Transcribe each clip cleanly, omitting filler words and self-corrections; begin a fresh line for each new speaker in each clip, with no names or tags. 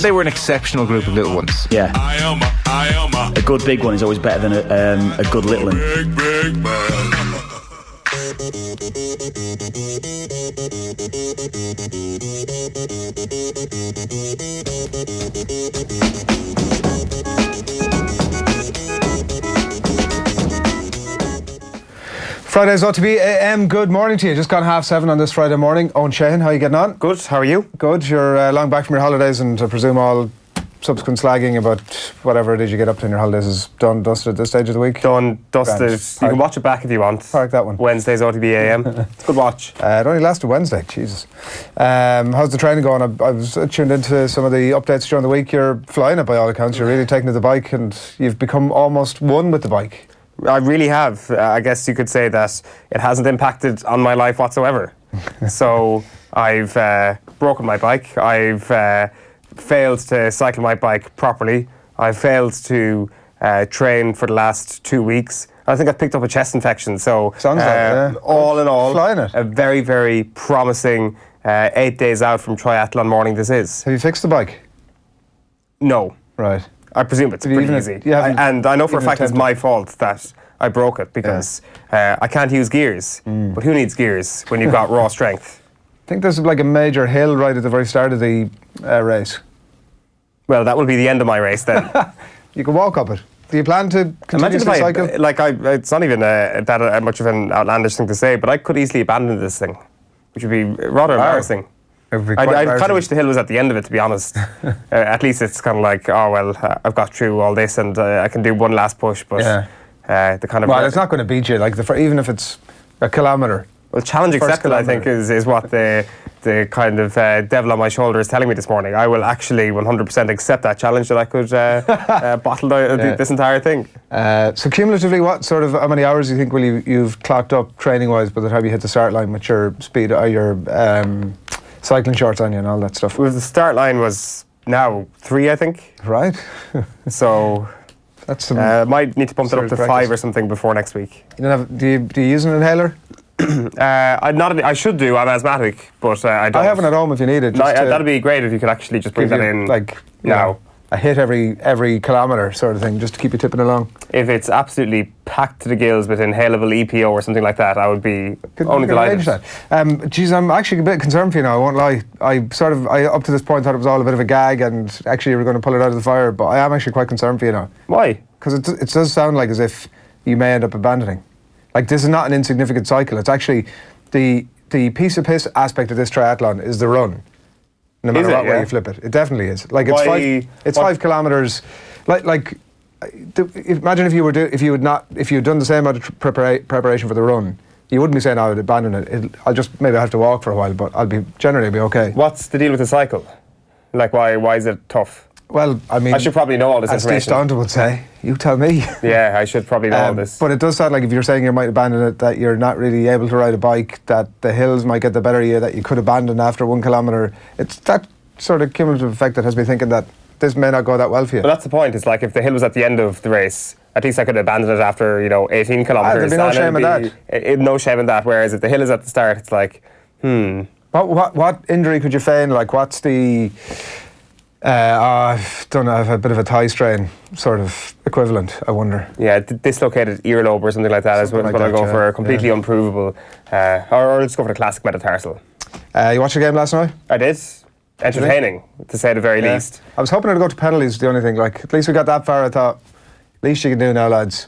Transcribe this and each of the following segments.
They were an exceptional group of little ones.
Yeah. A good big one is always better than a good little one.
Big man.
Friday's OTB AM, good morning to you. Just gone 7:30 on this Friday morning. Owen Sheehan, how are you getting on?
Good, how are you?
Good, you're long back from your holidays, and I presume all subsequent slagging about whatever it is you get up to in your holidays is done, dusted at this stage of the week?
Done, dusted. You can watch it back if you want.
Park that one.
Wednesday's OTB AM. It's a good watch.
It only lasted Wednesday, Jesus. How's the training going? I was tuned into some of the updates during the week. You're flying it by all accounts. You're really taking to the bike, and you've become almost one with the bike.
I really have. I guess you could say that it hasn't impacted on my life whatsoever. So I've broken my bike. I've failed to cycle my bike properly. I've failed to train for the last 2 weeks. I think I've picked up a chest infection. So
sounds like, yeah.
All in all,
flying it.
A very, very promising 8 days out from triathlon morning this is.
Have you fixed the bike?
No.
Right.
I presume it's pretty easy. And I know for a fact it's my fault that I broke it because I can't use gears. But who needs gears when you've got raw strength?
I think there's like a major hill right at the very start of the race.
Well, that will be the end of my race then.
You can walk up it. Do you plan to continue to cycle?
It's not even that much of an outlandish thing to say, but I could easily abandon this thing, which would be rather embarrassing. I kind of wish the hill was at the end of it, to be honest. At least it's kind of like, oh, well, I've got through all this and I can do one last push. But the kind of...
Well, it's not going to beat you, like even if it's a kilometre.
Well, challenge accepted, I think, is what the kind of devil on my shoulder is telling me this morning. I will actually 100% accept that challenge that I could bottle this entire thing.
So cumulatively, how many hours do you think you've clocked up training-wise by the time you hit the start line with your speed, your cycling shorts on you and all that stuff?
Well, the start line was now 3, I think.
Right.
So
that's some
might need to bump it up to 5 or something before next week.
You don't have, do you use an inhaler?
I should do. I'm asthmatic, but I don't.
I have one at home if you need it.
That'd be great if you could actually just bring that in.
Like
now.
A hit every kilometre sort of thing, just to keep you tipping along.
If it's absolutely packed to the gills with inhalable EPO or something like that, I would be only delighted.
Geez, I'm actually a bit concerned for you now, I won't lie. I up to this point thought it was all a bit of a gag and actually you were going to pull it out of the fire, but I am actually quite concerned for you now.
Why?
Because it does sound like as if you may end up abandoning. Like, this is not an insignificant cycle. It's actually the piece of piss aspect of this triathlon is the run. No matter what way you flip it, it definitely is. Like it's 5 kilometres. Like imagine if you had done the same amount of preparation for the run, you wouldn't be saying I would abandon it. I'll just maybe have to walk for a while, but I'll be okay.
What's the deal with the cycle? Like why is it tough?
Well, I mean,
I should probably know all this information.
As Steve Staunton would say, you tell me.
Yeah, I should probably know all this.
But it does sound like if you're saying you might abandon it, that you're not really able to ride a bike, that the hills might get the better of you, that you could abandon after 1 kilometre. It's that sort of cumulative effect that has me thinking that this may not go that well for you.
But that's the point. It's like if the hill was at the end of the race, at least I could abandon it after 18 kilometres.
There'd be no shame in that.
No shame in that. Whereas if the hill is at the start, it's like,
What injury could you feign? Like, what's the... I've a bit of a thigh strain sort of equivalent, I wonder.
Yeah, dislocated earlobe or something like that is what I go for. Completely unprovable. Or let's go for the classic metatarsal.
You watched the game last night?
I did. Entertaining, to say the very least.
I was hoping it'd go to penalties, the only thing. Like, at least we got that far, I thought. Least you can do now, lads.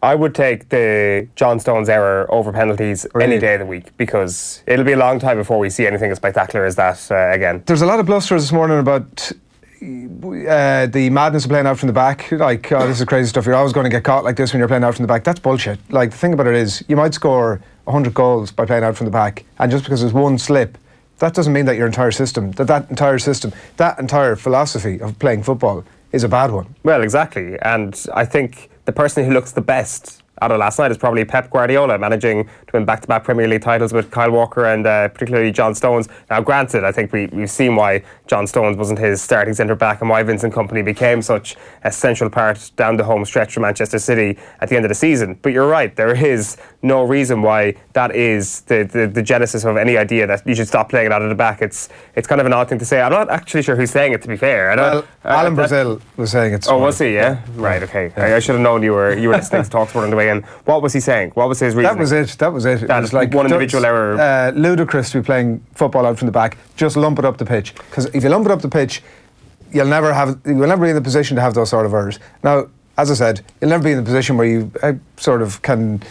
I would take the John Stones error over penalties any day of the week, because it'll be a long time before we see anything as spectacular as that again. There's
a lot of bluster this morning about the madness of playing out from the back. Like, this is crazy stuff. You're always going to get caught like this when you're playing out from the back. That's bullshit. Like, the thing about it is, you might score 100 goals by playing out from the back, and just because there's one slip, that doesn't mean that your entire system, that entire philosophy of playing football is a bad one.
Well, exactly. And I think the person who looks the best out of last night is probably Pep Guardiola managing to win back-to-back Premier League titles with Kyle Walker and particularly John Stones. Now, granted, I think we've seen why John Stones wasn't his starting centre-back and why Vincent Kompany became such a central part down the home stretch for Manchester City at the end of the season. But you're right, there is no reason why that is the genesis of any idea that you should stop playing it out of the back. It's kind of an odd thing to say. I'm not actually sure who's saying it, to be fair.
Alan Brazil was saying it.
Oh, was he? Yeah. Right. Okay. Yeah. I should have known you were listening to Talksport on the way in. What was he saying? What was his reason?
That was it. It was like
one individual error.
Ludicrous to be playing football out from the back. Just lump it up the pitch. Because if you lump it up the pitch, you'll never be in the position to have those sort of errors. Now, as I said, you'll never be in the position where you sort of can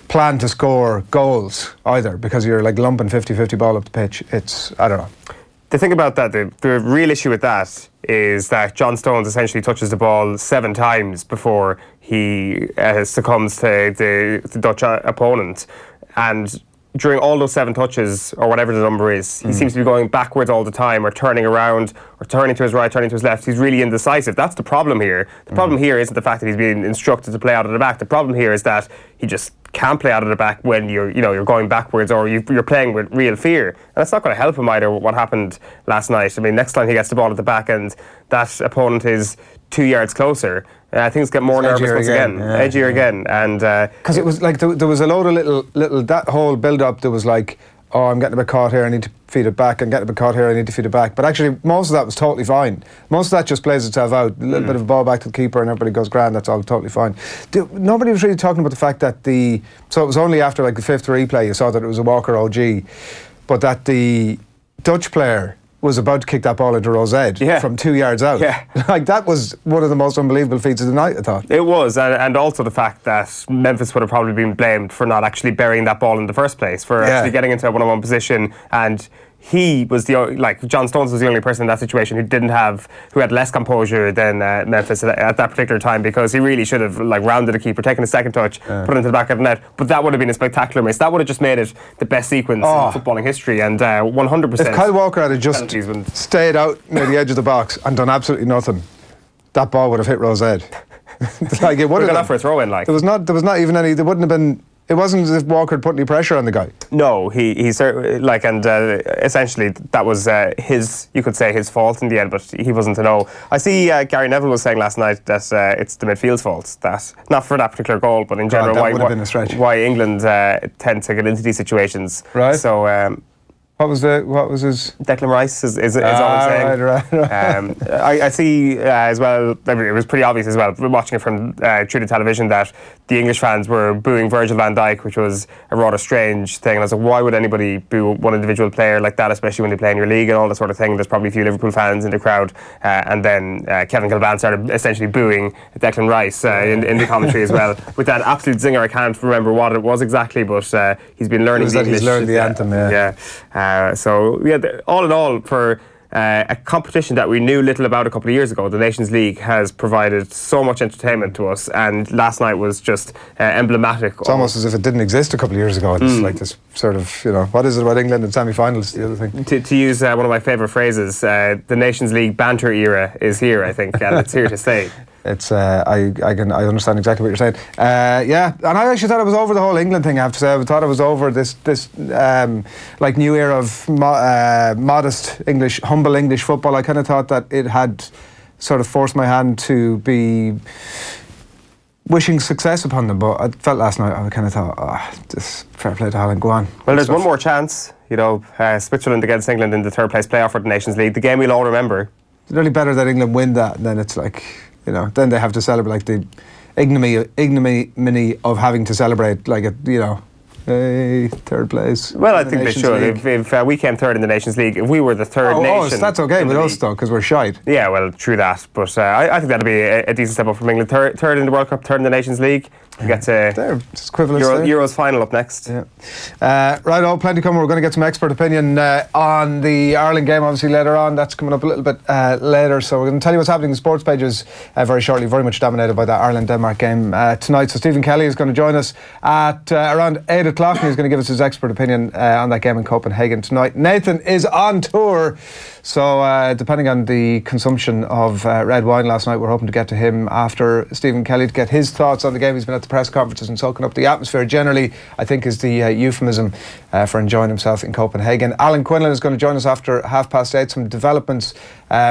plan to score goals either, because you're like lumping 50-50 ball up the pitch. I don't know.
The thing about that, the real issue with that is that John Stones essentially touches the ball 7 times before he succumbs to the Dutch opponent. And during all those 7 touches, or whatever the number is, he seems to be going backwards all the time, or turning around, or turning to his right, turning to his left. He's really indecisive. That's the problem here. The problem here isn't the fact that he's being instructed to play out of the back. The problem here is that he just can't play out of the back when you're going backwards, or you're playing with real fear. And that's not going to help him either, what happened last night. I mean, next time he gets the ball at the back and that opponent is 2 yards closer, things get more nervous once again. Edgier again. And
because it was like there was a load of little that whole build-up, there was like, oh, I'm getting a bit caught here, I need to feed it back. I'm getting a bit caught here, I need to feed it back. But actually, most of that was totally fine. Most of that just plays itself out. A little bit of a ball back to the keeper and everybody goes grand, that's all totally fine. Nobody was really talking about the fact that so it was only after like the 5th replay you saw that it was a Walker OG, but that the Dutch player was about to kick that ball into Rosette from 2 yards out. Yeah. Like, that was one of the most unbelievable feats of the night, I thought.
It was, and also the fact that Memphis would have probably been blamed for not actually burying that ball in the first place, for actually getting into a one-on-one position. And he was John Stones was the only person in that situation who had less composure than Memphis at that particular time, because he really should have rounded the keeper, taken a second touch, put it into the back of the net. But that would have been a spectacular miss. That would have just made it the best sequence in footballing history, and 100%.
If Kyle Walker had just stayed out near the edge of the box and done absolutely nothing, that ball would have hit Rosette. It would have
gone for a throw in.
There was not even any. There wouldn't have been. It wasn't as if Walker had put any pressure on the guy.
No, he certainly, essentially that was you could say his fault in the end, but he wasn't to know. I see Gary Neville was saying last night that it's the midfield's fault, that not for that particular goal, but in general why England tend to get into these situations.
Right.
So.
What was his?
Declan Rice is all I'm saying.
Right.
I see as well. I mean, it was pretty obvious as well, watching it from through the television, that the English fans were booing Virgil van Dijk, which was a rather strange thing. And I was like, why would anybody boo one individual player like that, especially when they play in your league and all that sort of thing? There's probably a few Liverpool fans in the crowd, and then Kevin Kilbane started essentially booing Declan Rice in the commentary as well, with that absolute zinger. I can't remember what it was exactly, but he's been learning the English.
He's learned the anthem.
All in all, for a competition that we knew little about a couple of years ago, the Nations League has provided so much entertainment to us, and last night was just emblematic.
It's almost as if it didn't exist a couple of years ago. It's like this sort of, what is it about England in semi-finals, the other thing?
To use one of my favourite phrases, the Nations League banter era is here, I think, and it's here to stay.
It's I understand exactly what you're saying. And I actually thought it was over the whole England thing. I have to say, I thought it was over this new era of modest English, humble English football. I kind of thought that it had sort of forced my hand to be wishing success upon them. But I felt last night, I kind of thought, just fair play to Holland, go on.
Well, there's one more chance. Switzerland against England in the third place playoff for the Nations League. The game we'll all remember.
It's really better that England win that, and then it's like, then they have to celebrate, the ignominy of having to celebrate, hey, third place.
Well, I think they should. If we came third in the Nations League, if we were the third nation...
that's okay with us, though, because we're shite.
Yeah, well, true that. But I think that'd be a decent step up from England. Third in the World Cup, third in the Nations League. We get to Euros final up next.
Yeah. Right, plenty coming. We're going to get some expert opinion on the Ireland game, obviously, later on. That's coming up a little bit later. So we're going to tell you what's happening in the sports pages very shortly, very much dominated by that Ireland-Denmark game tonight. So Stephen Kelly is going to join us at around 8 o'clock, and he's going to give us his expert opinion on that game in Copenhagen tonight. Nathan is on tour, So depending on the consumption of red wine last night, we're hoping to get to him after Stephen Kelly to get his thoughts on the game. He's been at the press conferences and soaking up the atmosphere generally, I think is the euphemism for enjoying himself in Copenhagen. Alan Quinlan is going to join us after 8:30. Some developments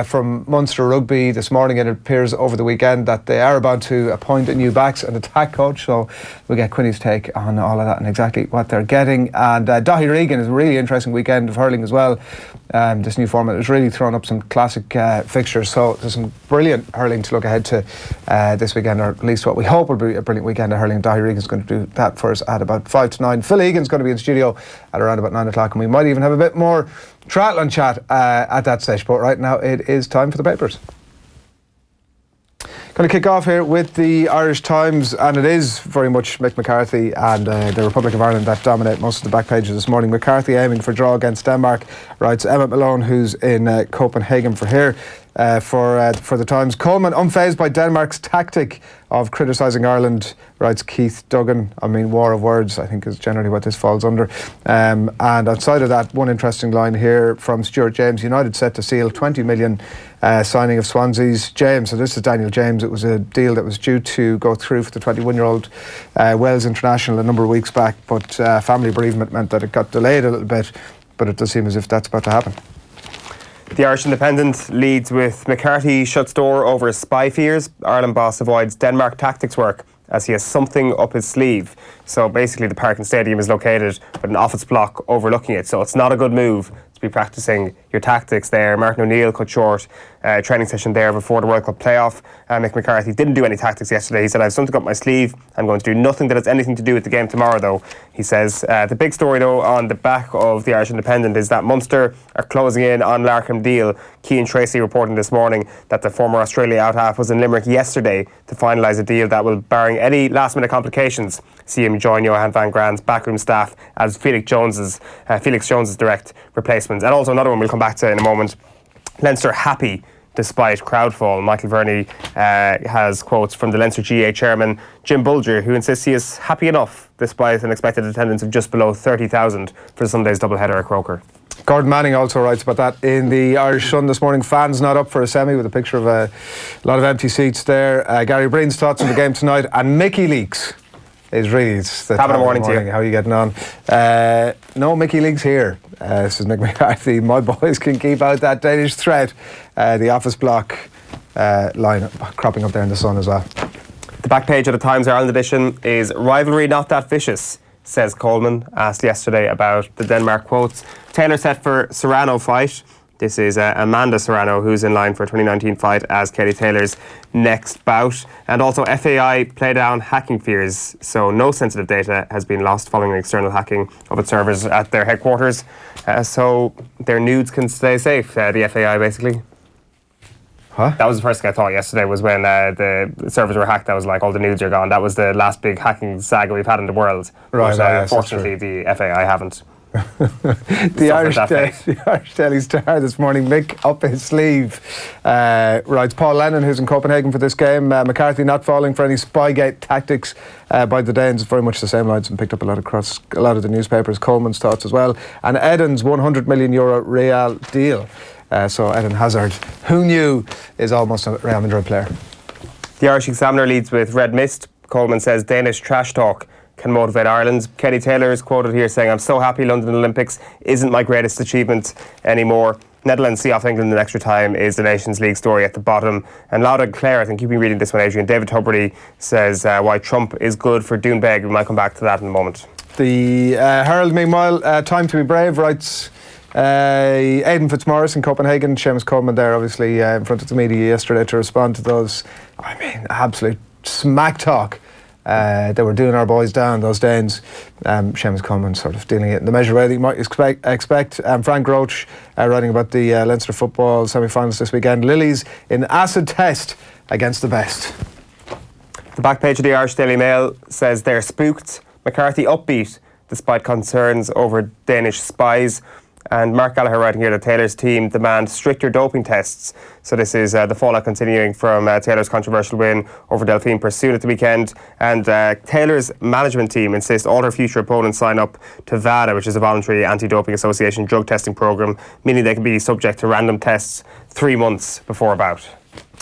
from Munster Rugby this morning. It appears over the weekend that they are about to appoint a new backs and attack coach, so we'll get Quinny's take on all of that and exactly what they're getting. And Daithi Regan is a really interesting weekend of hurling as well. This new format has really thrown up some classic fixtures, so there's some brilliant hurling to look ahead to this weekend, or at least what we hope will be a brilliant weekend of hurling. Daithi Regan's going to do that for us at about 5 to 9. Phil Egan's going to be in studio at around about 9 o'clock, and we might even have a bit more triathlon chat at that stage. But right now it is time for the papers. Going to kick off here with the Irish Times, and it is very much Mick McCarthy and the Republic of Ireland that dominate most of the back pages this morning. McCarthy aiming for draw against Denmark, writes Emmett Malone, who's in Copenhagen for here. For the Times, Coleman unfazed by Denmark's tactic of criticising Ireland, writes Keith Duggan. I mean, war of words, I think, is generally what this falls under. And outside of that, one interesting line here from Stuart James. United set to seal 20 million signing of Swansea's James. So this is Daniel James. It was a deal that was due to go through for the 21-year-old Wales international a number of weeks back, but family bereavement meant that it got delayed a little bit. But it does seem as if that's about to happen.
The Irish Independent leads with McCarthy shuts door over spy fears. Ireland boss avoids Denmark tactics work as he has something up his sleeve. So basically the Park and Stadium is located with an office block overlooking it. So it's not a good move to be practicing your tactics there. Martin O'Neill cut short a training session there before the World Cup playoff. Mick McCarthy didn't do any tactics yesterday. He said, I have something up my sleeve. I'm going to do nothing that has anything to do with the game tomorrow, though. He says the big story, though, on the back of the Irish Independent is that Munster are closing in on Larkham deal. Cian Tracy reporting this morning that the former Australia out-half was in Limerick yesterday to finalise a deal that will, barring any last-minute complications, see him join Johan van Graan's backroom staff as Felix Jones's direct replacement. And also another one we'll come back to in a moment. Leinster happy despite crowdfall. Michael Verney has quotes from the Leinster GA chairman Jim Bulger, who insists he is happy enough despite an expected attendance of just below 30,000 for Sunday's doubleheader at Croker.
Gordon Manning also writes about that in the Irish Sun this morning. Fans not up for a semi, with a picture of a lot of empty seats there. Gary Breen's thoughts on the game tonight, and Mickey Leaks is really the
top of the morning to you.
How are you getting on? No Mickey Leaks here, says Mick McCarthy. My boys can keep out that Danish threat. The office block line cropping up there in the Sun as well.
The back page of the Times Ireland edition is rivalry not that vicious, says Coleman, asked yesterday about the Denmark quotes. Taylor set for Serrano fight. This is Amanda Serrano, who's in line for a 2019 fight as Katie Taylor's next bout. And also FAI play down hacking fears. So no sensitive data has been lost following the external hacking of its servers at their headquarters. So their nudes can stay safe, the FAI basically.
Huh?
That was the first thing I thought yesterday, was when the servers were hacked. I was like, all the nudes are gone. That was the last big hacking saga we've had in the world.
Right,
but,
yes,
fortunately, the FAI haven't.
The Irish Daily Star this morning, Mick up his sleeve, writes Paul Lennon, who's in Copenhagen for this game. McCarthy not falling for any Spygate tactics by the Danes. Very much the same lines and picked up a lot across a lot of the newspapers. Coleman's thoughts as well. And Eden's €100 million Real deal. So Eden Hazard, who knew, is almost a Real Madrid player.
The Irish Examiner leads with Red Mist. Coleman says Danish trash talk can motivate Ireland. Katie Taylor is quoted here saying, I'm so happy London Olympics isn't my greatest achievement anymore. Netherlands see off England in extra time is the Nations League story at the bottom. And Lauda Clare, I think you've been reading this one, Adrian. David Tubridy says why Trump is good for Doonbeg. We might come back to that in a moment.
The Herald, meanwhile, time to be brave, writes Aidan Fitzmaurice in Copenhagen. Seamus Coleman there, obviously, in front of the media yesterday to respond to those, absolute smack talk. They were doing our boys down, those Danes. Seamus Coleman sort of dealing it in the measured way that you might expect. Frank Roach writing about the Leinster football semi-finals this weekend. Lilies in acid test against the best.
The back page of the Irish Daily Mail says they're spooked. McCarthy upbeat despite concerns over Danish spies. And Mark Gallagher writing here that Taylor's team demand stricter doping tests. So this is the fallout continuing from Taylor's controversial win over Delphine Pursuit at the weekend. And Taylor's management team insists all her future opponents sign up to VADA, which is a voluntary anti-doping association drug testing program, meaning they can be subject to random tests 3 months before a bout.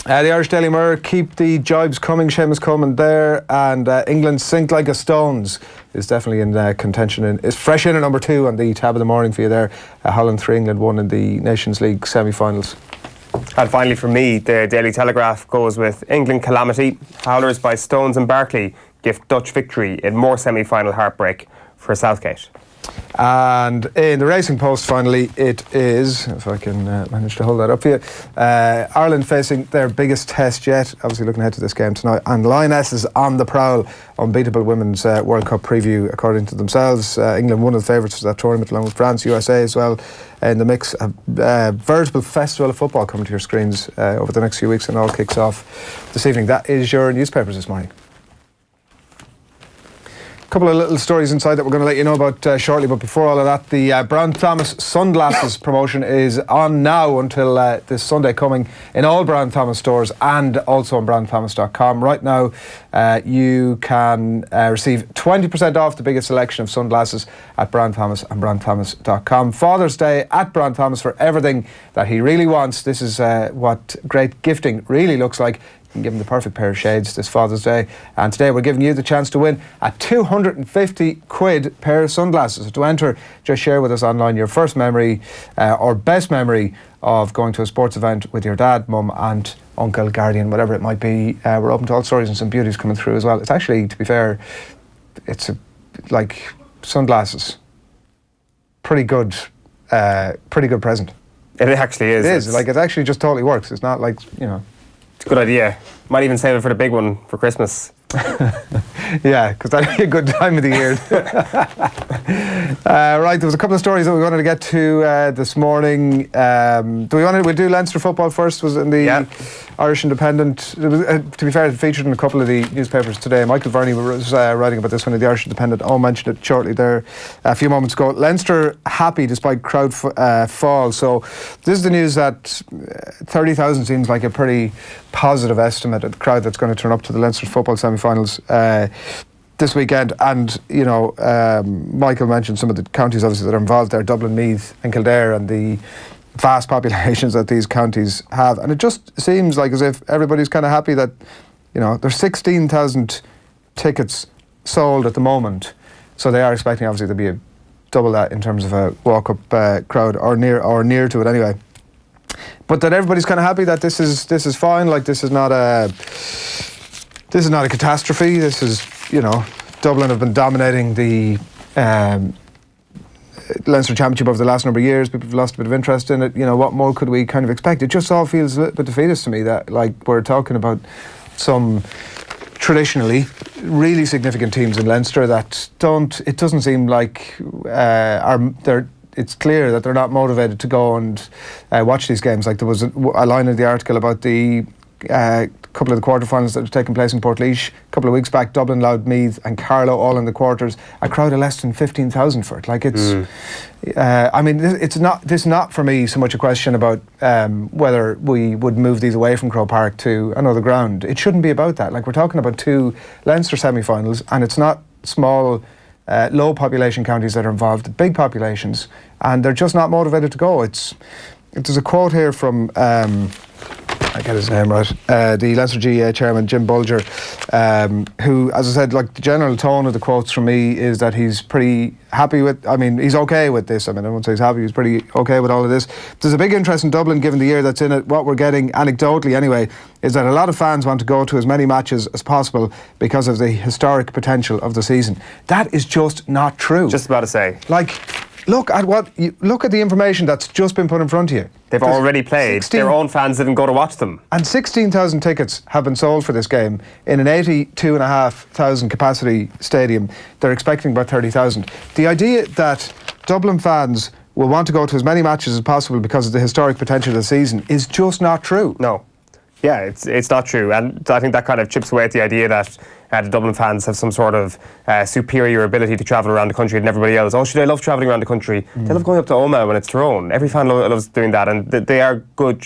The Irish Daily Mirror keep the jibes coming. Seamus Coleman there, and England sink like a stones is definitely in contention. It's fresh in at number 2 on the tab of the morning for you there. Holland 3, England 1 in the Nations League semi-finals.
And finally for me, the Daily Telegraph goes with England calamity. Howlers by Stones and Barkley gift Dutch victory in more semi-final heartbreak for Southgate.
And in the Racing Post, finally, it is, if I can manage to hold that up for you, Ireland facing their biggest test yet, obviously looking ahead to this game tonight, and Lionesses on the prowl. Unbeatable Women's World Cup preview, according to themselves. England, one of the favourites for that tournament, along with France, USA as well, in the mix. A veritable festival of football coming to your screens over the next few weeks, and all kicks off this evening. That is your newspapers this morning. Couple of little stories inside that we're going to let you know about shortly, but before all of that, the Brown Thomas sunglasses promotion is on now until this Sunday coming in all Brown Thomas stores and also on brownthomas.com. Right now you can receive 20% off the biggest selection of sunglasses at Brown Thomas and brownthomas.com. Father's Day at Brown Thomas for everything that he really wants. This is what great gifting really looks like. You can give him the perfect pair of shades this Father's Day. And today we're giving you the chance to win a £250 pair of sunglasses. So to enter, just share with us online your first memory or best memory of going to a sports event with your dad, mum, aunt, uncle, guardian, whatever it might be. We're open to all stories and some beauties coming through as well. It's actually, to be fair, it's like sunglasses. Pretty good present.
It actually is.
It is. Like, it actually just totally works. It's not like, you know.
It's a good idea. Might even save it for the big one for Christmas.
Yeah, because that'd be a good time of the year. Right, there was a couple of stories that we wanted to get to this morning. We'll do Leinster football first. Was in the Irish Independent. It was, to be fair, it featured in a couple of the newspapers today. Michael Verney was writing about this one in the Irish Independent. I mentioned it shortly there a few moments ago. Leinster happy despite crowd fall. So this is the news that 30,000 seems like a pretty positive estimate of the crowd that's going to turn up to the Leinster football semi-finals this weekend. And, you know, Michael mentioned some of the counties obviously that are involved there, Dublin, Meath and Kildare, and the vast populations that these counties have. And it just seems like as if everybody's kind of happy that, you know, there's 16,000 tickets sold at the moment. So they are expecting obviously to be a double that in terms of a walk-up crowd or near to it anyway. But that everybody's kind of happy that this is fine. Like, this is not a catastrophe. This is, you know, Dublin have been dominating the Leinster Championship over the last number of years. People have lost a bit of interest in it. You know, what more could we kind of expect? It just all feels a little bit defeatist to me that, like, we're talking about some traditionally really significant teams in Leinster that it doesn't seem like it's clear that they're not motivated to go and watch these games. Like, there was a line in the article about the couple of the quarterfinals that have taken place in Portlaoise a couple of weeks back. Dublin, Louth, Meath and Carlow all in the quarters. A crowd of less than 15,000 for it. Like, it's I mean, this is not for me so much a question about whether we would move these away from Croke Park to another ground. It shouldn't be about that. Like, we're talking about 2 Leinster semi-finals, and it's not small low population counties that are involved, big populations, and they're just not motivated to go. There's a quote here from I get his name right, the Leinster GAA chairman, Jim Bulger, who, as I said, like, the general tone of the quotes from me is that he's pretty happy with, I mean, he's okay with this. I mean, I won't say he's happy, he's pretty okay with all of this. There's a big interest in Dublin given the year that's in it. What we're getting, anecdotally anyway, is that a lot of fans want to go to as many matches as possible because of the historic potential of the season. That is just not true.
Just about to say.
Like, look at the information that's just been put in front of you.
They've already played. Their own fans didn't go to watch them. And
16,000 tickets have been sold for this game in an 82,500 capacity stadium. They're expecting about 30,000. The idea that Dublin fans will want to go to as many matches as possible because of the historic potential of the season is just not true.
No. Yeah, it's not true, and I think that kind of chips away at the idea that the Dublin fans have some sort of superior ability to travel around the country than everybody else. Oh, should they love travelling around the country? They love going up to Omagh when it's their own. Every fan loves doing that, and they are good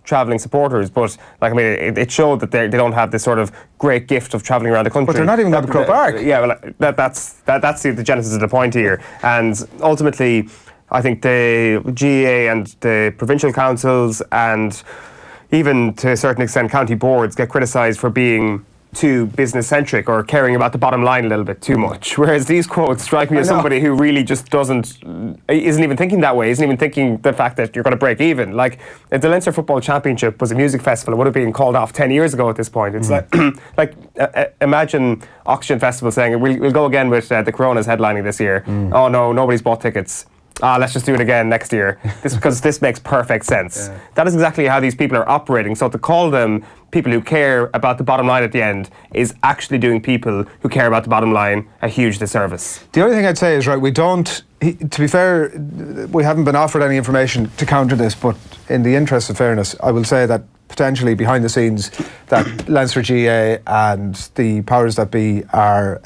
travelling supporters. But like, I mean, it showed that they don't have this sort of great gift of travelling around the country.
But they're not even going to Croke Park.
Yeah, well, that's the genesis of the point here, and ultimately, I think the GAA and the provincial councils and even to a certain extent county boards get criticised for being too business-centric or caring about the bottom line a little bit too much. Whereas these quotes strike me as somebody who really just isn't even thinking that way, isn't even thinking the fact that you're going to break even. Like, if the Leinster Football Championship was a music festival, it would have been called off 10 years ago at this point. It's imagine Oxygen Festival saying, we'll go again with the Coronas headlining this year. Oh no, nobody's bought tickets. Let's just do it again next year. Because this makes perfect sense. Yeah. That is exactly how these people are operating. So to call them people who care about the bottom line at the end is actually doing people who care about the bottom line a huge disservice.
The only thing I'd say is, right, we don't, to be fair, we haven't been offered any information to counter this, but in the interest of fairness, I will say that potentially behind the scenes that Leinster GA and the powers that be are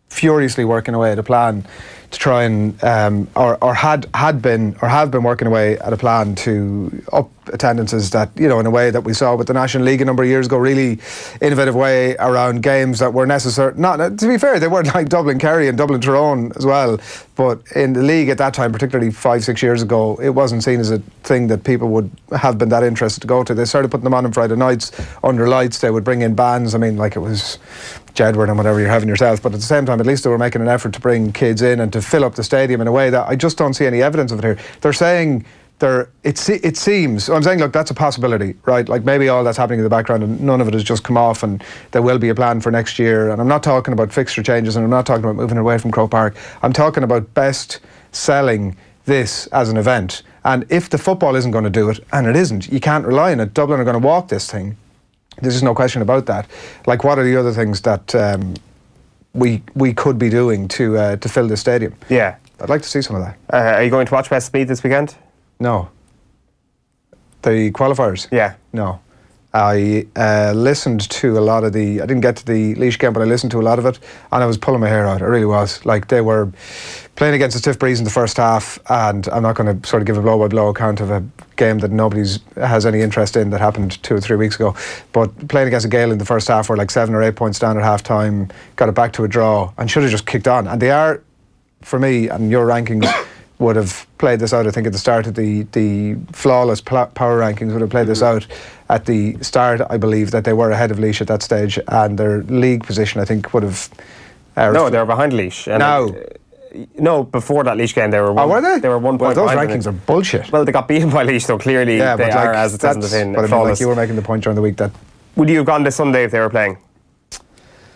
furiously working away at a plan to try and have been working away at a plan to up attendances that, you know, in a way that we saw with the National League a number of years ago, really innovative way around games that were necessary. Not, to be fair, they weren't like Dublin Kerry and Dublin Tyrone as well, but in the league at that time, particularly 5-6 years ago, it wasn't seen as a thing that people would have been that interested to go to. They started putting them on Friday nights under lights. They would bring in bands. I mean, like, it was Jedward and whatever you're having yourself, but at the same time, at least they were making an effort to bring kids in and to fill up the stadium in a way that I just don't see any evidence of it here. They're saying it seems, I'm saying, look, that's a possibility, right? Like, maybe all that's happening in the background and none of it has just come off, and there will be a plan for next year. And I'm not talking about fixture changes, and I'm not talking about moving away from Croke Park. I'm talking about best selling this as an event. And if the football isn't going to do it, and it isn't, you can't rely on it. Dublin are going to walk this thing. There's just no question about that. Like, what are the other things that we could be doing to fill this stadium?
Yeah.
I'd like to see some of that.
Are you going to watch Pesky this weekend?
No. The qualifiers?
Yeah.
No. I listened to a lot of I didn't get to the Ligt game, but I listened to a lot of it, and I was pulling my hair out. It really was. Like, they were playing against a stiff breeze in the first half, and I'm not going to sort of give a blow-by-blow account of a game that nobody has any interest in that happened 2 or 3 weeks ago, but playing against a Gale in the first half, were like 7 or 8 points down at half-time, got it back to a draw, and should have just kicked on. And they are, for me, and your rankings would have played this out, I think, at the start of the flawless power rankings would have played this out at the start. I believe that they were ahead of Laois at that stage, and their league position, I think, would have...
no, they were behind Laois. No, before that Laois game, they were one.
Oh, were they?
They were 1 point
behind. Those
rankings
are bullshit.
Well, they got beaten by Laois, so clearly they are, as it says in the thing,
but I mean, like, you were making the point during the week that...
Would you have gone this Sunday if they were playing?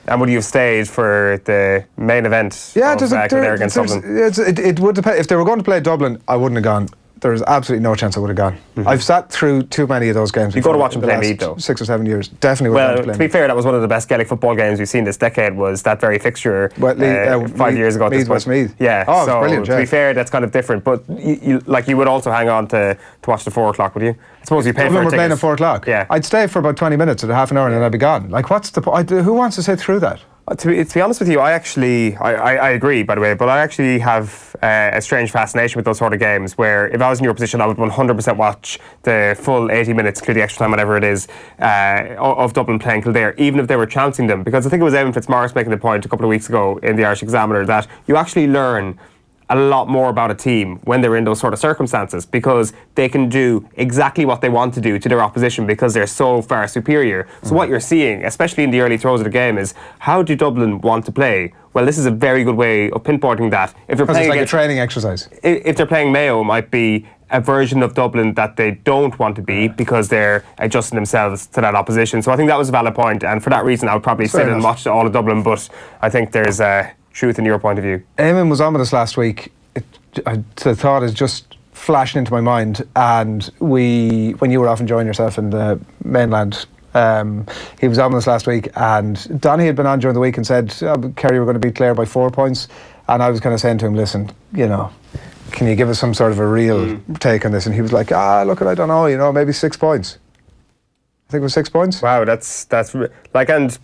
And would you have stayed for the main event?
Yeah,
of Kildare against Dublin?
It would depend. If they were going to play Dublin, I wouldn't have gone. There's absolutely no chance I would have gone. I've sat through too many of those games.
You go to watch them play Meath, though.
6 or 7 years, definitely.
Well, to be fair, that was one of the best Gaelic football games we've seen this decade. Was that very fixture 5 years ago?
Meath, Westmeath.
Yeah.
Oh,
so
brilliant.
To be fair, that's kind of different. But you would also hang on to watch the 4 o'clock, would you? I suppose you paid for a ticket.
We're playing at 4 o'clock.
Yeah.
I'd stay for about 20 minutes, or half an hour, and then I'd be gone. Like, what's the point? Who wants to sit through that?
To be honest with you, I agree, by the way, but I actually have a strange fascination with those sort of games where if I was in your position, I would 100% watch the full 80 minutes, including extra time, whatever it is, of Dublin playing Kildare, even if they were trouncing them. Because I think it was Evan Fitzmaurice making the point a couple of weeks ago in the Irish Examiner that you actually learn a lot more about a team when they're in those sort of circumstances, because they can do exactly what they want to do to their opposition because they're so far superior. So what you're seeing, especially in the early throws of the game, is how do Dublin want to play? Well, this is a very good way of pinpointing that. If they're playing
it's like a training exercise.
If they're playing Mayo, it might be a version of Dublin that they don't want to be because they're adjusting themselves to that opposition. So I think that was a valid point, and for that reason I would probably sit and watch all of Dublin, but I think there's truth in your point of view.
Eamon was on with us last week. The thought is just flashing into my mind, and when you were off enjoying yourself in the mainland, he was on with us last week, and Donny had been on during the week and said Kerry were going to beat Clare by 4 points, and I was kind of saying to him, listen, can you give us some sort of a real take on this? And he was like, look, I don't know, maybe 6 points. I think it was 6 points.
Wow, that's like, and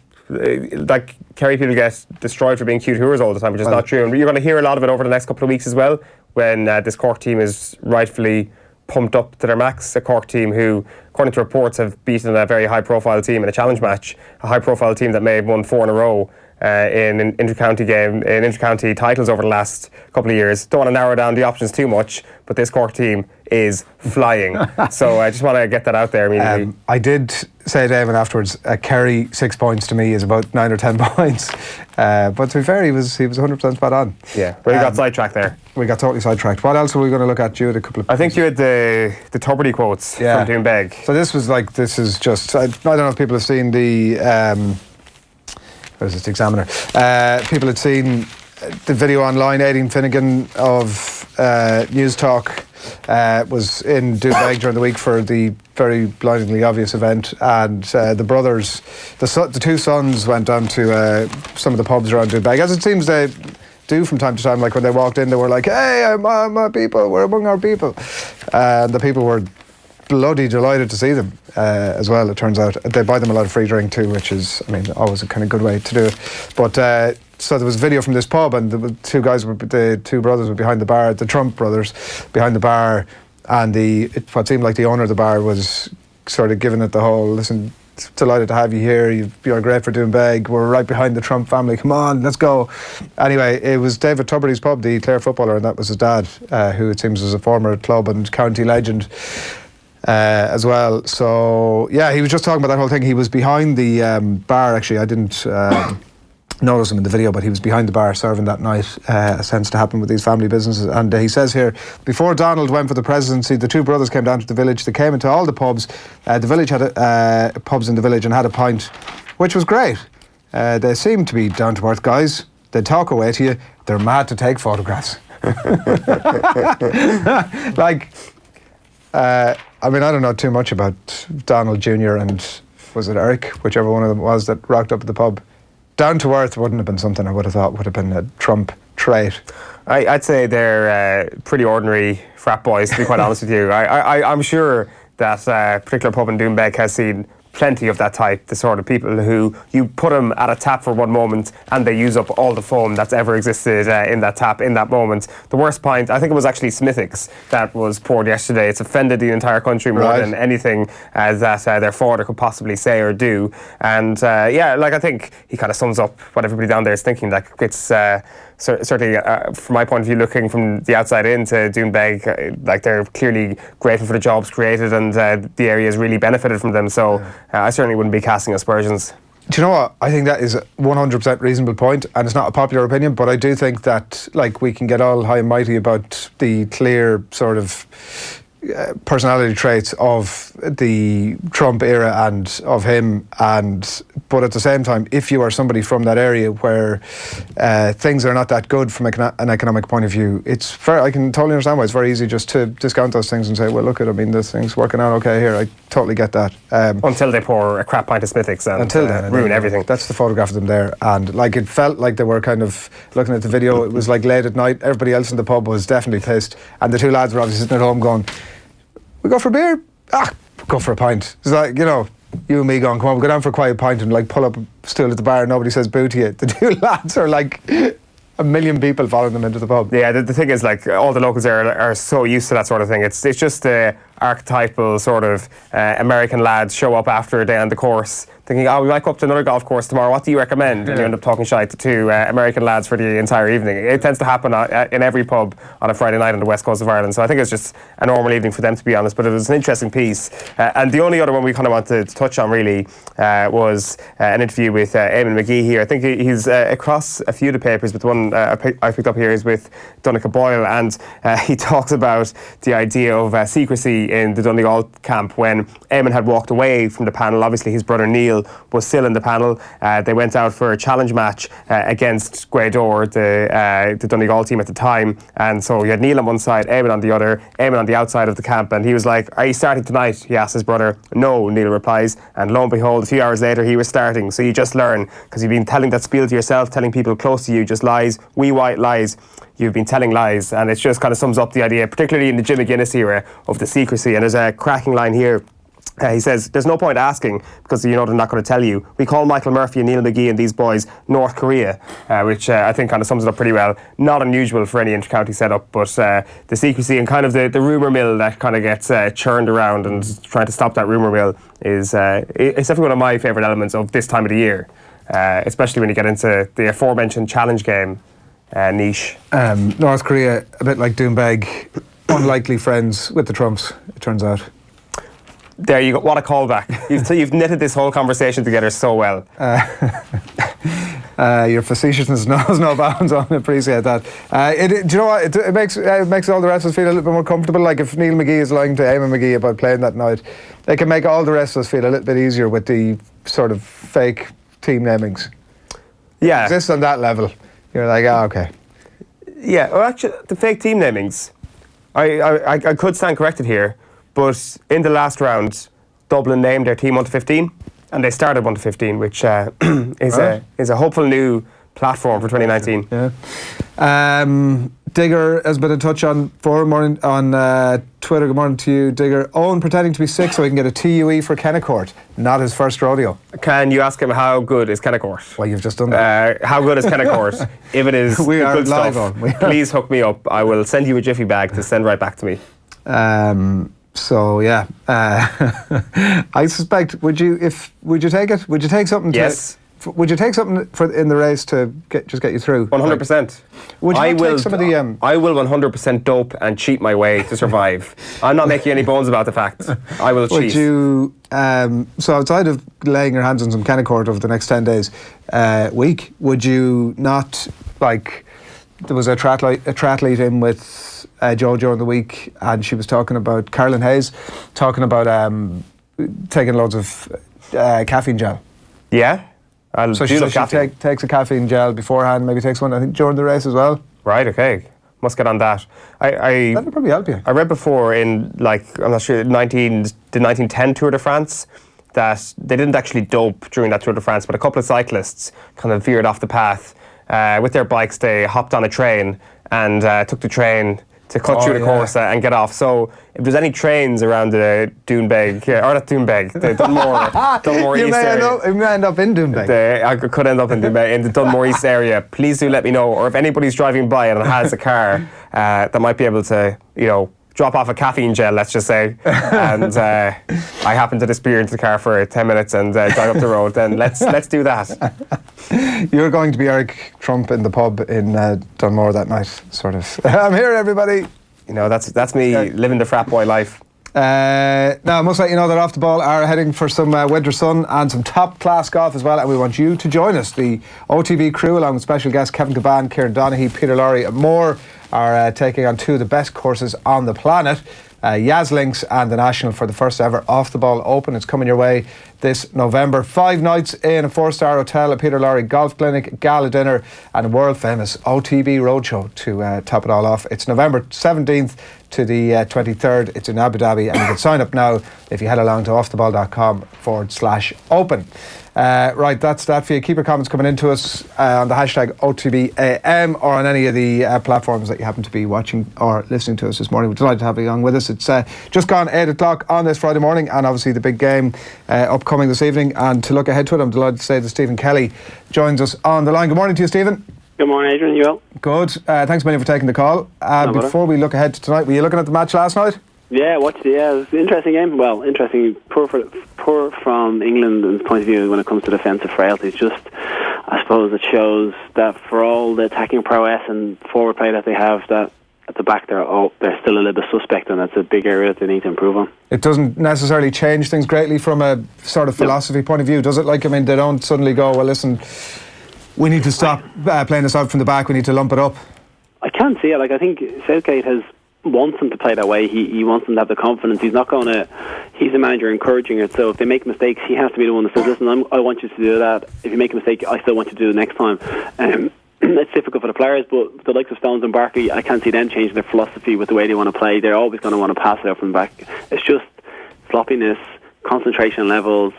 like Kerry people get destroyed for being cute hooers all the time, which is not true. And you're going to hear a lot of it over the next couple of weeks as well, when this Cork team is rightfully pumped up to their max. A Cork team who, according to reports, have beaten a very high-profile team in a challenge match, a high-profile team that may have won 4 in a row in an inter-county titles over the last couple of years. Don't want to narrow down the options too much, but this Cork team is flying. So I just want to get that out there immediately.
I did say to Eamon afterwards, Kerry 6 points to me is about 9 or 10 points. But to be fair, he was 100% spot on.
Yeah, but we got sidetracked there.
We got totally sidetracked. What else were we going to look at? You had a couple of...
I think you had the Tuberty quotes from Doonbeg.
So this is just... I don't know if people have seen the... what is it, the Examiner? People had seen the video online. Aidan Finnegan of News Talk was in Doonbeg during the week for the very blindingly obvious event, and the brothers, the two sons, went down to some of the pubs around Doonbeg, as it seems they do from time to time. Like when they walked in, they were like, "Hey, my people, we're among our people," and the people were bloody delighted to see them as well. It turns out they buy them a lot of free drink too, which is, I mean, always a kind of good way to do it. But so there was a video from this pub, and the two brothers were behind the bar, the Trump brothers behind the bar, and what seemed like the owner of the bar was sort of giving it the whole, listen, delighted to have you here, you're great for Doonbeg, we're right behind the Trump family, come on, let's go. Anyway, it was David Tuberty's pub, the Clare footballer, and that was his dad, who it seems was a former club and county legend as well. So yeah, he was just talking about that whole thing. He was behind the bar, actually. I didn't notice him in the video, but he was behind the bar serving that night. A sense to happen with these family businesses. And he says here, before Donald went for the presidency, the two brothers came down to the village. They came into all the pubs. The village had pubs in the village and had a pint, which was great. They seemed to be down to earth guys. They'd talk away to you. They're mad to take photographs. I mean, I don't know too much about Donald Jr. and was it Eric, whichever one of them was that rocked up at the pub. Down to earth wouldn't have been something I would have thought would have been a Trump trait.
I'd say they're pretty ordinary frat boys, to be quite honest with you. I'm sure that particular pub in Doonbeg has seen plenty of that type, the sort of people who you put them at a tap for one moment and they use up all the foam that's ever existed in that tap in that moment. The worst pint, I think it was actually Smithwick's that was poured yesterday. It's offended the entire country more than anything that their father could possibly say or do. And I think he kind of sums up what everybody down there is thinking. Like it's certainly, from my point of view, looking from the outside into Doonbeg, like they're clearly grateful for the jobs created and the area has really benefited from them. So I certainly wouldn't be casting aspersions.
Do you know what? I think that is a 100% reasonable point, and it's not a popular opinion, but I do think that like we can get all high and mighty about the clear sort of personality traits of the Trump era and of him, but at the same time, if you are somebody from that area where things are not that good from an economic point of view, it's fair. I can totally understand why it's very easy just to discount those things and say, well, look at, I mean, this thing's working out okay here. I totally get that.
Until they pour a crap pint of Smithwick's and ruin everything.
That's the photograph of them there, and like it felt like they were kind of looking at the video. It was like late at night. Everybody else in the pub was definitely pissed, and the two lads were obviously sitting at home going, we go for a beer? Go for a pint. It's like, you know, you and me going, come on, we'll go down for a quiet pint and like pull up a stool at the bar and nobody says boo to you. The two lads are like a million people following them into the pub. Yeah,
the thing is, like, all the locals there are so used to that sort of thing. It's just the archetypal sort of American lads show up after a day on the course thinking, we might go up to another golf course tomorrow, what do you recommend? And you end up talking shite to two American lads for the entire evening. It tends to happen in every pub on a Friday night on the west coast of Ireland, so I think it's just a normal evening for them, to be honest, but it was an interesting piece. And the only other one we kind of wanted to touch on really was an interview with Eamon McGee here. I think he's across a few of the papers, but the one I picked up here is with Donncha Boyle, and he talks about the idea of secrecy in the Donegal camp when Eamon had walked away from the panel. Obviously his brother Neil was still in the panel. They went out for a challenge match against Gweedore, the Donegal team at the time, and so you had Neil on one side, Eamon on the other, Eamon on the outside of the camp, and he was like, are you starting tonight? He asked his brother. No, Neil replies, and lo and behold, a few hours later he was starting. So you just learn, because you've been telling that spiel to yourself, telling people close to you just lies, wee white lies. You've been telling lies, and it just kind of sums up the idea, particularly in the Jim McGuinness era, of the secrecy. And there's a cracking line here He says, there's no point asking because you know they're not going to tell you. We call Michael Murphy and Neil McGee and these boys North Korea, which I think kind of sums it up pretty well. Not unusual for any inter-county setup, but the secrecy and kind of the rumour mill that kind of gets churned around and trying to stop that rumour mill is it's definitely one of my favourite elements of this time of the year, especially when you get into the aforementioned challenge game niche.
North Korea, a bit like Doonbeg, unlikely friends with the Trumps, it turns out.
There you go. What a callback. You've knitted this whole conversation together so well.
Your facetiousness knows no bounds. I appreciate that. Do you know what? It makes all the rest of us feel a little bit more comfortable. Like if Neil McGee is lying to Eamon McGee about playing that night, they can make all the rest of us feel a little bit easier with the sort of fake team namings.
Yeah.
Just on that level. You're like, okay.
Yeah, well, actually, the fake team namings, I could stand corrected here. But in the last round, Dublin named their team 1-15, and they started 1-15, which is a hopeful new platform for 2019.
Yeah. Digger has been in touch on Twitter. Good morning to you, Digger. Owen pretending to be sick so he can get a TUE for Kennecourt. Not his first rodeo.
Can you ask him how good is Kennecourt?
Well, you've just done that.
How good is Kennecourt? If it is
we are
good
live
stuff,
on.
please hook me up. I will send you a jiffy bag to send right back to me.
So yeah, I suspect. Would you take it? Would you take something?
Yes.
Would you take something in the race to get you through?
100%.
Would you take some of the?
I will 100% dope and cheat my way to survive. I'm not making any bones about the fact. I will cheat.
Would you? So outside of laying your hands on some Kennecourt over the next 10 days, week, would you not like? There was a triathlete in with Joe during the week, and she was talking about Carolyn Hayes, talking about taking loads of caffeine gel.
Yeah,
so she takes a caffeine gel beforehand, maybe takes one I think during the race as well.
Right. Okay. Must get on that.
That'll probably help you.
I read before in I'm not sure the 1910 Tour de France that they didn't actually dope during that Tour de France, but a couple of cyclists kind of veered off the path. With their bikes, they hopped on a train and took the train to cut through the course and get off. So if there's any trains around the Doonbeg, or not Doonbeg, the Dunmore East area.
You may end up in Doonbeg.
I could end up in Doonbeg, in the Dunmore East area. Please do let me know. Or if anybody's driving by and has a car that might be able to, drop off a caffeine gel, let's just say, and I happen to disappear into the car for 10 minutes and drive up the road, then let's do that.
You're going to be Eric Trump in the pub in Dunmore that night, sort of. I'm here, everybody.
That's me living the frat boy life.
Now, I must let you know that Off the Ball are heading for some winter sun and some top-class golf as well, and we want you to join us. The OTB crew, along with special guests Kevin Caban, Kieran Donaghy, Peter Lowry and more, are taking on two of the best courses on the planet, Yas Links and the National, for the first ever Off the Ball Open. It's coming your way this November. 5 nights in a 4-star hotel, a Peter Lowry golf clinic, gala dinner and a world famous OTB roadshow to top it all off. It's November 17th to the 23rd. It's in Abu Dhabi, and you can sign up now if you head along to offtheball.com/open. Right, that's that for you. Keep your comments coming into us on the hashtag OTB AM or on any of the platforms that you happen to be watching or listening to us this morning. We're delighted to have you along with us. It's just gone 8 o'clock on this Friday morning, and obviously the big game upcoming this evening. And to look ahead to it, I'm delighted to say that Stephen Kelly joins us on the line. Good morning to you, Stephen.
Good morning, Adrian. You well?
Good. Thanks a million for taking the call. Before we look ahead to tonight, were you looking at the match last night?
Yeah, watched it. Yeah, it was an interesting game. Well, interesting. Poor from England's point of view when it comes to defensive frailties. Just, I suppose it shows that for all the attacking prowess and forward play that they have, that at the back they're still a little bit suspect, and that's a big area that they need to improve on. It
doesn't necessarily change things greatly from a sort of philosophy point of view, does it? They don't suddenly go, well, listen, we need to stop playing this out from the back, we need to lump it up.
I can't see it. I think Southgate wants them to play that way. He wants them to have the confidence. He's not going to. He's the manager encouraging it. So if they make mistakes, he has to be the one that says, "Listen, I want you to do that. If you make a mistake, I still want you to do it next time." It's difficult for the players, but the likes of Stones and Barkley, I can't see them changing their philosophy with the way they want to play. They're always going to want to pass it out from the back. It's just sloppiness, concentration levels.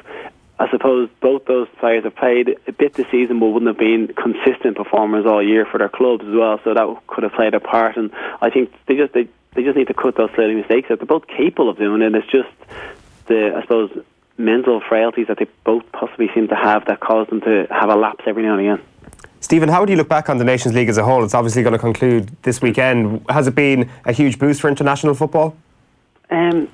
I suppose both those players have played a bit this season, but wouldn't have been consistent performers all year for their clubs as well. So that could have played a part. And I think they just need to cut those silly mistakes out. They're both capable of doing it. It's just I suppose, mental frailties that they both possibly seem to have that cause them to have a lapse every now and again.
Stephen, how would you look back on the Nations League as a whole? It's obviously going to conclude this weekend. Has it been a huge boost for international football?
I'm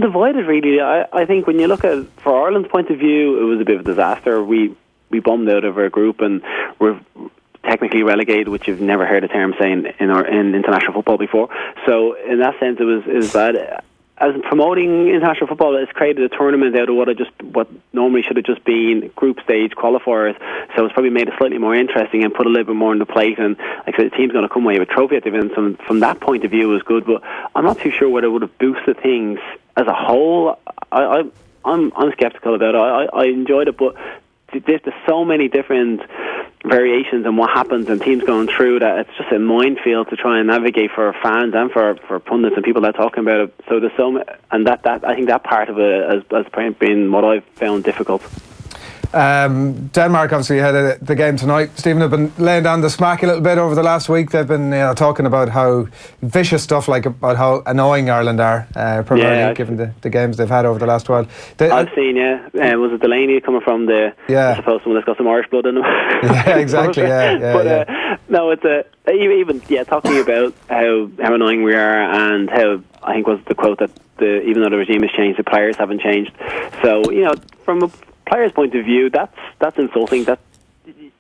divided, really. I think when you look at it, for Ireland's point of view, it was a bit of a disaster. We bombed out of our group and we're technically relegated, which you've never heard a term saying in international football before. So in that sense, it was bad. As promoting international football, it's created a tournament out of what normally should have just been group stage qualifiers. So it's probably made it slightly more interesting and put a little bit more on the plate. And like I said, the team's going to come away with a trophy at the event. So from that point of view, it was good. But I'm not too sure whether it would have boosted things as a whole. I'm sceptical about it. I enjoyed it, but there's so many different variations and what happens and teams going through that it's just a minefield to try and navigate for fans and for pundits and people that are talking about it. So there's that I think that part of it has been what I've found difficult.
Denmark obviously had the game tonight. Stephen, have been laying down the smack a little bit over the last week. They've been talking about how vicious stuff, like about how annoying Ireland are, primarily given the games they've had over the last while.
I've seen, was it Delaney coming from I suppose someone that's got some Irish blood in them?
Yeah, exactly,
no, it's even talking about how annoying we are and how, I think was the quote that even though the regime has changed, the players haven't changed. So, from a player's point of view, that's insulting. That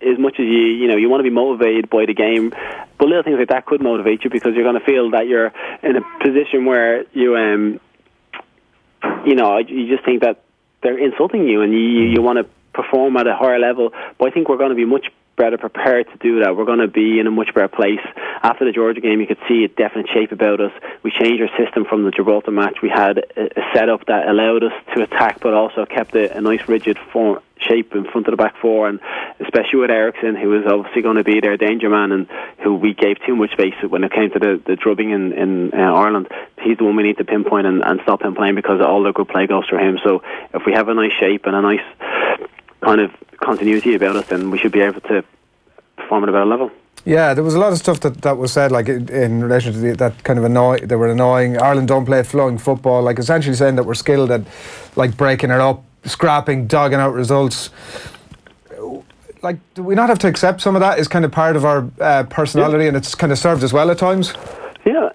as much as you want to be motivated by the game, but little things like that could motivate you because you're going to feel that you're in a position where you just think that they're insulting you and you want to perform at a higher level. But I think we're going to be much better prepared to do that. We're going to be in a much better place. After the Georgia game, you could see a definite shape about us. We changed our system from the Gibraltar match. We had a setup that allowed us to attack, but also kept a nice rigid shape in front of the back four, and especially with Eriksson, who was obviously going to be their danger man and who we gave too much space when it came to the drubbing in Ireland. He's the one we need to pinpoint and stop him playing because all the good play goes through him. So if we have a nice shape and a nice kind of continuity about us, then we should be able to perform at a better level.
Yeah, there was a lot of stuff that was said, like in relation to that kind of they were annoying. Ireland don't play flowing football, like essentially saying that we're skilled at like breaking it up, scrapping, dogging out results. Like, do we not have to accept some of that is kind of part of our personality, and it's kind of served us well at times?
Yeah,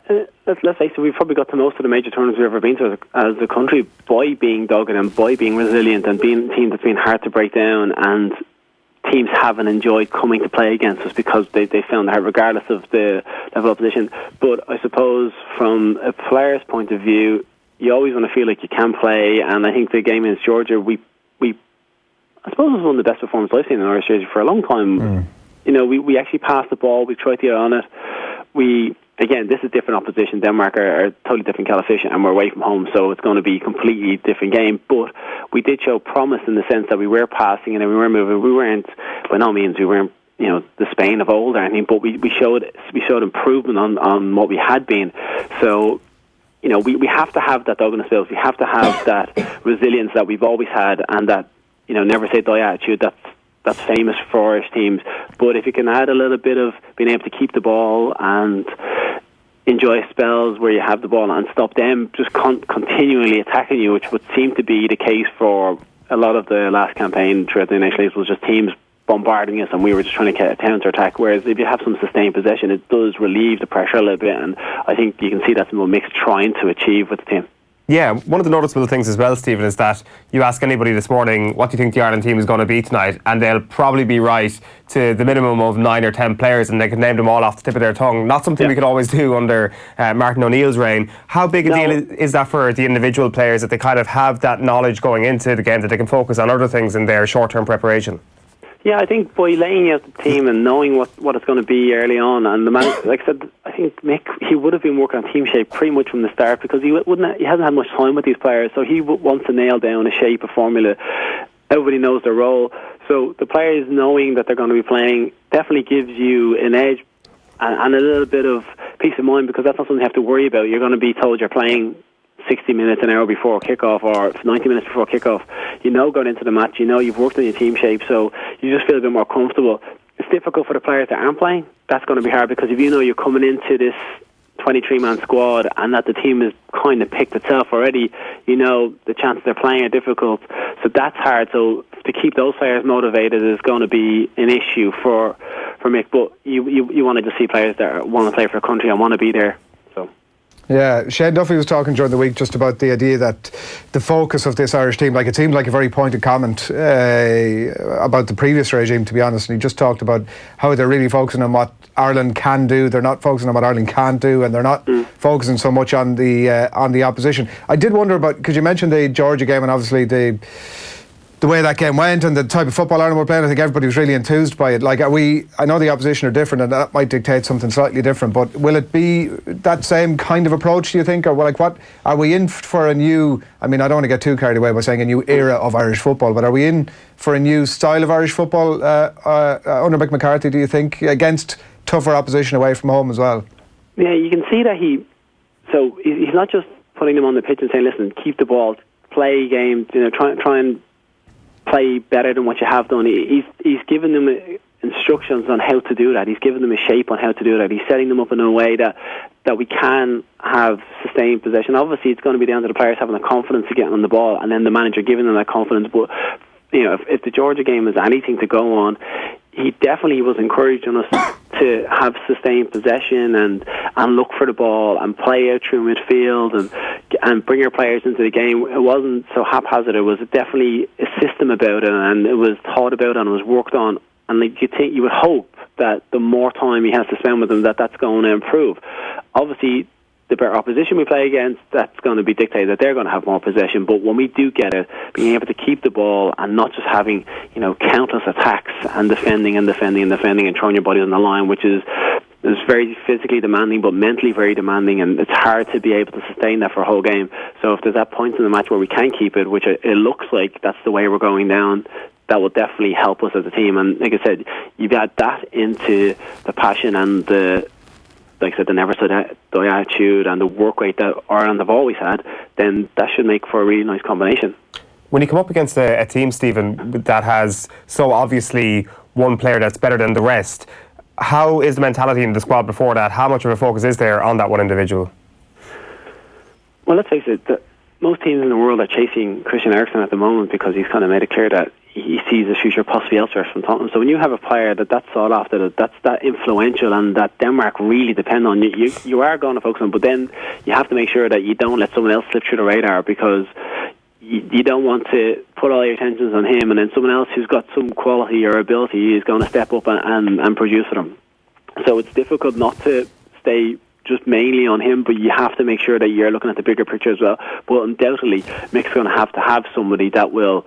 let's face it, we've probably got to most of the major tournaments we've ever been to as a country by being dogged and by being resilient and being a team that's been hard to break down, and teams haven't enjoyed coming to play against us because they found that regardless of the level of opposition. But I suppose from a player's point of view, you always want to feel like you can play, and I think the game against Georgia, I suppose it was one of the best performances I've seen in Irish jersey for a long time. We actually passed the ball, we tried to get on it. Again, this is different opposition. Denmark are a totally different kettle of fish, and we're away from home, so it's going to be a completely different game. But we did show promise in the sense that we were passing and we were moving. We weren't, by no means, the Spain of old or anything, but we showed improvement on what we had been. So, we have to have that doggedness skills. We have to have that resilience that we've always had, and that never say die attitude. That's famous for Irish teams. But if you can add a little bit of being able to keep the ball and enjoy spells where you have the ball and stop them just continually attacking you, which would seem to be the case for a lot of the last campaign throughout the National League, was just teams bombarding us and we were just trying to get a counter-attack. Whereas if you have some sustained possession, it does relieve the pressure a little bit, and I think you can see that's what Mick's trying to achieve with the team.
Yeah, one of the noticeable things as well, Stephen, is that you ask anybody this morning, what do you think the Ireland team is going to be tonight? And they'll probably be right to the minimum of 9 or 10 players, and they can name them all off the tip of their tongue. Not something we could always do under Martin O'Neill's reign. How big a deal is that for the individual players, that they kind of have that knowledge going into the game, that they can focus on other things in their short-term preparation?
Yeah, I think by laying out the team and knowing what it's going to be early on, and the man, like I said, I think Mick, he would have been working on team shape pretty much from the start because he hasn't had much time with these players, so he wants to nail down a shape, a formula. Everybody knows their role, so the players knowing that they're going to be playing definitely gives you an edge and a little bit of peace of mind, because that's not something you have to worry about. You're going to be told you're playing 60 minutes, an hour before kickoff, or 90 minutes before kickoff. Going into the match, you've worked on your team shape, so you just feel a bit more comfortable. It's difficult for the players that aren't playing. That's going to be hard, because if you're coming into this 23-man squad and that the team has kind of picked itself already, the chances they're playing are difficult. So that's hard. So to keep those players motivated is going to be an issue for Mick. But you want to just see players that want to play for a country and want to be there.
Yeah, Shane Duffy was talking during the week just about the idea that the focus of this Irish team, like it seemed like a very pointed comment about the previous regime, to be honest, and he just talked about how they're really focusing on what Ireland can do, they're not focusing on what Ireland can't do, and they're not focusing so much on the opposition. I did wonder about, because you mentioned the Georgia game and obviously the way that game went and the type of football Ireland were playing. I think everybody was really enthused by it. Like, I know the opposition are different and that might dictate something slightly different, but will it be that same kind of approach, do you think? Or what are we in for a new, I mean, I don't want to get too carried away by saying a new era of Irish football, but are we in for a new style of Irish football under Mick McCarthy, do you think, against tougher opposition away from home as well?
Yeah, you can see that he's not just putting them on the pitch and saying, listen, keep the ball, play games, try and play better than what you have done. He's given them instructions on how to do that. He's given them a shape on how to do that. He's setting them up in a way that we can have sustained possession. Obviously, it's going to be down to the players having the confidence to get on the ball, and then the manager giving them that confidence. But if the Georgia game is anything to go on, he definitely was encouraging us to have sustained possession and look for the ball and play out through midfield and bring your players into the game. It wasn't so haphazard. It was definitely a system about it, and it was thought about and it was worked on. And you would hope that the more time he has to spend with them, that's going to improve. Obviously, the better opposition we play against, that's going to be dictated that they're going to have more possession. But when we do get it, being able to keep the ball and not just having countless attacks and defending and throwing your bodies on the line, which is very physically demanding but mentally very demanding, and it's hard to be able to sustain that for a whole game. So if there's that point in the match where we can keep it, which it looks like that's the way we're going down, that will definitely help us as a team. And like I said, you add that into the passion and the never say die attitude and the work rate that Ireland have always had, then that should make for a really nice combination.
When you come up against a team, Stephen, that has so obviously one player that's better than the rest, how is the mentality in the squad before that? How much of a focus is there on that one individual?
Well, let's face it, most teams in the world are chasing Christian Eriksen at the moment because he's kind of made it clear that he sees his future possibly elsewhere from Tottenham. So when you have a player that's sought after, that's that influential, and that Denmark really depend on, you are going to focus on, but then you have to make sure that you don't let someone else slip through the radar, because you don't want to put all your attentions on him, and then someone else who's got some quality or ability is going to step up and produce for them. So it's difficult not to stay just mainly on him, but you have to make sure that you're looking at the bigger picture as well. But undoubtedly, Mick's going to have somebody that will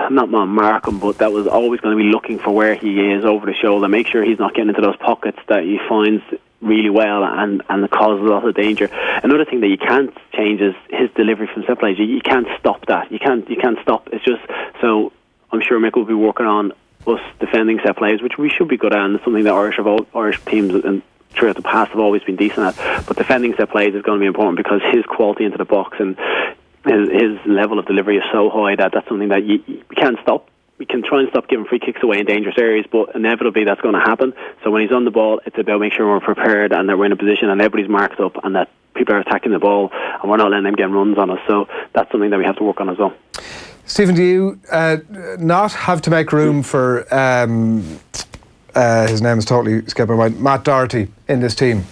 not mark him, but that was always going to be looking for where he is over the shoulder, make sure he's not getting into those pockets that he finds really well and causes a lot of danger. Another thing that you can't change is his delivery from set plays. You can't stop that. You can't stop. It's just, so I'm sure Mick will be working on us defending set plays, which we should be good at, and it's something that Irish teams and throughout the past have always been decent at. But defending set plays is going to be important because his quality into the box and his level of delivery is so high that that's something that you can't stop. We can try and stop giving free kicks away in dangerous areas, but inevitably that's going to happen. So when he's on the ball, it's about making sure we're prepared and that we're in a position and everybody's marked up and that people are attacking the ball and we're not letting them get runs on us. So that's something that we have to work on as well.
Stephen, do you not have to make room for his name is totally skipping my mind, Matt Doherty in this team?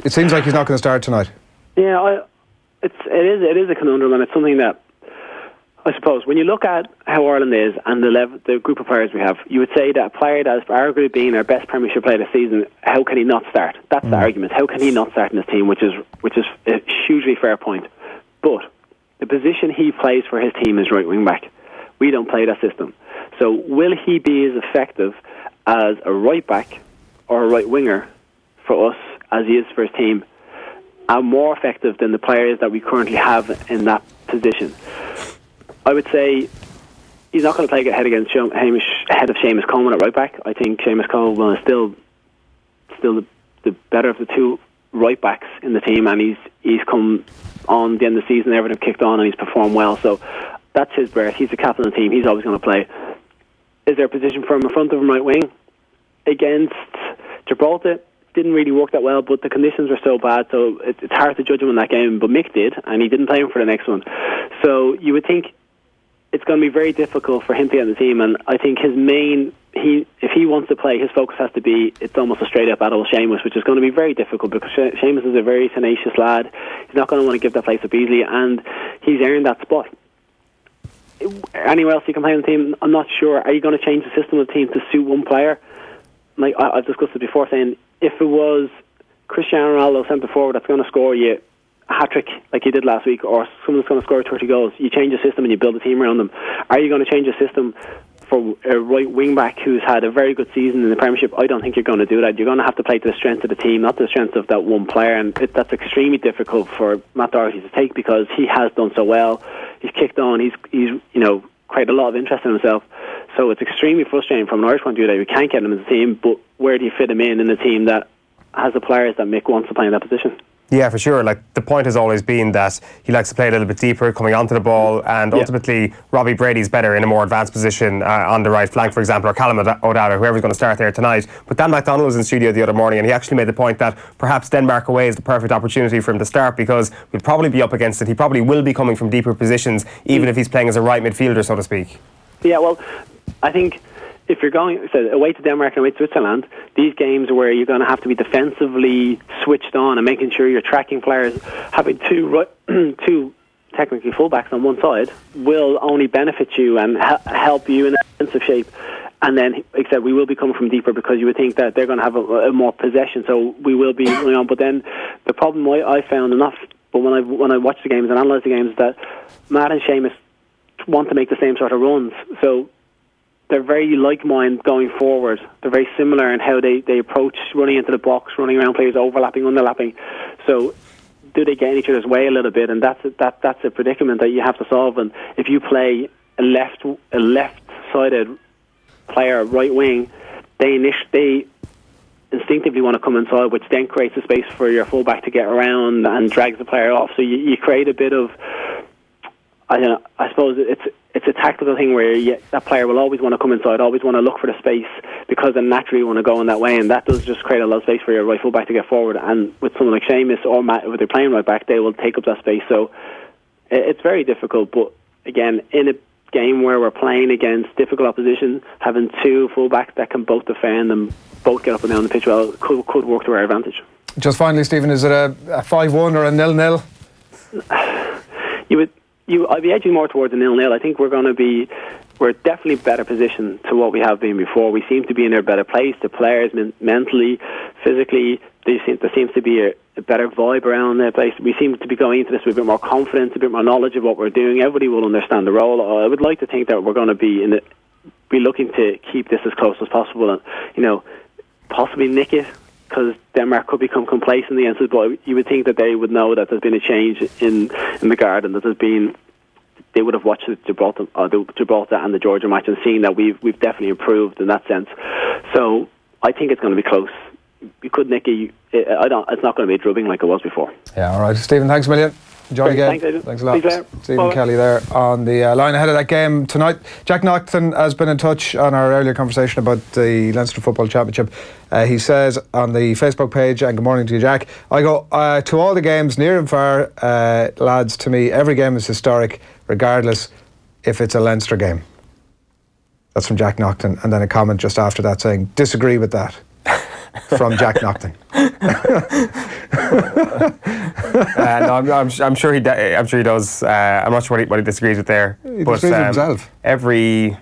It seems like he's not going to start tonight.
Yeah, it is a conundrum, and it's something that I suppose when you look at how Ireland is and the group of players we have, you would say that a player that is arguably being our best Premiership player this season, how can he not start? That's the argument. How can he not start in this team? Which is a hugely fair point. But the position he plays for his team is right wing back. We don't play that system. So will he be as effective as a right back or a right winger for us as he is for his team? Are more effective than the players that we currently have in that position? I would say he's not going to play ahead of Seamus Coleman at right back. I think Seamus Coleman is still the better of the two right backs in the team, and he's come on the end of the season. Everything kicked on, and he's performed well. So that's his berth. He's the captain of the team. He's always going to play. Is there a position for him in front of him right wing? Against Gibraltar, didn't really work that well, but the conditions were so bad, so it's hard to judge him in that game. But Mick did, and he didn't play him for the next one. So you would think it's going to be very difficult for him to get in the team, and I think if he wants to play, his focus has to be, it's almost a straight-up battle with Seamus, which is going to be very difficult because Seamus is a very tenacious lad. He's not going to want to give that place up easily, and he's earned that spot. Anywhere else you can play on the team, I'm not sure. Are you going to change the system of the team to suit one player? Like I've discussed it before, saying if it was Cristiano Ronaldo centre forward that's going to score you a hat-trick like he did last week, or someone that's going to score 30 goals, you change the system and you build a team around them. Are you going to change the system for a right wing-back who's had a very good season in the Premiership? I don't think you're going to do that. You're going to have to play to the strength of the team, not the strength of that one player, and that's extremely difficult for Matt Doherty to take because he has done so well. He's kicked on. He's created a lot of interest in himself. So it's extremely frustrating from an Irish point of view that we can't get him in the team, but where do you fit him in a team that has the players that Mick wants to play in that position?
Yeah, for sure. Like, the point has always been that he likes to play a little bit deeper, coming onto the ball, and ultimately Robbie Brady's better in a more advanced position on the right flank, for example, or Callum O'Dowd, whoever's going to start there tonight. But Dan McDonald was in studio the other morning, and he actually made the point that perhaps Denmark away is the perfect opportunity for him to start, because we'll probably be up against it. He probably will be coming from deeper positions, even if he's playing as a right midfielder, so to speak. Yeah,
well, I think if you're going away to Denmark and away to Switzerland, these games where you're going to have to be defensively switched on and making sure you're tracking players, having two technically fullbacks on one side will only benefit you and help you in a defensive shape. And then, like I said, we will be coming from deeper because you would think that they're going to have a more possession, so we will be running on. But then the problem I found enough, but when I watch the games and analyse the games, is that Matt and Seamus want to make the same sort of runs. So they're very like-minded going forward. They're very similar in how they approach running into the box, running around players, overlapping, underlapping. So do they get in each other's way a little bit? And that's a predicament that you have to solve. And if you play a left-sided player, right wing, they instinctively want to come inside, which then creates a space for your fullback to get around and drags the player off. So you create a bit of, I suppose it's a tactical thing where that player will always want to come inside, always want to look for the space because they naturally want to go in that way, and that does just create a lot of space for your right full back to get forward. And with someone like Seamus or Matt, if they're playing right back, they will take up that space. So it's very difficult. But again, in a game where we're playing against difficult opposition, having two full backs that can both defend and both get up and down the pitch well could work to our advantage.
Just finally, Stephen, is it a 5-1 or a 0-0?
I'd be edging more towards a 0-0. I think we're definitely better positioned to what we have been before. We seem to be in a better place. The players, mentally, physically, there seems to be a better vibe around the place. We seem to be going into this with a bit more confidence, a bit more knowledge of what we're doing. Everybody will understand the role. I would like to think that we're going to be looking to keep this as close as possible, and possibly nick it, because Denmark could become complacent against it, but you would think that they would know that there's been a change in the garden, that they would have watched the Gibraltar and the Georgia match and seen that we've definitely improved in that sense. So I think it's going to be close. We could nick it. It's not going to be a drubbing like it was before.
Yeah, all right. Stephen, thanks a million. Enjoy again.
Thanks
a lot. Stephen Kelly there on the line ahead of that game tonight. Jack Naughton has been in touch on our earlier conversation about the Leinster Football Championship. He says on the Facebook page, and good morning to you, Jack, I go to all the games near and far, lads. To me, every game is historic, regardless if it's a Leinster game. That's from Jack Naughton, and then a comment just after that saying, disagree with that. From Jack Naughton.
No, I'm sure he does. I'm not sure what he disagrees with there.
He disagrees with himself.
Every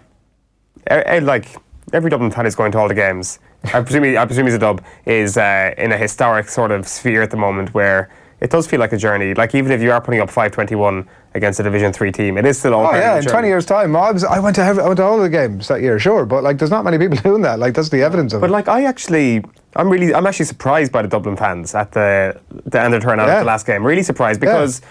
Dublin fan is going to all the games. I presume he's a dub. Is in a historic sort of sphere at the moment where it does feel like a journey. Like, even if you are putting up 521 against a Division 3 team, it is still all. Oh yeah, in 20
years' time, I went to all the games that year, sure, but like, there's not many people doing that. Like, that's the evidence of it.
But like, I'm actually surprised by the Dublin fans at the end of the turnout at the last game. Really surprised, because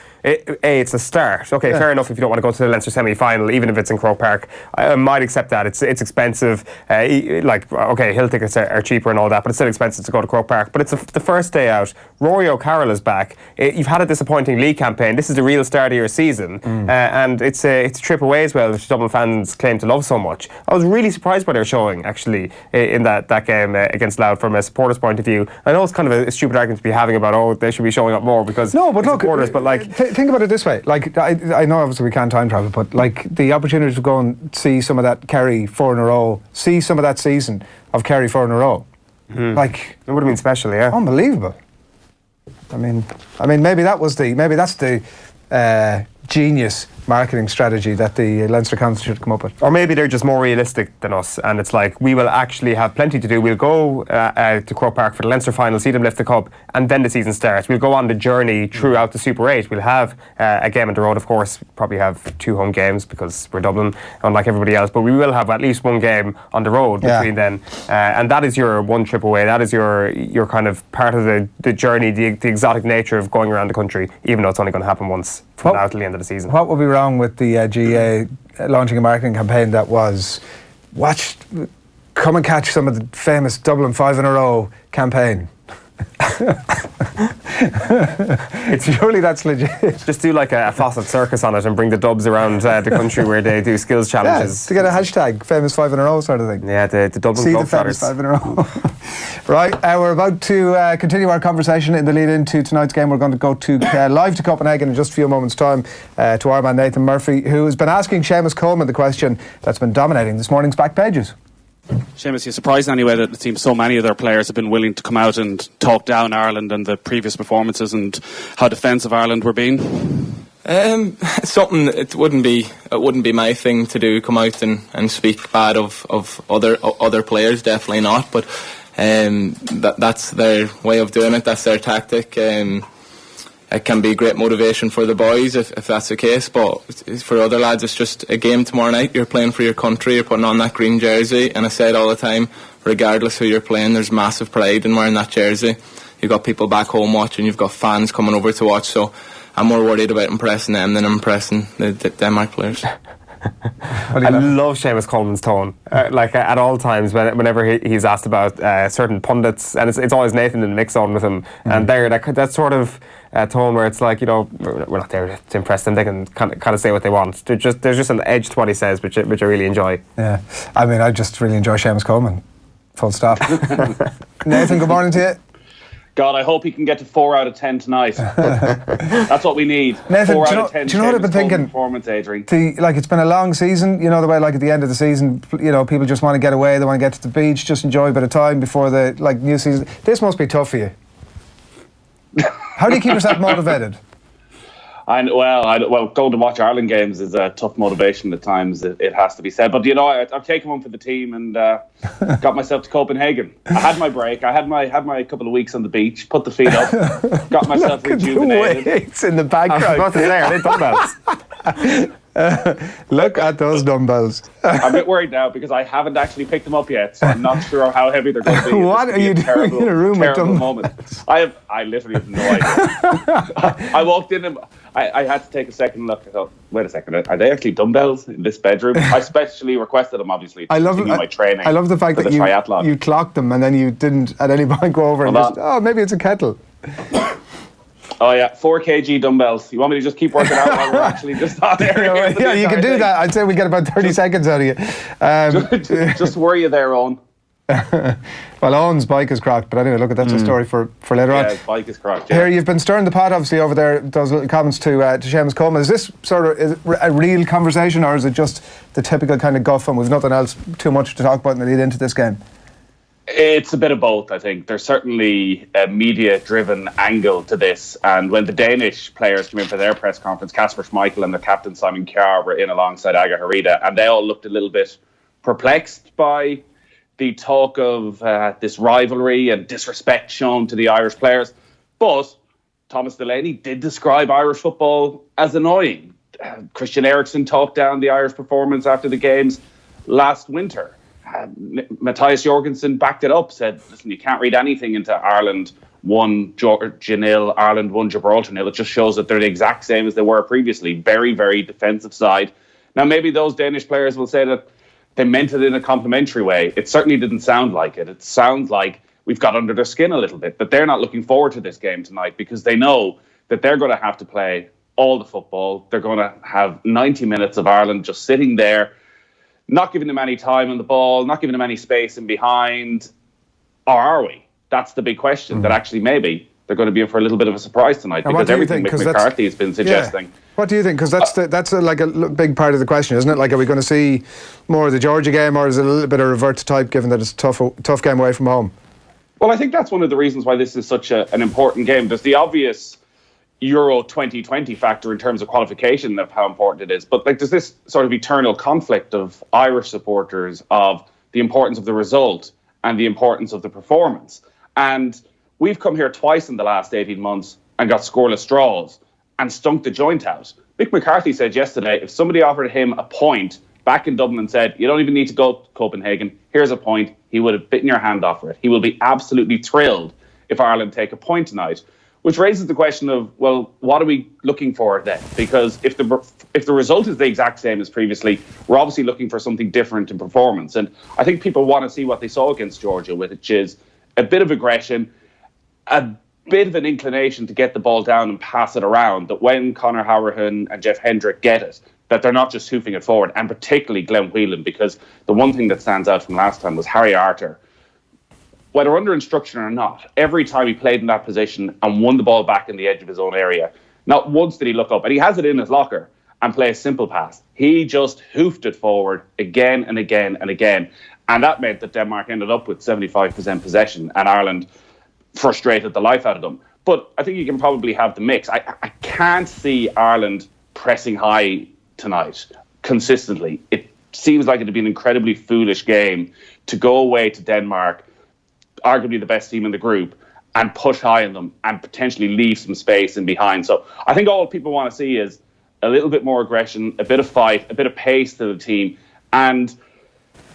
it's a start. Okay, fair enough if you don't want to go to the Leinster semi-final, even if it's in Croke Park. I might accept that. It's expensive. Hill tickets are cheaper and all that, but it's still expensive to go to Croke Park. But it's the first day out. Rory O'Carroll is back. You've had a disappointing league campaign. This is the real start of your season. And it's a trip away as well, which Dublin fans claim to love so much. I was really surprised by their showing, actually, in that game against Louth from a supporter's point of view. I know it's kind of a stupid argument to be having about, they should be showing up more because supporters, but like...
Think about it this way. Like, I know obviously we can't time travel, but like the opportunity to go and see some of that Kerry 4 in a row, see some of that season of Kerry 4 in a row. Like,
it would have been special, yeah.
Unbelievable. I mean, maybe that's the genius marketing strategy that the Leinster Council should come up with.
Or maybe they're just more realistic than us, and it's like, we will actually have plenty to do. We'll go to Croke Park for the Leinster final, see them lift the cup, and then the season starts. We'll go on the journey throughout the Super 8. We'll have a game on the road, of course, probably have 2 home games because we're Dublin, unlike everybody else, but we will have at least 1 game on the road between then. And that is your one trip away. That is your kind of part of the journey, the exotic nature of going around the country, even though it's only going to happen once from now till the end of the season.
What would be wrong with the GA launching a marketing campaign that was come and catch some of the famous Dublin 5 in a row campaign? Surely that's legit.
Just do like a Fawcett circus on it and bring the dubs around the country where they do skills challenges.
To get a hashtag, famous 5 in a row sort of thing.
Yeah, the Dublin
See
Globetrotters.
the famous 5 in a row. Right, we're about to continue our conversation in the lead into tonight's game. We're going to go to live to Copenhagen in just a few moments' time to our man Nathan Murphy, who has been asking Seamus Coleman the question that's been dominating this morning's back pages.
Seamus, you surprised anyway that it seems so many of their players have been willing to come out and talk down Ireland and the previous performances and how defensive Ireland were being?
Something it wouldn't be my thing to do, come out and speak bad of other players, definitely not, but that's their way of doing it, that's their tactic. It can be great motivation for the boys if that's the case, but for other lads it's just a game tomorrow night. You're playing for your country, you're putting on that green jersey, and I say it all the time, regardless who you're playing, there's massive pride in wearing that jersey. You've got people back home watching, you've got fans coming over to watch, so I'm more worried about impressing them than impressing the Denmark players.
I love Seamus Coleman's tone. At all times, whenever he's asked about certain pundits, and it's always Nathan in the mix on with him, and that sort of tone where it's like, we're not there to impress them. They can kind of say what they want. There's just an edge to what he says, which I really enjoy.
Yeah, I mean, I just really enjoy Seamus Coleman. Full stop. Nathan, good morning to you.
God, I hope he can get to 4 out of 10 tonight. That's what we need.
Nathan,
4 out of 10.
Do you know what I've been thinking?
Performance, Adrian.
It's been a long season. You know the way, like at the end of the season, people just want to get away. They want to get to the beach, just enjoy a bit of time before the new season. This must be tough for you. How do you keep yourself motivated?
Well, going to watch Ireland games is a tough motivation at times. It has to be said, but I've taken one for the team and got myself to Copenhagen. I had my break. I had my couple of weeks on the beach. Put the feet up. Got myself rejuvenated.
It's in the background.
I was about to say, are they dumbbells?
Look at those dumbbells.
I'm a bit worried now because I haven't actually picked them up yet, so I'm not sure how heavy they're going to be.
What are you doing in a room with them?
Moment. I literally have no idea. I walked in and I had to take a second look. I thought, wait a second, are they actually dumbbells in this bedroom? I specially requested them, obviously, to continue my training.
I love the fact that you clocked them and then you didn't at any point go over and maybe it's a kettle.
Oh yeah, 4 kg dumbbells. You want me to just keep working out while we're actually just on there?
Yeah, you can do that. I'd say we get about 30 seconds out of you.
Just worry you there, Owen.
Well, Owen's bike is cracked, but anyway, look, that's a story for later on.
Yeah, his bike is cracked. Yeah.
Here, you've been stirring the pot, obviously, over there, those little comments to Seamus Coleman. Is this sort of a real conversation, or is it just the typical kind of guff and we've nothing else too much to talk about in the lead into this game?
It's a bit of both, I think. There's certainly a media-driven angle to this, and when the Danish players came in for their press conference, Kasper Schmeichel and their captain Simon Kjær were in alongside Aga Harida, and they all looked a little bit perplexed by the talk of this rivalry and disrespect shown to the Irish players. But Thomas Delaney did describe Irish football as annoying. Christian Eriksen talked down the Irish performance after the games last winter. Matthias Jorgensen backed it up, said, listen, you can't read anything into Ireland won Georgia 0, Ireland won Gibraltar 0. It just shows that they're the exact same as they were previously. Very, very defensive side. Now, maybe those Danish players will say that they meant it in a complimentary way. It certainly didn't sound like it. It sounds like we've got under their skin a little bit, but they're not looking forward to this game tonight because they know that they're going to have to play all the football. They're going to have 90 minutes of Ireland just sitting there, not giving them any time on the ball, not giving them any space in behind. Or are we? That's the big question, that actually maybe they're going to be in for a little bit of a surprise tonight because everything Mick McCarthy has been suggesting.
Yeah. What do you think? Because that's like a big part of the question, isn't it? Like, are we going to see more of the Georgia game, or is it a little bit of revert to type given that it's a tough game away from home?
Well, I think that's one of the reasons why this is such an important game. There's the obvious Euro 2020 factor in terms of qualification of how important it is. But like, there's this sort of eternal conflict of Irish supporters of the importance of the result and the importance of the performance. And we've come here twice in the last 18 months and got scoreless draws and stunk the joint out. Mick McCarthy said yesterday, if somebody offered him a point back in Dublin and said, you don't even need to go to Copenhagen, here's a point, he would have bitten your hand off for it. He will be absolutely thrilled if Ireland take a point tonight. Which raises the question of, well, what are we looking for then? Because if the result is the exact same as previously, we're obviously looking for something different in performance. And I think people want to see what they saw against Georgia, which is a bit of aggression, a bit of an inclination to get the ball down and pass it around, that when Conor Hourihan and Jeff Hendrick get it, that they're not just hoofing it forward, and particularly Glenn Whelan, because the one thing that stands out from last time was Harry Arter. Whether under instruction or not, every time he played in that position and won the ball back in the edge of his own area, not once did he look up, and he has it in his locker, and play a simple pass. He just hoofed it forward again and again and again. And that meant that Denmark ended up with 75% possession, and Ireland frustrated the life out of them. But I think you can probably have the mix. I can't see Ireland pressing high tonight consistently. It seems like it'd be an incredibly foolish game to go away to Denmark, arguably the best team in the group, and push high on them and potentially leave some space in behind. So I think all people want to see is a little bit more aggression, a bit of fight, a bit of pace to the team, and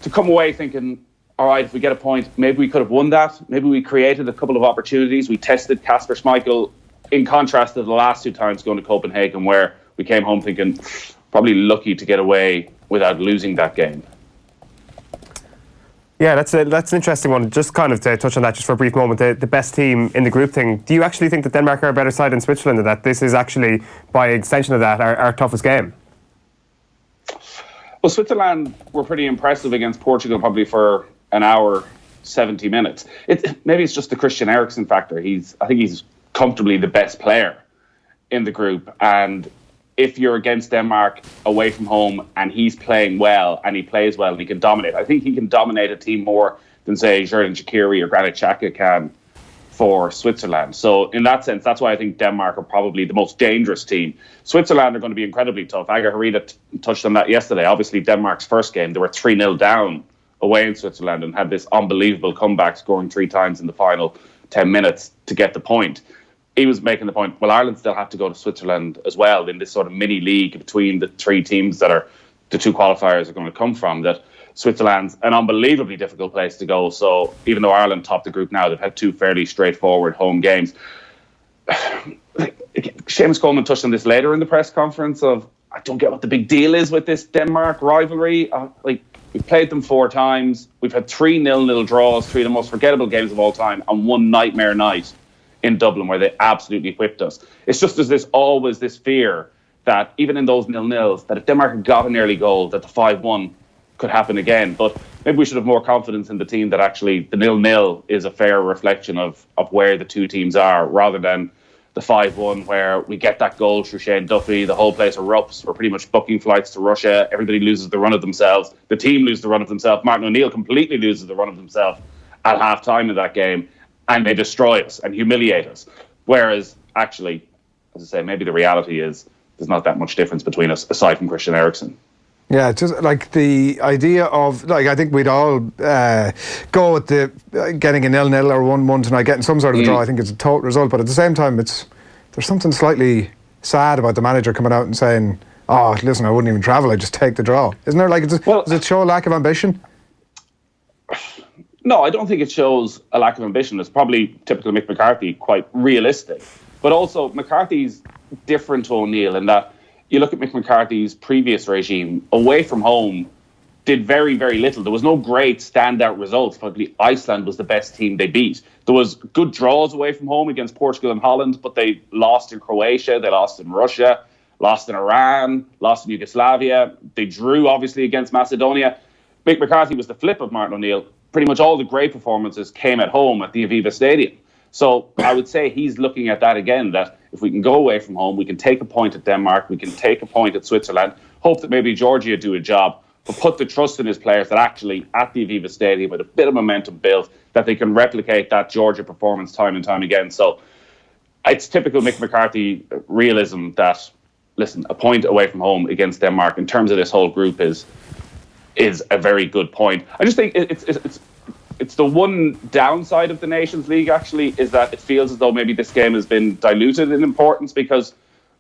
to come away thinking, all right, if we get a point, maybe we could have won that. Maybe we created a couple of opportunities. We tested Kasper Schmeichel, in contrast to the last two times going to Copenhagen, where we came home thinking, probably lucky to get away without losing that game.
Yeah, that's an interesting one. Just kind of to touch on that just for a brief moment, the best team in the group thing. Do you actually think that Denmark are a better side than Switzerland, and that this is actually, by extension of that, our toughest game?
Well, Switzerland were pretty impressive against Portugal probably for an hour, 70 minutes. Maybe it's just the Christian Eriksen factor. I think he's comfortably the best player in the group, and if you're against Denmark away from home and he's playing well and he plays well and he can dominate, I think he can dominate a team more than, say, Xherdan Shaqiri or Granit Xhaka can for Switzerland. So in that sense, that's why I think Denmark are probably the most dangerous team. Switzerland are going to be incredibly tough. Aga Harida touched on that yesterday. Obviously, Denmark's first game, they were 3-0 down away in Switzerland and had this unbelievable comeback, scoring 3 times in the final 10 minutes to get the point. He was making the point, well, Ireland still have to go to Switzerland as well in this sort of mini league between the 3 teams that are the 2 qualifiers are going to come from, that Switzerland's an unbelievably difficult place to go. So even though Ireland top the group now, they've had 2 fairly straightforward home games. Seamus Coleman touched on this later in the press conference of, I don't get what the big deal is with this Denmark rivalry. We've played them 4 times. We've had 3 0-0 draws, 3 of the most forgettable games of all time, and 1 nightmare night in Dublin where they absolutely whipped us. It's just there's always this fear that even in those 0-0s, that if Denmark had got an early goal, that the 5-1 could happen again. But maybe we should have more confidence in the team that actually the 0-0 is a fair reflection of where the 2 teams are, rather than the 5-1 where we get that goal through Shane Duffy, the whole place erupts, we're pretty much booking flights to Russia, everybody loses the run of themselves, the team loses the run of themselves, Martin O'Neill completely loses the run of himself at half-time in that game, and they destroy us and humiliate us. Whereas, actually, as I say, maybe the reality is there's not that much difference between us, aside from Christian Eriksen.
Yeah, just like the idea of, like, I think we'd all go with the getting a 0-0 or 1-1 tonight, getting some sort of a draw. I think it's a total result, but at the same time, there's something slightly sad about the manager coming out and saying, "Oh, listen, I wouldn't even travel. I'd just take the draw." Isn't there? Like, does it show a lack of ambition?
No, I don't think it shows a lack of ambition. It's probably typical Mick McCarthy, quite realistic. But also, McCarthy's different to O'Neill in that you look at Mick McCarthy's previous regime, away from home, did very, very little. There was no great standout results. Probably Iceland was the best team they beat. There was good draws away from home against Portugal and Holland, but they lost in Croatia, they lost in Russia, lost in Iran, lost in Yugoslavia. They drew, obviously, against Macedonia. Mick McCarthy was the flip of Martin O'Neill. Pretty much all the great performances came at home at the Aviva Stadium. So I would say he's looking at that again, that if we can go away from home, we can take a point at Denmark, we can take a point at Switzerland, hope that maybe Georgia do a job, but put the trust in his players that actually at the Aviva Stadium with a bit of momentum built, that they can replicate that Georgia performance time and time again. So it's typical Mick McCarthy realism that, listen, a point away from home against Denmark in terms of this whole group is a very good point. I just think it's the one downside of the Nations League, actually, is that it feels as though maybe this game has been diluted in importance, because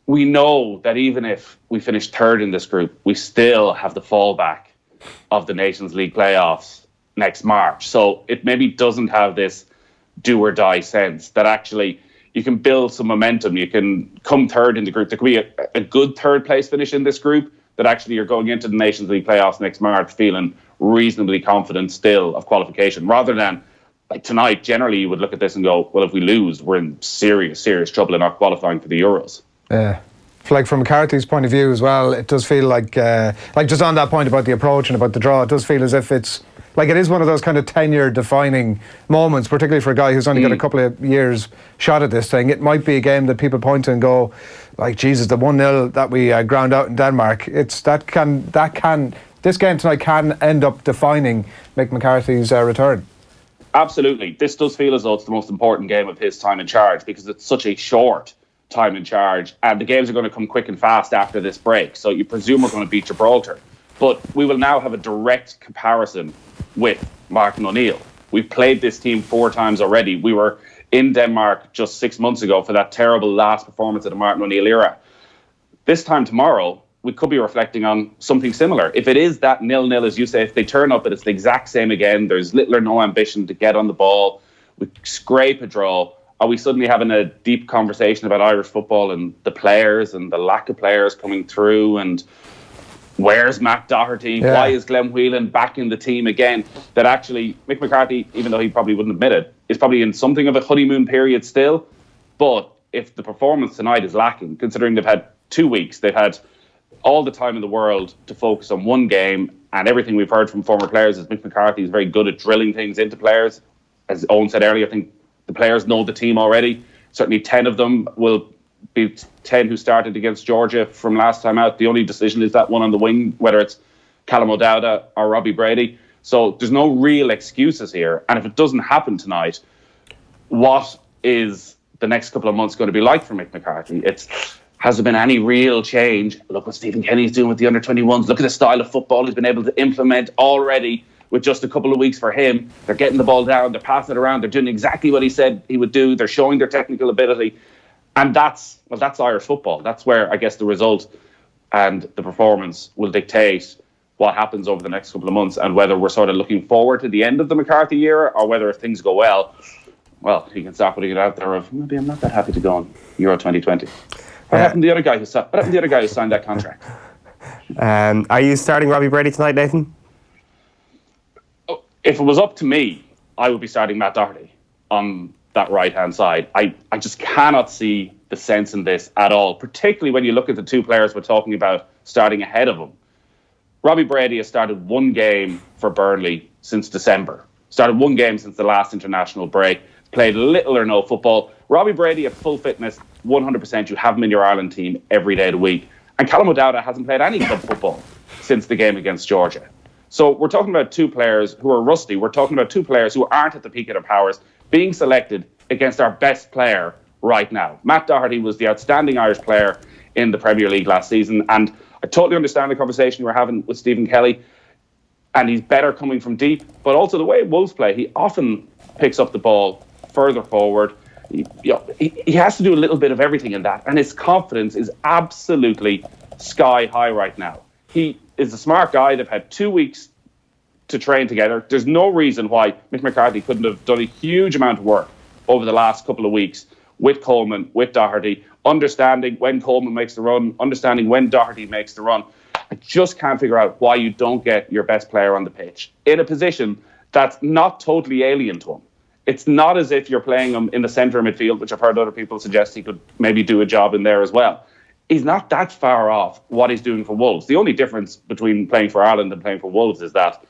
we know that even if we finish third in this group, we still have the fallback of the Nations League playoffs next March. So it maybe doesn't have this do or die sense that actually you can build some momentum. You can come third in the group. There could be a good third place finish in this group, that actually you're going into the Nations League playoffs next March feeling reasonably confident still of qualification, rather than like tonight. Generally, you would look at this and go, well, if we lose, we're in serious, serious trouble in not qualifying for the Euros.
Yeah. Like from McCarthy's point of view as well, it does feel like just on that point about the approach and about the draw, it does feel as if it's like it is one of those kind of tenure defining moments, particularly for a guy who's only got a couple of years shot at this thing. It might be a game that people point to and go, like, Jesus, the 1-0 that we ground out in Denmark, this game tonight can end up defining Mick McCarthy's return.
Absolutely. This does feel as though it's the most important game of his time in charge, because it's such a short time in charge, and the games are going to come quick and fast after this break. So you presume we're going to beat Gibraltar. But we will now have a direct comparison with Martin O'Neill. We've played this team 4 times already. We were in Denmark just 6 months ago for that terrible last performance of the Martin O'Neill era. This time tomorrow, we could be reflecting on something similar. If it is that 0-0, as you say, if they turn up and it's the exact same again, there's little or no ambition to get on the ball, we scrape a draw, are we suddenly having a deep conversation about Irish football and the players and the lack of players coming through, and where's Matt Doherty? Yeah. Why is Glenn Whelan back in the team again? That actually, Mick McCarthy, even though he probably wouldn't admit it, is probably in something of a honeymoon period still. But if the performance tonight is lacking, considering they've had 2 weeks, they've had all the time in the world to focus on one game, and everything we've heard from former players is Mick McCarthy is very good at drilling things into players. As Owen said earlier, I think the players know the team already. Certainly 10 of them will be 10 who started against Georgia from last time out. The only decision is that one on the wing, whether it's Callum O'Dowda or Robbie Brady. So there's no real excuses here. And if it doesn't happen tonight, what is the next couple of months going to be like for Mick McCarthy? Has there been any real change? Look what Stephen Kenny's doing with the under-21s. Look at the style of football he's been able to implement already with just a couple of weeks for him. They're getting the ball down, they're passing it around, they're doing exactly what he said he would do, they're showing their technical ability. And that's Irish football. That's where I guess the result and the performance will dictate what happens over the next couple of months, and whether we're sort of looking forward to the end of the McCarthy era, or whether if things go well, he can start putting it out there of, maybe I'm not that happy to go on Euro 2020. What happened to the other guy who signed that contract?
Are you starting Robbie Brady tonight, Nathan?
If it was up to me, I would be starting Matt Doherty on that right-hand side. I just cannot see the sense in this at all, particularly when you look at the 2 players we're talking about starting ahead of him. Robbie Brady has started 1 game for Burnley since December. Started 1 game since the last international break. Played little or no football. Robbie Brady at full fitness, 100%. You have him in your Ireland team every day of the week. And Callum O'Dowda hasn't played any club football since the game against Georgia. So we're talking about 2 players who are rusty. We're talking about 2 players who aren't at the peak of their powers being selected against our best player right now. Matt Doherty was the outstanding Irish player in the Premier League last season, and I totally understand the conversation you were having with Stephen Kelly, and he's better coming from deep, but also the way Wolves play, he often picks up the ball further forward. He has to do a little bit of everything in that, and his confidence is absolutely sky high right now. He is a smart guy. They've had 2 weeks to train together. There's no reason why Mick McCarthy couldn't have done a huge amount of work over the last couple of weeks with Coleman, with Doherty, understanding when Coleman makes the run, understanding when Doherty makes the run. I just can't figure out why you don't get your best player on the pitch in a position that's not totally alien to him. It's not as if you're playing him in the centre of midfield, which I've heard other people suggest he could maybe do a job in there as well. He's not that far off what he's doing for Wolves. The only difference between playing for Ireland and playing for Wolves is that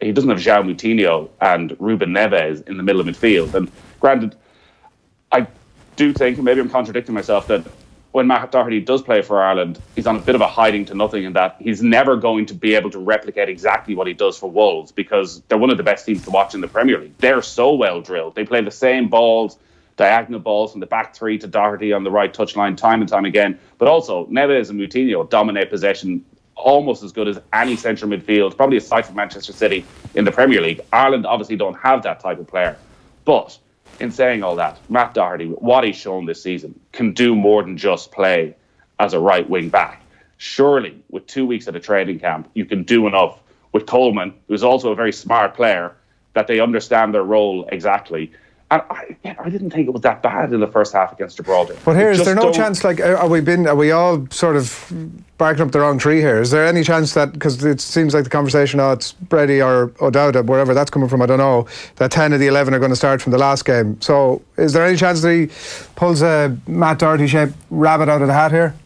he doesn't have João Moutinho and Ruben Neves in the middle of midfield. And granted, I do think, and maybe I'm contradicting myself, that when Matt Doherty does play for Ireland, he's on a bit of a hiding to nothing in that he's never going to be able to replicate exactly what he does for Wolves, because they're one of the best teams to watch in the Premier League. They're so well drilled. They play the same balls, diagonal balls from the back three to Doherty on the right touchline time and time again. But also, Neves and Moutinho dominate possession almost as good as any central midfield, probably aside from Manchester City in the Premier League. Ireland obviously don't have that type of player. But in saying all that, Matt Doherty, what he's shown this season, can do more than just play as a right wing back. Surely, with 2 weeks at a training camp, you can do enough with Coleman, who's also a very smart player, that they understand their role exactly. And I didn't think it was that bad in the first half against Gibraltar.
But here, is there no chance, like, are we all sort of barking up the wrong tree here? Is there any chance that, because it seems like the conversation, it's Brady or O'Dowd, wherever that's coming from, I don't know, that 10 of the 11 are going to start from the last game. So is there any chance that he pulls a Matt Doherty-shaped rabbit out of the hat here?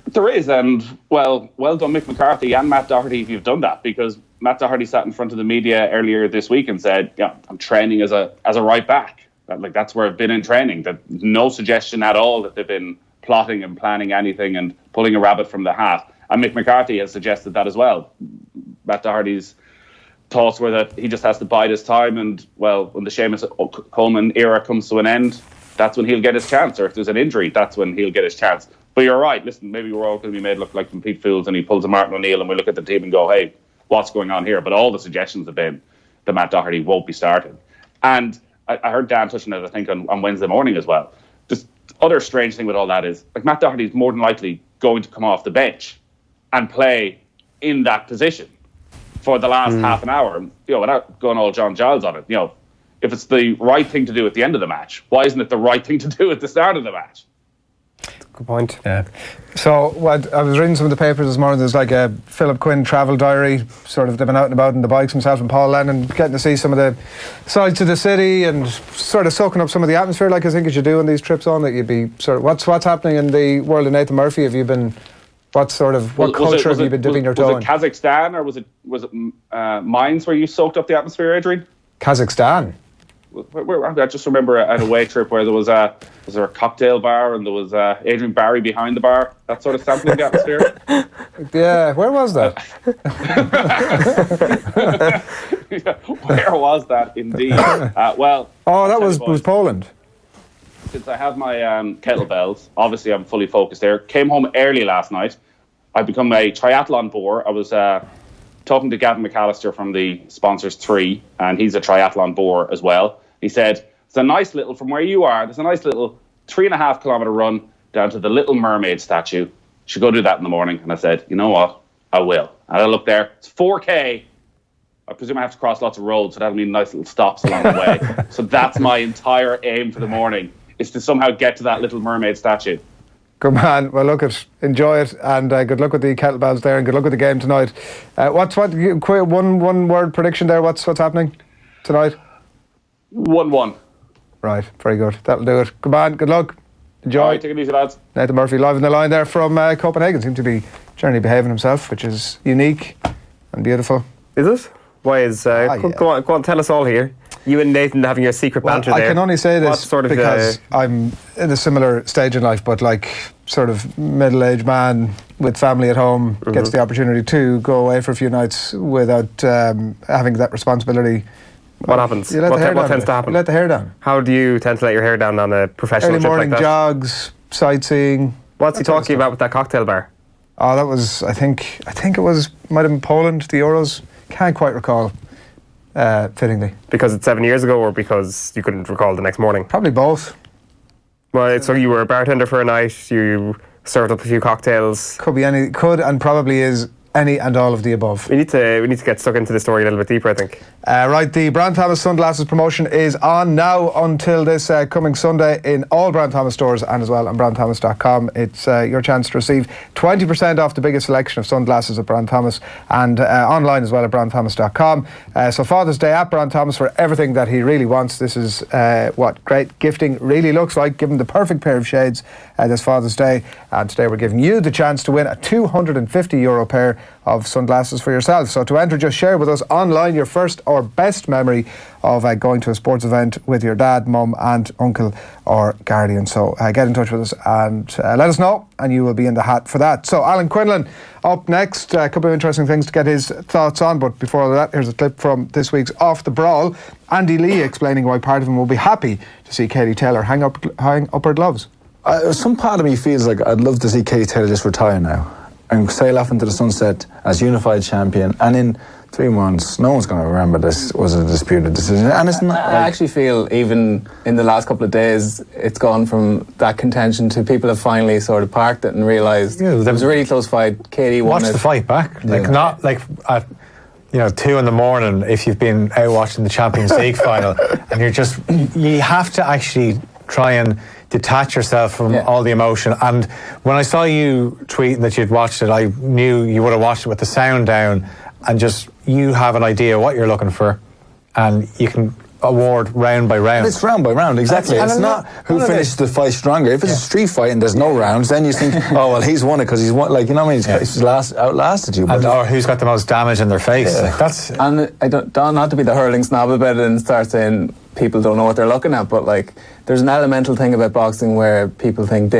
There is, and well done Mick McCarthy and Matt Doherty if you've done that, because Matt Doherty sat in front of the media earlier this week and said, yeah, I'm training as a right back. That's where I've been in training. That no suggestion at all that they've been plotting and planning anything and pulling a rabbit from the hat. And Mick McCarthy has suggested that as well. Matt Doherty's thoughts were that he just has to bide his time, and when the Seamus Coleman era comes to an end, that's when he'll get his chance. Or if there's an injury, that's when he'll get his chance. But you're right. Listen, maybe we're all going to be made look like complete fools, and he pulls a Martin O'Neill, and we look at the team and go, hey, what's going on here? But all the suggestions have been that Matt Doherty won't be starting. And I heard Dan touching it, I think, on Wednesday morning as well. The other strange thing with all that is, like, Matt Doherty is more than likely going to come off the bench and play in that position for the last half an hour. Without going all John Giles on it, if it's the right thing to do at the end of the match, why isn't it the right thing to do at the start of the match?
Good point.
Yeah. So I was reading some of the papers this morning. There's like a Philip Quinn travel diary. Sort of, they've been out and about on the bikes, himself and Paul Lennon, getting to see some of the sides of the city and sort of soaking up some of the atmosphere, like I think you should do on these trips on. That you'd be sort of what's happening in the world of Nathan Murphy. Have you been? What culture have you been dipping your toe in?
Was it Kazakhstan or was it Mines where you soaked up the atmosphere, Adrian?
Kazakhstan.
I just remember an away trip where was there a cocktail bar and there was Adrian Barry behind the bar, that sort of sampling the atmosphere.
Yeah, where was that?
Where was that indeed? That
was Poland.
Since I have my kettlebells, obviously I'm fully focused there. Came home early last night. I've become a triathlon bore. I was talking to Gavin McAllister from the Sponsors 3, and he's a triathlon bore as well. He said, it's a nice little, from where you are, there's a nice little 3.5 kilometre run down to the Little Mermaid statue. You should go do that in the morning. And I said, you know what? I will. And I look there, it's 4K. I presume I have to cross lots of roads, so that'll mean nice little stops along the way. So that's my entire aim for the morning, is to somehow get to that Little Mermaid statue.
Good man. Well, enjoy it, and good luck with the kettlebells there, and good luck with the game tonight. One word prediction there? What's happening tonight?
1-1.
Right, very good. That'll do it. Good man. Good luck. Enjoy.
All right, take it easy, lads.
Nathan Murphy live in the line there from Copenhagen. Seems to be generally behaving himself, which is unique and beautiful.
Is it? Why is? Go on, tell us all here. You and Nathan having your secret banter there.
I can only say this because I'm in a similar stage in life, but like sort of middle-aged man with family at home gets the opportunity to go away for a few nights without having that responsibility.
What happens? What tends to happen?
You let the hair down.
How do you tend to let your hair down on a professional trip like that?
Early morning jogs, sightseeing.
What's he talking about with that cocktail bar?
Oh, that was, I think it might have been Poland, the Euros. Can't quite recall. Fittingly.
Because it's 7 years ago, or because you couldn't recall the next morning?
Probably both.
Well, so you were a bartender for a night, you served up a few cocktails.
Could and probably is any and all of the above.
We need to get stuck into the story a little bit deeper, I think.
Right, the Brian Thomas Sunglasses promotion is on now until this coming Sunday in all Brian Thomas stores and as well on BrianThomas.com. It's your chance to receive 20% off the biggest selection of sunglasses at Brian Thomas and online as well at BrianThomas.com. So Father's Day at Brian Thomas for everything that he really wants. This is what great gifting really looks like. Give him the perfect pair of shades this Father's Day. And today we're giving you the chance to win a €250 pair of sunglasses for yourself. So to enter, just share with us online your first or best memory of going to a sports event with your dad, mum, aunt, uncle or guardian. So get in touch with us and let us know, and you will be in the hat for that. So Alan Quinlan up next. A couple of interesting things to get his thoughts on, but before that, here's a clip from this week's Off the Brawl. Andy Lee explaining why part of him will be happy to see Katie Taylor hang up her gloves.
Some part of me feels like I'd love to see Katie Taylor just retire now and sail off into the sunset as unified champion, and in 3 months no one's going to remember this was a disputed decision. And it's not,
I actually feel even in the last couple of days it's gone from that contention to people have finally sort of parked it and realised it was a really close fight. Katie won.
Watch the fight back, not like at 2 in the morning if you've been out watching the Champions League final, and you have to actually try and detach yourself from all the emotion. And when I saw you tweeting that you'd watched it, I knew you would have watched it with the sound down, and just you have an idea what you're looking for, and you can award round by round.
It's round by round, exactly. It's not who finishes the fight stronger. If it's a street fight and there's no rounds, then you think, oh well, he's won it because he's won. Like, you know what I mean? He's outlasted you.
Or who's got the most damage in their face?
Yeah.
Like, that's.
And I don't not to be the hurling snob about it and start saying people don't know what they're looking at, but like there's an elemental thing about boxing where people think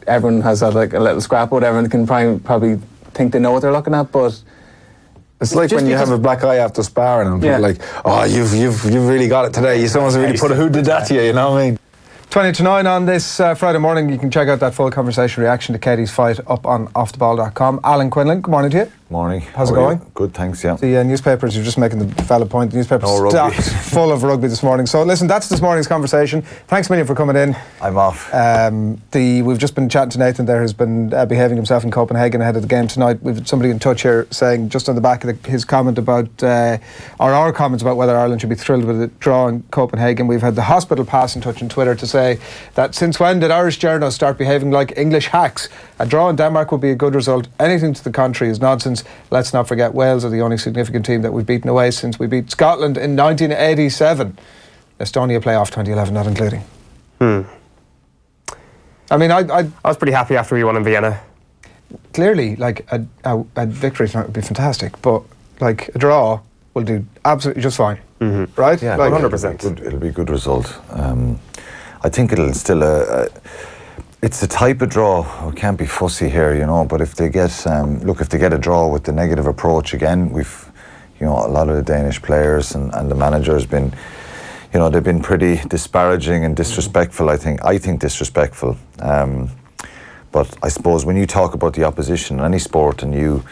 everyone has had like a little scrap or whatever and can probably think they know what they're looking at, but
it's like when you have a black eye after sparring and people are like, oh, you've really got it today. Someone's really put who did that to you, you know what I mean?
20 to 9 on this Friday morning. You can check out that full conversation reaction to Katie's fight up on offtheball.com. Alan Quinlan, good morning to you.
Morning.
How's it going?
Good, thanks, yeah.
The newspapers, you're just making the valid point, the newspapers stocked full of rugby this morning. So listen, that's this morning's conversation. Thanks a million for coming in.
I'm off.
We've just been chatting to Nathan there, who's been behaving himself in Copenhagen ahead of the game tonight. We've had somebody in touch here saying, just on the back of his comment about, or our comments about whether Ireland should be thrilled with a draw in Copenhagen, we've had the hospital pass in touch on Twitter to say that since when did Irish journalists start behaving like English hacks? A draw in Denmark would be a good result. Anything to the contrary is nonsense. Let's not forget Wales are the only significant team that we've beaten away since we beat Scotland in 1987. Estonia play off 2011 not including. I mean, I
was pretty happy after we won in Vienna.
Clearly, like a victory tonight would be fantastic, but like a draw will do absolutely just fine. Right?
Yeah,
like,
100%.
It'll be a good result. I think it'll still it's the type of draw. We can't be fussy here, but if they get if they get a draw with the negative approach again, we've a lot of the Danish players and the manager has been they've been pretty disparaging and disrespectful. I think disrespectful. But I suppose when you talk about the opposition in any sport and you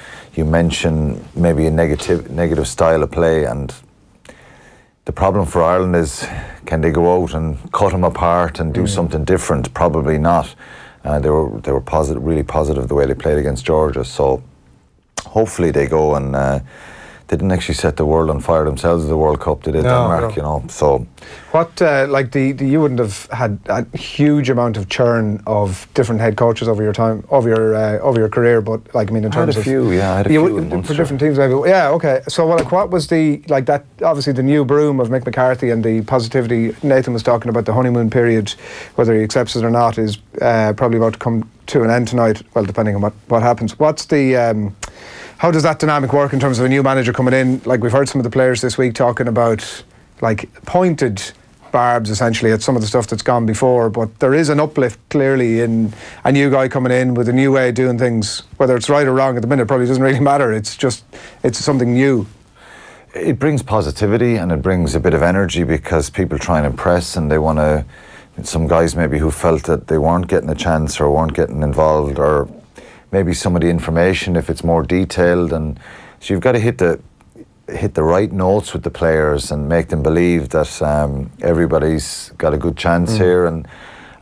mention maybe a negative style of play, and the problem for Ireland is, can they go out and cut them apart and do something different? Probably not. They were positive, really positive the way they played against Georgia. So hopefully they go and they didn't actually set the world on fire themselves at the World Cup. They did Denmark, So
what you wouldn't have had a huge amount of churn of different head coaches over your time, over your career, but in terms of
I had a few in
for
Munster.
different teams, maybe. Yeah, okay. So what was that? Obviously, the new broom of Mick McCarthy and the positivity Nathan was talking about, the honeymoon period, whether he accepts it or not, is probably about to come to an end tonight. Well, depending on what happens. What's the how does that dynamic work in terms of a new manager coming in? Like, we've heard some of the players this week talking about pointed barbs essentially at some of the stuff that's gone before, but there is an uplift clearly in a new guy coming in with a new way of doing things. Whether it's right or wrong at the minute probably doesn't really matter. It's something new.
It brings positivity and it brings a bit of energy because people try and impress and they want to. Some guys maybe who felt that they weren't getting a chance or weren't getting involved, or maybe some of the information if it's more detailed, and so you've got to hit the right notes with the players and make them believe that everybody's got a good chance here, and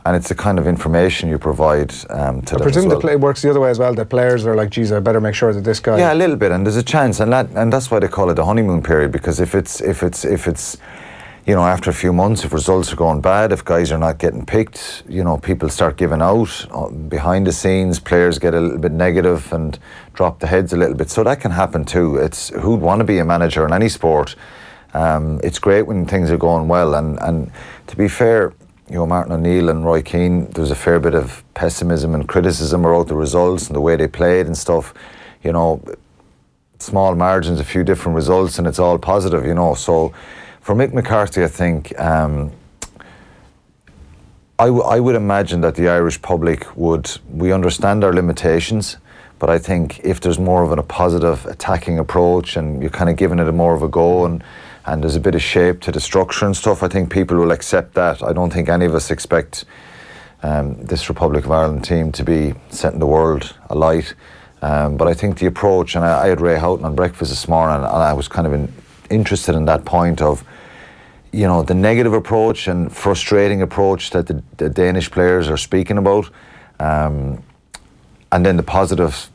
and it's the kind of information you provide to them.
I presume
as well.
it works the other way as well. The players are like, geez, I better make sure that this guy...
Yeah, a little bit, and there's a chance, and that's why they call it the honeymoon period, because if it's you know, after a few months, if results are going bad, if guys are not getting picked, you know, people start giving out behind the scenes, players get a little bit negative and drop the heads a little bit. So that can happen too. It's who'd want to be a manager in any sport. It's great when things are going well, and to be fair, you know, Martin O'Neill and Roy Keane, there was a fair bit of pessimism and criticism about the results and the way they played and stuff. You know, small margins, a few different results, and it's all positive, you know. So for Mick McCarthy, I think I would imagine that the Irish public we understand our limitations, but I think if there's more of a positive attacking approach and you're kind of giving it more of a go and there's a bit of shape to the structure and stuff, I think people will accept that. I don't think any of us expect this Republic of Ireland team to be setting the world alight, but I think the approach, and I had Ray Houghton on breakfast this morning, and I was kind of interested in that point of, you know, the negative approach and frustrating approach that the Danish players are speaking about, and then the positive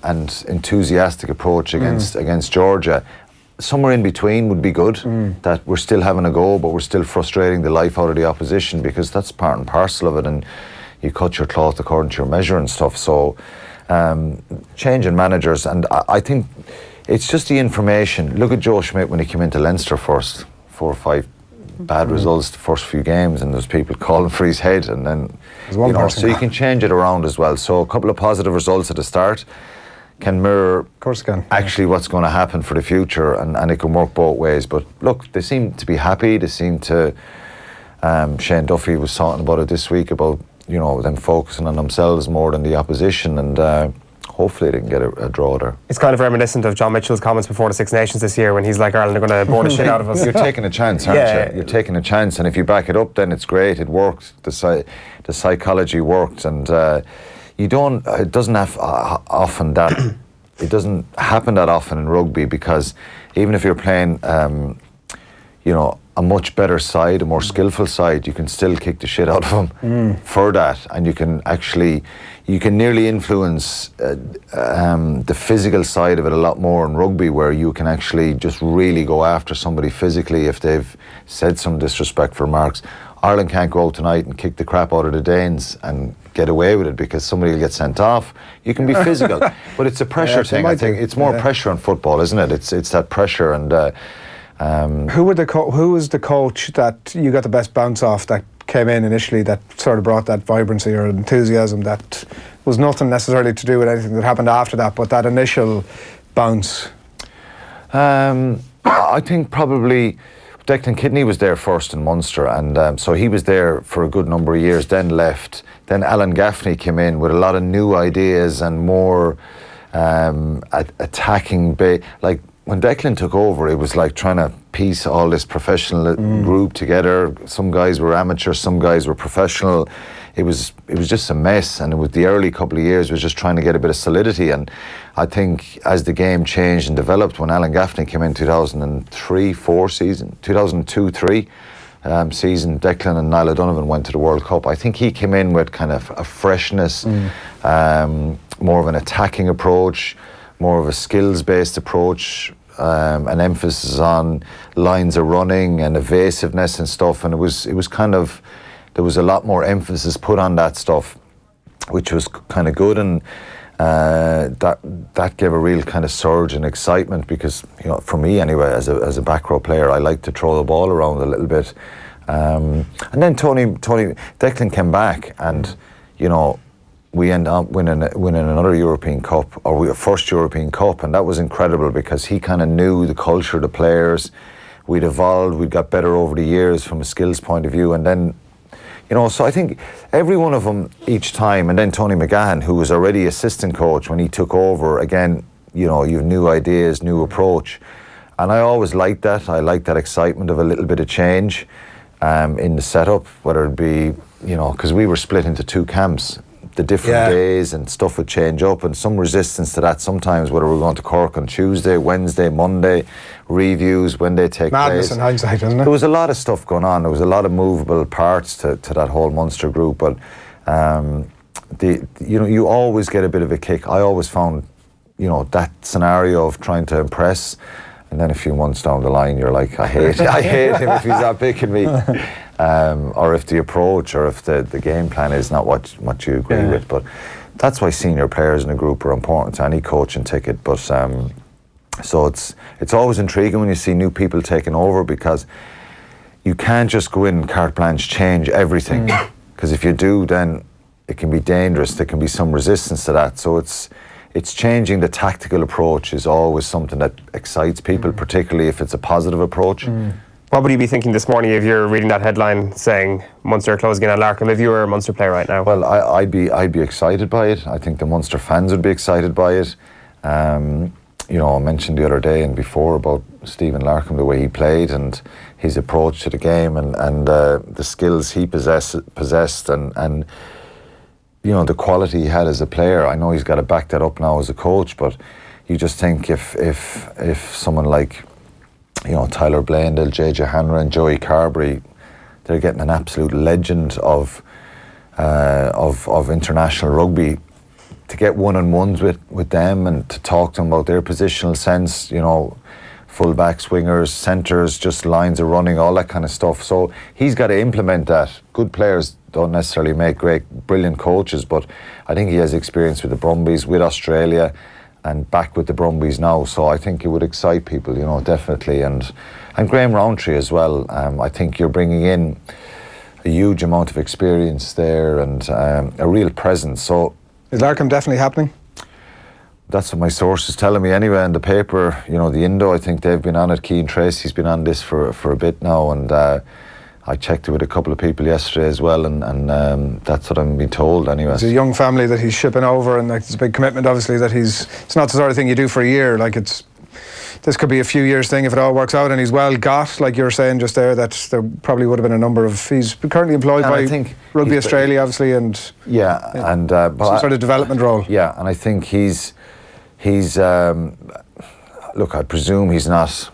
and enthusiastic approach against Georgia. Somewhere in between would be good, that we're still having a go, but we're still frustrating the life out of the opposition, because that's part and parcel of it, and you cut your cloth according to your measure and stuff. So changing managers, and I think it's just the information. Look at Joe Schmidt when he came into Leinster first, 4 or 5 bad results the first few games, and there's people calling for his head, and then you know, so you can change it around as well. So a couple of positive results at the start can mirror,
of course,
actually what's going to happen for the future, and it can work both ways. But look, they seem to be happy. They seem to. Shane Duffy was talking about it this week about, you know, them focusing on themselves more than the opposition, and hopefully they can get a draw there.
It's kind of reminiscent of John Mitchell's comments before the Six Nations this year when he's like, Ireland are going to bore the shit out of us.
You're taking a chance, aren't you? You're taking a chance, and if you back it up, then it's great. It worked. The psychology worked, and you don't. It doesn't have often that. It doesn't happen that often in rugby, because even if you're playing, you know, a much better side, a more skillful side, you can still kick the shit out of them for that, and you can nearly influence the physical side of it a lot more in rugby, where you can actually just really go after somebody physically if they've said some disrespectful remarks. Ireland can't go out tonight and kick the crap out of the Danes and get away with it, because somebody will get sent off. You can be physical, but it's a pressure thing. I think it's more pressure in football, isn't it? It's that pressure. And
who was the coach that you got the best bounce off, that came in initially, that sort of brought that vibrancy or enthusiasm that was nothing necessarily to do with anything that happened after that, but that initial bounce?
I think probably Declan Kidney was there first in Munster, and so he was there for a good number of years, then left. Then Alan Gaffney came in with a lot of new ideas and more attacking. Like when Declan took over, it was like trying to piece all this professional group together. Some guys were amateur, some guys were professional. It was just a mess, and it was the early couple of years was just trying to get a bit of solidity. And I think as the game changed and developed, when Alan Gaffney came in 2003-04 season, 2002-03 season, Declan and Niall O'Donovan went to the World Cup. I think he came in with kind of a freshness, more of an attacking approach, more of a skills-based approach, an emphasis on lines of running and evasiveness and stuff. And it was kind of, there was a lot more emphasis put on that stuff, which was kind of good, and that gave a real kind of surge in excitement, because, you know, for me anyway, as a back row player, I like to throw the ball around a little bit. And then Declan came back, and, you know, we ended up winning another European Cup, or first European Cup, and that was incredible, because he kind of knew the culture of the players. We'd evolved, we'd got better over the years from a skills point of view, and then, you know, so I think every one of them each time, and then Tony McGahan, who was already assistant coach when he took over, again, you know, you have new ideas, new approach. And I always liked that. I liked that excitement of a little bit of change in the setup, whether it be, you know, because we were split into two camps. the different days and stuff would change up, and some resistance to that sometimes, whether we're going to Cork on Tuesday, Wednesday, Monday, reviews, when they take
Madness
place.
in hindsight, isn't it?
There was a lot of stuff going on. There was a lot of movable parts to that whole Munster group, but you always get a bit of a kick. I always found, that scenario of trying to impress, and then a few months down the line, you're like, I hate him if he's not picking me, or if the approach or if the game plan is not what you agree with. But that's why senior players in a group are important to any coaching ticket. But so it's always intriguing when you see new people taking over, because you can't just go in carte blanche, change everything, because if you do, then it can be dangerous. There can be some resistance to that. So it's changing the tactical approach is always something that excites people, particularly if it's a positive approach.
What would you be thinking this morning if you're reading that headline saying Munster closing in on Larkham, if you were a Munster player right now?
Well, I'd be excited by it. I think the Munster fans would be excited by it. I mentioned the other day and before about Stephen Larkham, the way he played and his approach to the game and the skills he possessed and the quality he had as a player. I know he's got to back that up now as a coach, but you just think if someone like Tyler Blaindale, JJ Hanrahan, Joey Carberry, they're getting an absolute legend of international rugby, to get one-on-ones with them and to talk to them about their positional sense, full-back, swingers, centres, just lines of running, all that kind of stuff. So he's got to implement that. Good players don't necessarily make brilliant coaches, but I think he has experience with the Brumbies, with Australia, and back with the Brumbies now. So I think it would excite people, definitely. And Graham Rowntree as well. I think you're bringing in a huge amount of experience there and a real presence. So
is Larkham definitely happening?
That's what my source is telling me anyway. In the paper, the Indo, I think they've been on it. Keane Tracy's been on this for a bit now, and I checked it with a couple of people yesterday as well, and that's what I'm being told anyway.
It's a young family that he's shipping over, and it's a big commitment, obviously, that it's not the sort of thing you do for a year. This could be a few years thing if it all works out, and he's well got, like you're saying just there, that there probably would have been a number of. He's currently employed by Rugby Australia, obviously, and some sort of development role.
Yeah, and I think he's look, I presume he's not,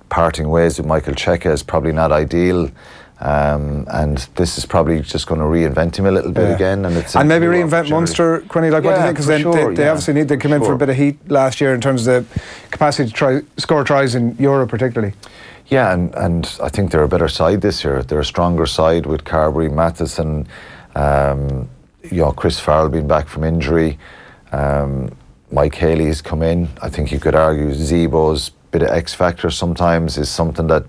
parting ways with Michael Cheika is probably not ideal, and this is probably just going to reinvent him a little bit again, and
maybe reinvent Munster, Quinny. What do you think? Because they obviously need to come in for a bit of heat last year in terms of the capacity to score tries in Europe, particularly.
Yeah, and I think they're a better side this year. They're a stronger side with Carberry, Matheson, Chris Farrell being back from injury. Mike Haley's come in. I think you could argue Zebo's bit of X factor sometimes is something that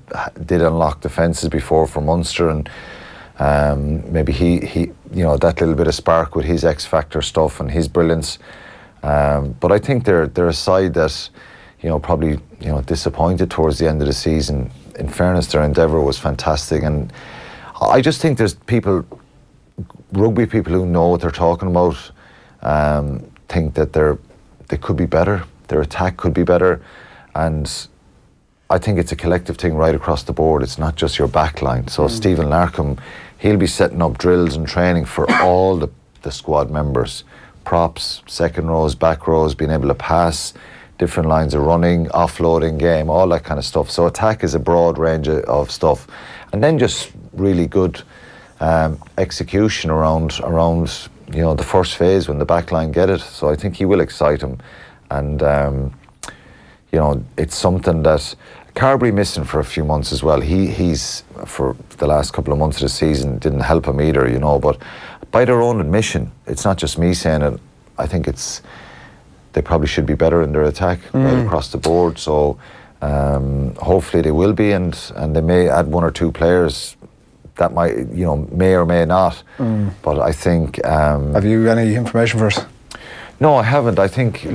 did unlock defences before for Munster, and maybe he that little bit of spark with his X factor stuff and his brilliance. But I think they're a side that probably disappointed towards the end of the season. In fairness, their endeavour was fantastic, and I just think there's rugby people who know what they're talking about, think that they could be better. Their attack could be better. And I think it's a collective thing right across the board. It's not just your back line. So Stephen Larkham, he'll be setting up drills and training for all the squad members. Props, second rows, back rows, being able to pass, different lines of running, offloading game, all that kind of stuff. So attack is a broad range of stuff. And then just really good execution around the first phase when the back line get it. So I think he will excite him. And it's something that Carberry missing for a few months as well. He's for the last couple of months of the season didn't help him either, but by their own admission, it's not just me saying it. I think they probably should be better in their attack right across the board. So hopefully they will be, and they may add one or two players that might may or may not. But I think
have you any information for us?
No, I haven't. I think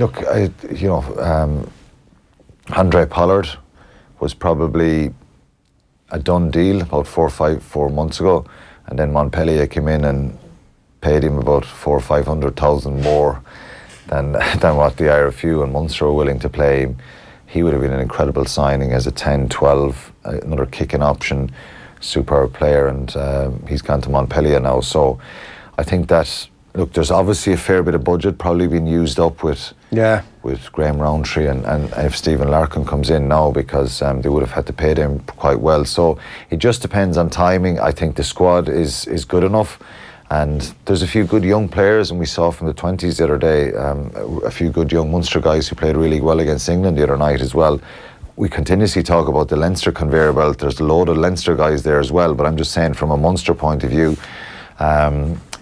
Andre Pollard was probably a done deal about 4 months ago, and then Montpellier came in and paid him about 400,000 or 500,000 more than what the IRFU and Munster were willing to play him. He would have been an incredible signing as a 10-12, another kicking option, superb player, and he's gone to Montpellier now. So I think that look, there's obviously a fair bit of budget probably being used up with Graham Rowntree and if Stephen Larkin comes in now, because they would have had to pay them quite well. So it just depends on timing. I think the squad is good enough, and there's a few good young players, and we saw from the 20s the other day a few good young Munster guys who played really well against England the other night as well. We continuously talk about the Leinster conveyor belt. There's a load of Leinster guys there as well, but I'm just saying from a Munster point of view,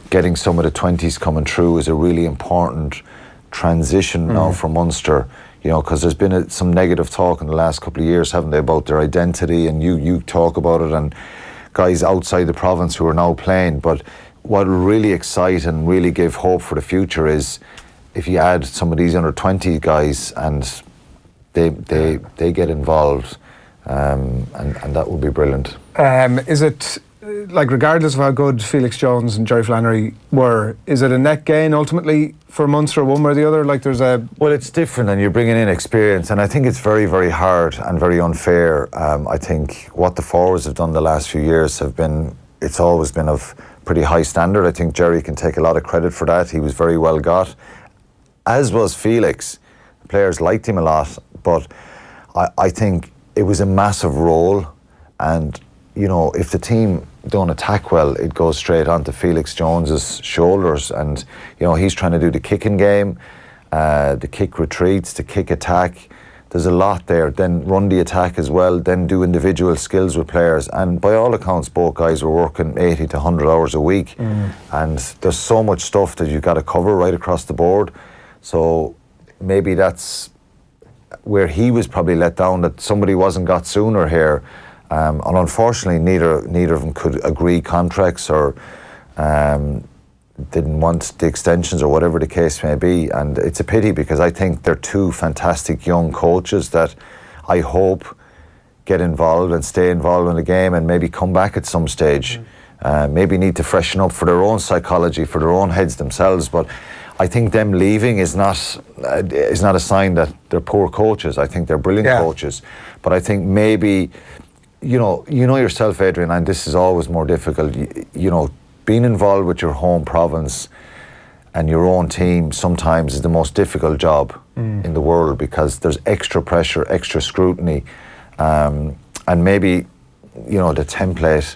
getting some of the 20s coming through is a really important transition now for Munster, you know, because there's been some negative talk in the last couple of years, haven't they, about their identity, and you talk about it, and guys outside the province who are now playing. But what will really excite and really give hope for the future is if you add some of these under 20 guys and they get involved, and that would be brilliant.
Is it, like, regardless of how good Felix Jones and Jerry Flannery were, is it a net gain ultimately for Munster, one way or the other? Like, there's a...
Well, it's different, and you're bringing in experience, and I think it's very, very hard and very unfair. I think what the forwards have done the last few years it's always been of pretty high standard. I think Jerry can take a lot of credit for that. He was very well got, as was Felix. Players liked him a lot, but I think it was a massive role, and, you know, if the team don't attack well, it goes straight onto Felix Jones's shoulders, and, you know, he's trying to do the kicking game, the kick retreats, the kick attack. There's a lot there. Then run the attack as well, then do individual skills with players, and by all accounts both guys were working 80 to 100 hours a week, and there's so much stuff that you've got to cover right across the board. So maybe that's where he was probably let down, that somebody wasn't got sooner here. And unfortunately, neither of them could agree contracts, or didn't want the extensions, or whatever the case may be. And it's a pity, because I think they're two fantastic young coaches that I hope get involved and stay involved in the game, and maybe come back at some stage. Maybe need to freshen up for their own psychology, for their own heads themselves. But I think them leaving is not a sign that they're poor coaches. I think they're brilliant coaches. But I think maybe, you know yourself, Adrian, and this is always more difficult, you know, being involved with your home province and your own team sometimes is the most difficult job in the world, because there's extra pressure, extra scrutiny, and maybe, you know, the template,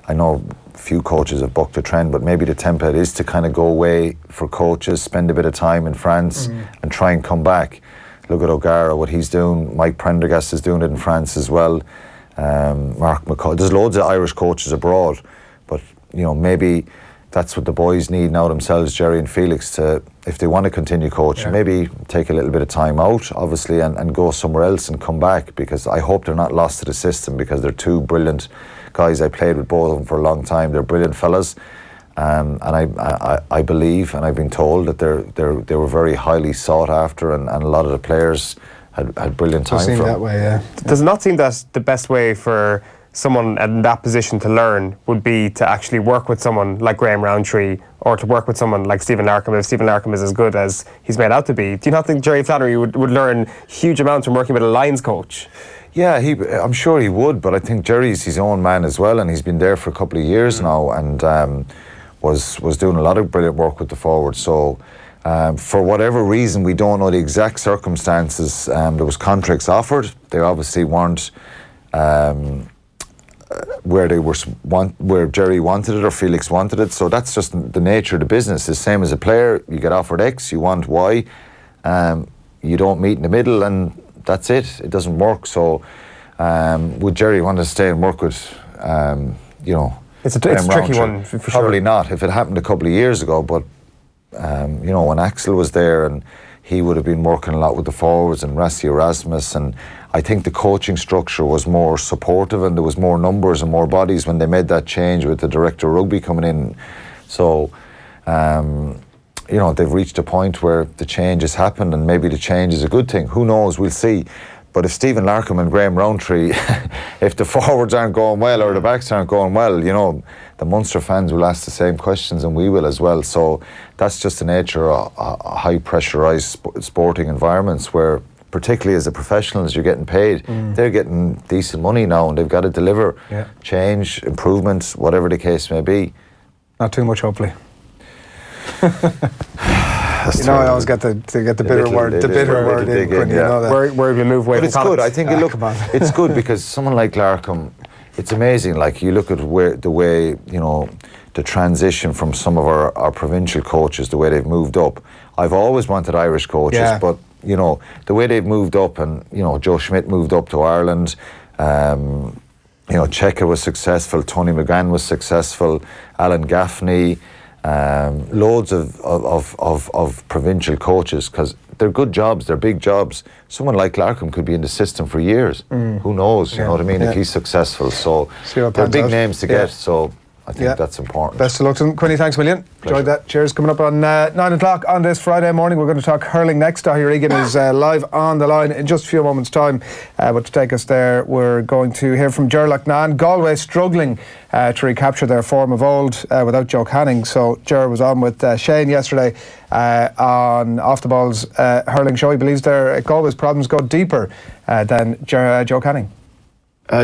I know few coaches have bucked the trend, but maybe the template is to kind of go away for coaches, spend a bit of time in France and try and come back. Look at O'Gara, what he's doing. Mike Prendergast is doing it in France as well. Mark McCall. There's loads of Irish coaches abroad, but, you know, maybe that's what the boys need now themselves, Jerry and Felix, to, if they want to continue coaching, maybe take a little bit of time out, obviously, and go somewhere else and come back, because I hope they're not lost to the system, because they're two brilliant guys. I played with both of them for a long time. They're brilliant fellas, and I believe, and I've been told, that they were very highly sought after, and a lot of the players had brilliant time from.
That way, yeah.
Does it not seem that the best way for someone in that position to learn would be to actually work with someone like Graham Rowntree, or to work with someone like Stephen Larkham, if Stephen Larkham is as good as he's made out to be? Do you not think Jerry Flannery would learn huge amounts from working with a Lions coach?
Yeah, I'm sure he would, but I think Jerry's his own man as well, and he's been there for a couple of years now, and was doing a lot of brilliant work with the forwards. So for whatever reason, we don't know the exact circumstances, there was contracts offered. They obviously weren't where Jerry wanted it or Felix wanted it. So that's just the nature of the business. The same as a player, you get offered X, you want Y, you don't meet in the middle, and that's it. It doesn't work. So would Jerry want to stay and work with, you know,
it's a tricky one for sure.
Probably not. If it happened a couple of years ago, but you know, when Axel was there, and he would have been working a lot with the forwards, and Rassi Erasmus, and I think the coaching structure was more supportive, and there was more numbers and more bodies when they made that change with the director of rugby coming in. So you know, they've reached a point where the change has happened, and maybe the change is a good thing. Who knows? We'll see. But if Stephen Larkham and Graham Rowntree, if the forwards aren't going well or the backs aren't going well, you know, the Munster fans will ask the same questions, and we will as well. So that's just the nature of high pressurised sporting environments, where particularly as the professionals, you're getting paid. They're getting decent money now, and they've got to deliver change, improvements, whatever the case may be.
Not too much, hopefully. You know, I always get the bitter word in, Quinn, you know that.
Where we move away
But it's good. I think it's good because someone like Larkham, it's amazing. Like you look at the way you know the transition from some of our provincial coaches, the way they've moved up. I've always wanted Irish coaches, but you know the way they've moved up, and you know Joe Schmidt moved up to Ireland. You know, Cheika was successful, Tony McGann was successful, Alan Gaffney, loads of provincial coaches, because they're good jobs, they're big jobs. Someone like Larkham could be in the system for years. Who knows, you know what I mean, if he's successful. So they're big names to get, so I think that's important.
Best of luck to them. Quinny, thanks a million. Enjoyed that. Cheers. Coming up on 9 o'clock on this Friday morning, we're going to talk hurling next. Daithi Regan is live on the line in just a few moments' time. But to take us there, we're going to hear from Ger Loughnane. Galway struggling to recapture their form of old without Joe Canning. So Ger was on with Shane yesterday on Off the Ball's hurling show. He believes Galway's problems go deeper than Joe Canning.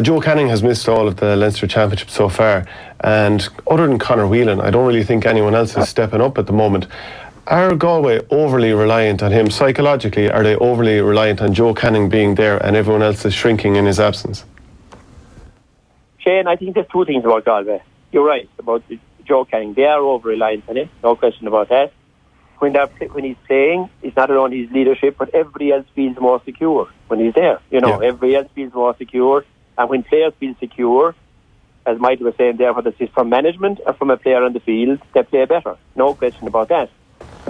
Joe Canning has missed all of the Leinster Championship so far, and other than Conor Whelan, I don't really think anyone else is stepping up at the moment. Are Galway overly reliant on him psychologically? Are they overly reliant on Joe Canning being there and everyone else is shrinking in his absence?
Shane, I think there's two things about Galway. You're right about Joe Canning. They are over-reliant on him, no question about that. When he's playing, it's not only his leadership, but everybody else feels more secure when he's there. You know, everybody else feels more secure. And when players feel secure, as Michael was saying there, whether it's from management or from a player on the field, they play better. No question about that.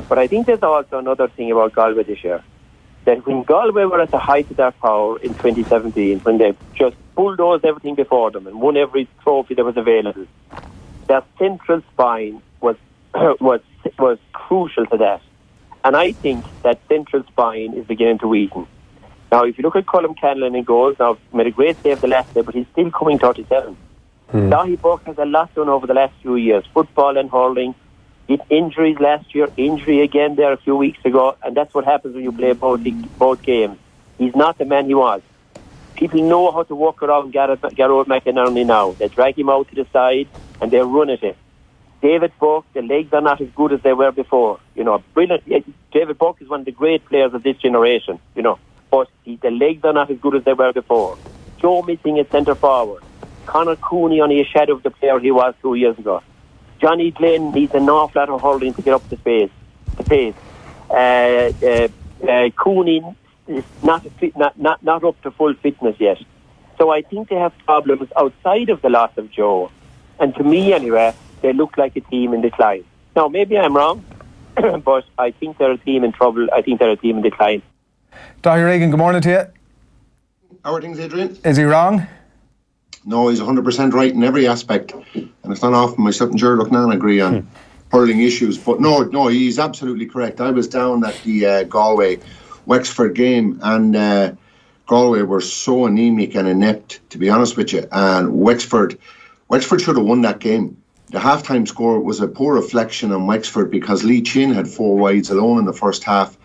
But I think there's also another thing about Galway this year. That when Galway were at the height of their power in 2017, when they just bulldozed everything before them and won every trophy that was available, their central spine was crucial to that. And I think that central spine is beginning to weaken. Now, if you look at Colm Quinlan in goals, now made a great save the last day, but he's still coming 37. Daithi Burke has a lot done over the last few years, football and hurling. Injuries last year, injury again there a few weeks ago, and that's what happens when you play both games. He's not the man he was. People know how to walk around Garrett McInerney now. They drag him out to the side and they run at it. David Burke, the legs are not as good as they were before. You know, brilliant. David Burke is one of the great players of this generation, you know. But the legs are not as good as they were before. Joe missing at centre forward. Conor Cooney only a shadow of the player he was 2 years ago. Johnny Glynn needs an awful lot of hurling to get up the pace. Cooney is not up to full fitness yet. So I think they have problems outside of the loss of Joe. And to me anyway, they look like a team in decline. Now maybe I'm wrong, but I think they're a team in trouble. I think they're a team in decline.
Daithi Regan, good morning to you.
How are things, Adrian?
Is he wrong?
No, he's 100% right in every aspect. And it's not often myself and Ger Loughnane agree on hurling issues. But no, he's absolutely correct. I was down at the Galway-Wexford game, and Galway were so anemic and inept, to be honest with you. And Wexford should have won that game. The halftime score was a poor reflection on Wexford because Lee Chin had 4 wides alone in the first half.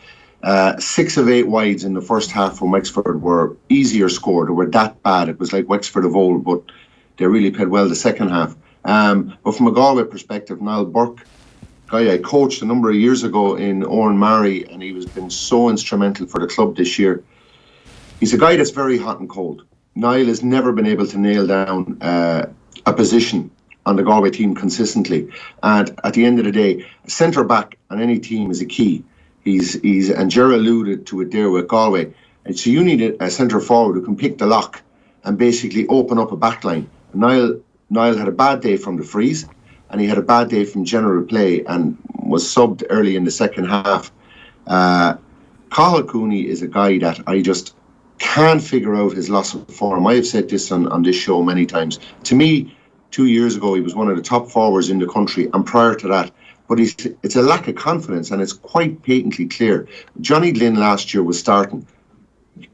6 of 8 wides in the first half from Wexford were easier scored. They were that bad. It was like Wexford of old, but they really played well the second half. But from a Galway perspective, Niall Burke, guy I coached a number of years ago in Oranmary, and he has been so instrumental for the club this year. He's a guy that's very hot and cold. Niall has never been able to nail down a position on the Galway team consistently. And at the end of the day, a centre-back on any team is a key. And Ger alluded to it there with Galway. And so you need a centre forward who can pick the lock and basically open up a back line. Niall had a bad day from the freeze, and he had a bad day from general play and was subbed early in the second half. Cathal Cooney is a guy that I just can't figure out his loss of form. I have said this on this show many times. To me, 2 years ago, he was one of the top forwards in the country, and prior to that, but it's a lack of confidence, and it's quite patently clear. Johnny Glynn last year was starting.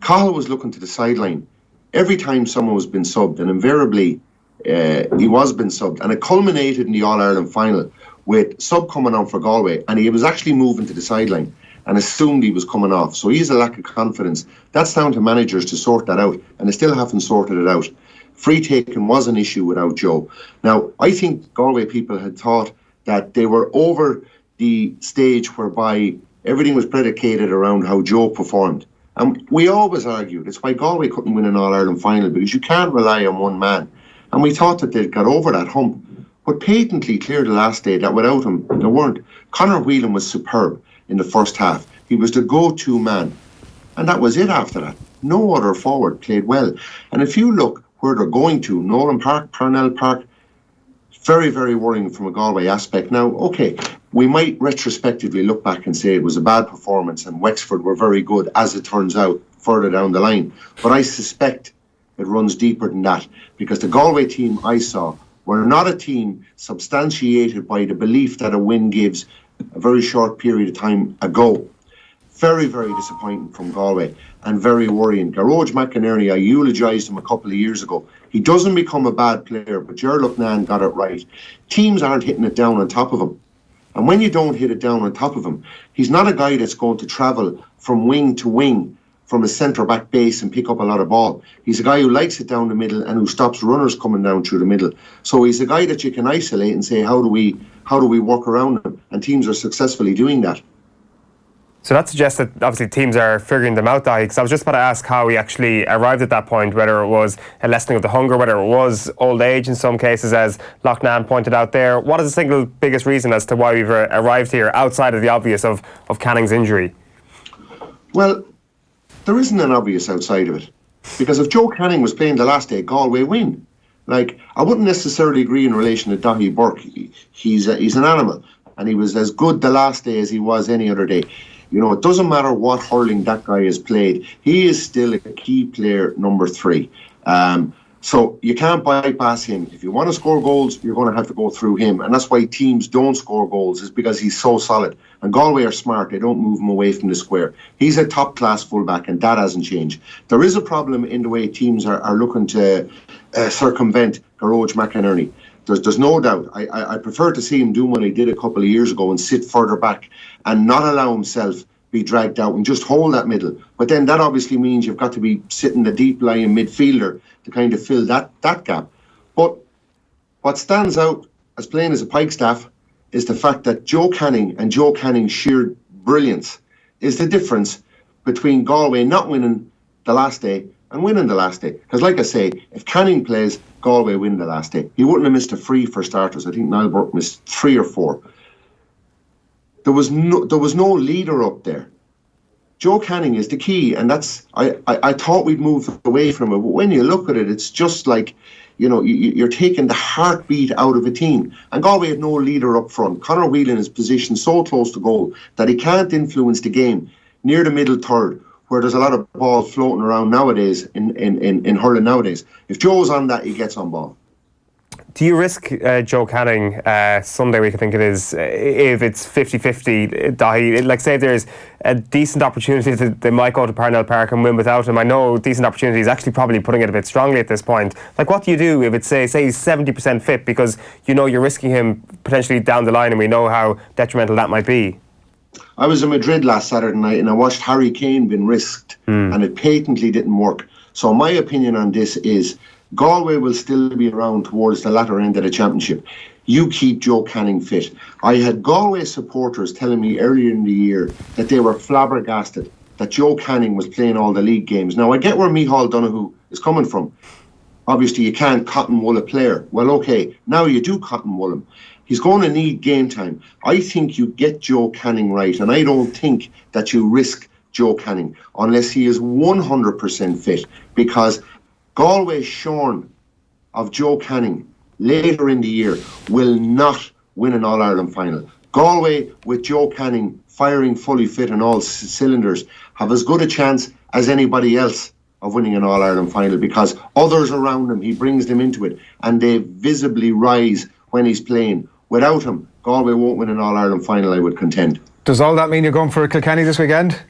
Cathal was looking to the sideline every time someone was been subbed, and invariably he was been subbed. And it culminated in the All-Ireland final with sub coming on for Galway, and he was actually moving to the sideline and assumed he was coming off. So he has a lack of confidence. That's down to managers to sort that out, and they still haven't sorted it out. Free taking was an issue without Joe. Now, I think Galway people had thought that they were over the stage whereby everything was predicated around how Joe performed. And we always argued it's why Galway couldn't win an All-Ireland final, because you can't rely on one man. And we thought that they'd got over that hump. But patently clear the last day that without him, there weren't. Conor Whelan was superb in the first half. He was the go-to man. And that was it after that. No other forward played well. And if you look where they're going to, Nolan Park, Parnell Park, very, very worrying from a Galway aspect. Now, okay, we might retrospectively look back and say it was a bad performance and Wexford were very good, as it turns out, further down the line. But I suspect it runs deeper than that, because the Galway team I saw were not a team substantiated by the belief that a win gives a very short period of time ago. Very, very disappointing from Galway and very worrying. Garage McInerney, I eulogised him a couple of years ago. He doesn't become a bad player, but Ger Lucknan got it right. Teams aren't hitting it down on top of him. And when you don't hit it down on top of him, he's not a guy that's going to travel from wing to wing from a centre-back base and pick up a lot of ball. He's a guy who likes it down the middle and who stops runners coming down through the middle. So he's a guy that you can isolate and say, how do we work around him? And teams are successfully doing that.
So that suggests that obviously teams are figuring them out, Daithi, because I was just about to ask how he actually arrived at that point, whether it was a lessening of the hunger, whether it was old age in some cases, as Loughnane pointed out there. What is the single biggest reason as to why we've arrived here, outside of the obvious of Canning's injury?
Well, there isn't an obvious outside of it. Because if Joe Canning was playing the last day, Galway win. Like, I wouldn't necessarily agree in relation to Daithi Burke. He's an animal, and he was as good the last day as he was any other day. You know, it doesn't matter what hurling that guy has played. He is still a key player, number 3. So you can't bypass him. If you want to score goals, you're going to have to go through him. And that's why teams don't score goals, is because he's so solid. And Galway are smart. They don't move him away from the square. He's a top-class fullback, and that hasn't changed. There is a problem in the way teams are looking to circumvent Garage McInerney. There's no doubt. I prefer to see him do what he did a couple of years ago and sit further back and not allow himself be dragged out and just hold that middle. But then that obviously means you've got to be sitting the deep lying midfielder to kind of fill that gap. But what stands out as plain as a pikestaff is the fact that Joe Canning and Joe Canning's sheer brilliance is the difference between Galway not winning the last day and winning the last day. Because like I say, if Canning plays, Galway win the last day. He wouldn't have missed a free for starters. I think Niall Burke missed 3 or 4. There was no leader up there. Joe Canning is the key, and that's I thought we'd move away from it. But when you look at it, it's just like, you know, you're taking the heartbeat out of a team. And Galway had no leader up front. Conor Whelan is positioned so close to goal that he can't influence the game near the middle third, where there's a lot of ball floating around nowadays in hurling nowadays. If Joe's on that, he gets on ball.
Do you risk Joe Canning Sunday week, I think it is, if it's 50-50, Daithi? Like, say there's a decent opportunity that they might go to Parnell Park and win without him. I know decent opportunity is actually probably putting it a bit strongly at this point. Like, what do you do if it's, say he's 70% fit, because you know you're risking him potentially down the line, and we know how detrimental that might be?
I was in Madrid last Saturday night and I watched Harry Kane being risked and it patently didn't work. So my opinion on this is Galway will still be around towards the latter end of the championship. You keep Joe Canning fit. I had Galway supporters telling me earlier in the year that they were flabbergasted that Joe Canning was playing all the league games. Now, I get where Micheál Donoghue is coming from. Obviously, you can't cotton wool a player. Well, okay, now you do cotton wool him. He's going to need game time. I think you get Joe Canning right, and I don't think that you risk Joe Canning unless he is 100% fit, because Galway shorn of Joe Canning later in the year will not win an All-Ireland final. Galway, with Joe Canning firing fully fit on all cylinders, have as good a chance as anybody else of winning an All-Ireland final, because others around him, he brings them into it, and they visibly rise when he's playing. Without him, Galway won't win an All-Ireland final, I would contend.
Does all that mean you're going for Kilkenny this weekend?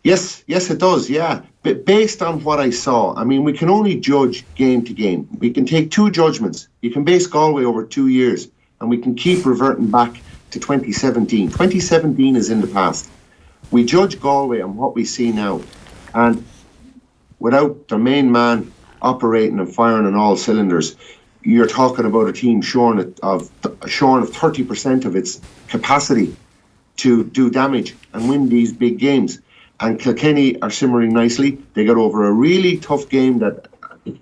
Yes, it does, yeah. But based on what I saw, I mean, we can only judge game to game. We can take 2 judgments. You can base Galway over 2 years, and we can keep reverting back to 2017. 2017 is in the past. We judge Galway on what we see now. And without their main man operating and firing on all cylinders, you're talking about a team shorn of 30% of its capacity to do damage and win these big games. And Kilkenny are simmering nicely. They got over a really tough game that